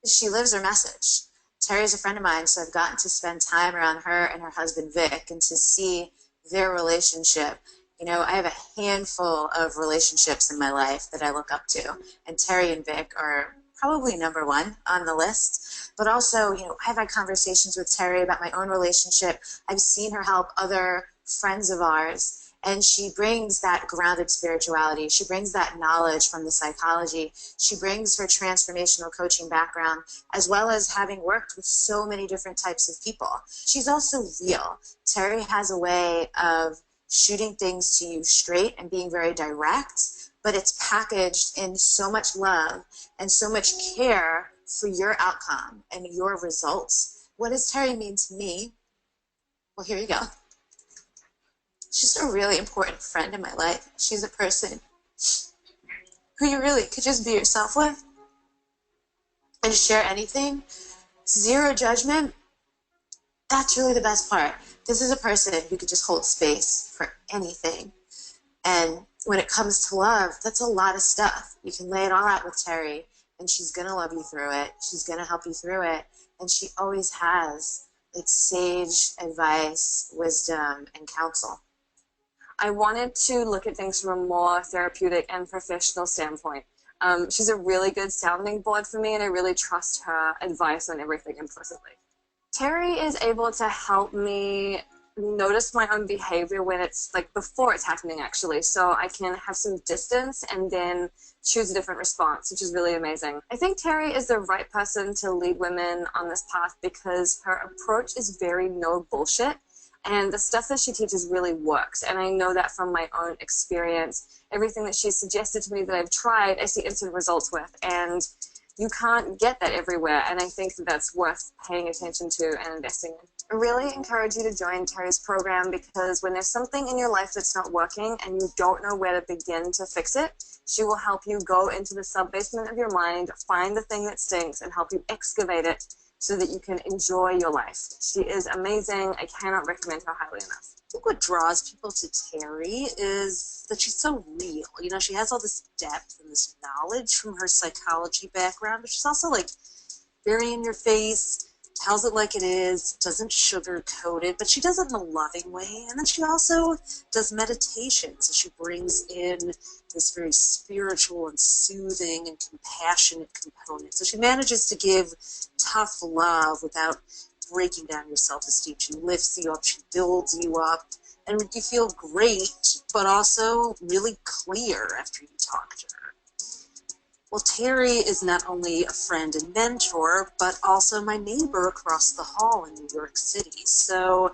E: She lives her message. Terry is a friend of mine, so I've gotten to spend time around her and her husband, Vic, and to see their relationship. I have a handful of relationships in my life that I look up to, and Terry and Vic are probably number one on the list. But also, I've had conversations with Terry about my own relationship. I've seen her help other friends of ours, and she brings that grounded spirituality. She brings that knowledge from the psychology. She brings her transformational coaching background, as well as having worked with so many different types of people. She's also real. Terry has a way of shooting things to you straight and being very direct, but it's packaged in so much love and so much care for your outcome and your results. What does Terry mean to me? Well, here you go. She's a really important friend in my life. She's a person who you really could just be yourself with and share anything. Zero judgment. That's really the best part. This is a person who could just hold space for anything. And when it comes to love, that's a lot of stuff. You can lay it all out with Terry, and she's going to love you through it. She's going to help you through it. and she always has like sage advice, wisdom, and counsel.
I: I wanted to look at things from a more therapeutic and professional standpoint. She's a really good sounding board for me, and I really trust her advice on everything implicitly. Terry is able to help me notice my own behavior when it's like before it's happening, actually, so I can have some distance and then choose a different response, which is really amazing. I think Terry is the right person to lead women on this path because her approach is very no bullshit, and the stuff that she teaches really works, and I know that from my own experience. Everything that she's suggested to me that I've tried, I see instant results with, and you can't get that everywhere, and I think that's worth paying attention to and investing in. I really encourage you to join Terry's program because when there's something in your life that's not working and you don't know where to begin to fix it, she will help you go into the sub-basement of your mind, find the thing that stinks, and help you excavate it so that you can enjoy your life. She is amazing. I cannot recommend her highly enough.
J: I think what draws people to Terry is that she's so real. You know, she has all this depth and this knowledge from her psychology background, but she's also like very in your face, tells it like it is, doesn't sugarcoat it, but she does it in a loving way. And then she also does meditation, so she brings in this very spiritual and soothing and compassionate component. So she manages to give tough love without breaking down your self-esteem. She lifts you up, she builds you up, and you feel great, but also really clear after you talk to her. Well, Terry is not only a friend and mentor, but also my neighbor across the hall in New York City. So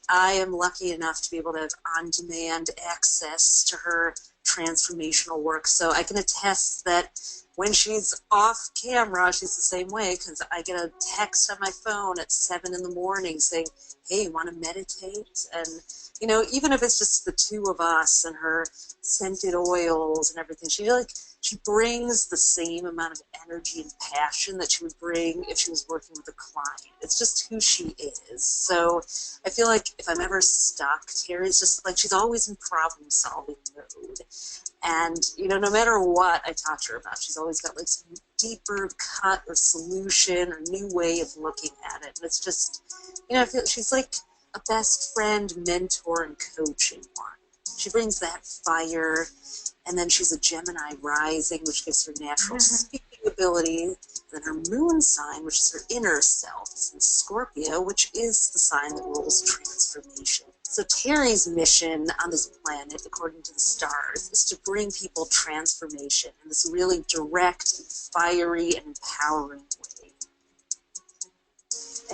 J: I am lucky enough to be able to have on-demand access to her transformational work. So I can attest that when she's off camera, she's the same way, because I get a text on my phone at 7 in the morning saying, hey, you want to meditate? And, you know, even if it's just the two of us and her scented oils and everything, she brings the same amount of energy and passion that she would bring if she was working with a client. It's just who she is. So I feel like if I'm ever stuck, Terry's just like, she's always in problem-solving mode. And, you know, no matter what I talk to her about, she's always got like some deeper cut or solution or new way of looking at it. And it's just, you know, I feel she's like a best friend, mentor, and coach in one. She brings that fire, and then she's a Gemini rising, which gives her natural speaking ability. Then her moon sign, which is her inner self, is in Scorpio, which is the sign that rules transformation. So Terry's mission on this planet, according to the stars, is to bring people transformation in this really direct, fiery, and empowering way.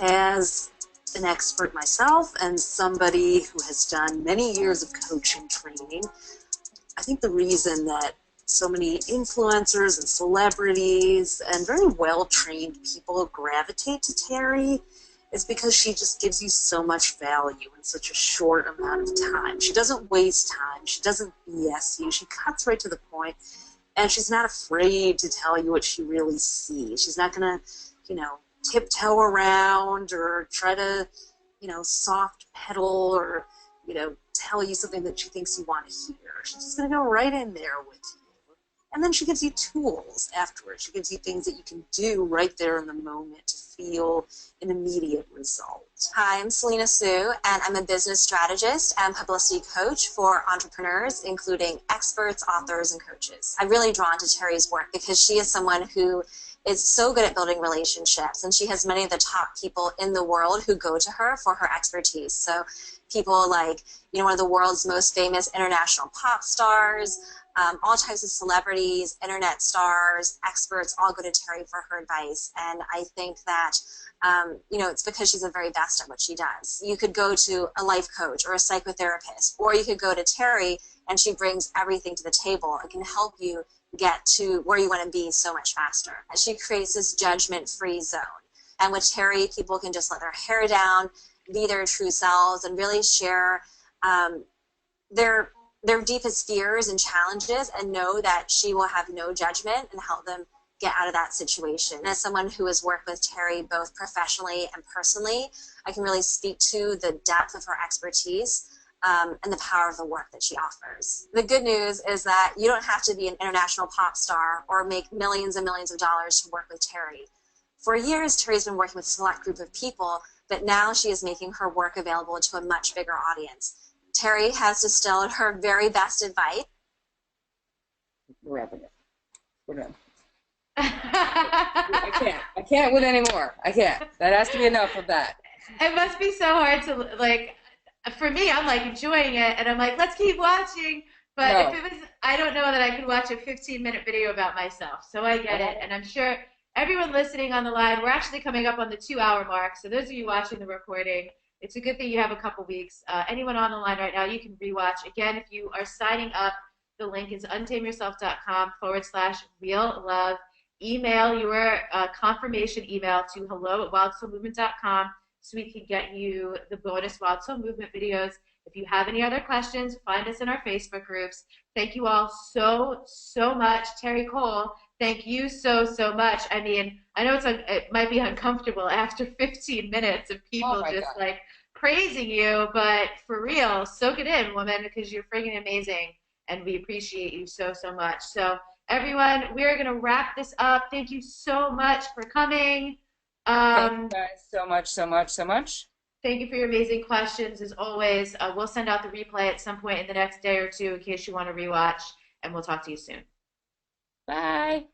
J: As an expert myself and somebody who has done many years of coaching training, I think the reason that so many influencers and celebrities and very well-trained people gravitate to Terry is because she just gives you so much value in such a short amount of time. She doesn't waste time. She doesn't BS you. She cuts right to the point, and she's not afraid to tell you what she really sees. She's not going to, you know, tiptoe around or try to, you know, soft pedal or, you know, tell you something that she thinks you want to hear. She's just going to go right in there with you. And then she gives you tools afterwards. She gives you things that you can do right there in the moment to feel an immediate result.
K: Hi, I'm Selena Sue, and I'm a business strategist and publicity coach for entrepreneurs, including experts, authors, and coaches. I'm really drawn to Terry's work because she is someone who is so good at building relationships, and she has many of the top people in the world who go to her for her expertise. So people like, you know, one of the world's most famous international pop stars, all types of celebrities, internet stars, experts, all go to Terry for her advice. And I think that, you know, it's because she's the very best at what she does. You could go to a life coach or a psychotherapist, or you could go to Terry and she brings everything to the table. It can help you get to where you want to be so much faster. And she creates this judgment-free zone. And with Terry, people can just let their hair down, be their true selves, and really share their deepest fears and challenges, and know that she will have no judgment and help them get out of that situation. And as someone who has worked with Terry both professionally and personally, I can really speak to the depth of her expertise and the power of the work that she offers. The good news is that you don't have to be an international pop star or make millions and millions of dollars to work with Terry. For years, Terry's been working with a select group of people, but now she is making her work available to a much bigger audience. Terry has distilled her very best advice.
B: We're wrapping it. We're done. I can't with any more. I can't. That has to be enough of that.
A: It must be so hard to, like, for me, I'm like enjoying it, and I'm like, let's keep watching. But
B: No.
A: if it was, I don't know that I could watch a 15-minute video about myself. So I get it, and I'm sure everyone listening on the line, we're actually coming up on the 2-hour mark. So those of you watching the recording, it's a good thing you have a couple weeks. Anyone on the line right now, you can rewatch. Again, if you are signing up, the link is untameyourself.com/real love. Email your confirmation email to hello@wildsoulmovement.com so we can get you the bonus Wild Soul Movement videos. If you have any other questions, find us in our Facebook groups. Thank you all so much. Terry Cole, thank you so much. I mean, I know it might be uncomfortable after 15 minutes of people just like praising you, but for real, soak it in, woman, because you're friggin' amazing, and we appreciate you so much. So everyone, we're going to wrap this up. Thank you so much for coming.
B: Thank you guys so much.
A: Thank you for your amazing questions, as always. We'll send out the replay at some point in the next day or two in case you want to rewatch, and we'll talk to you soon.
B: Bye.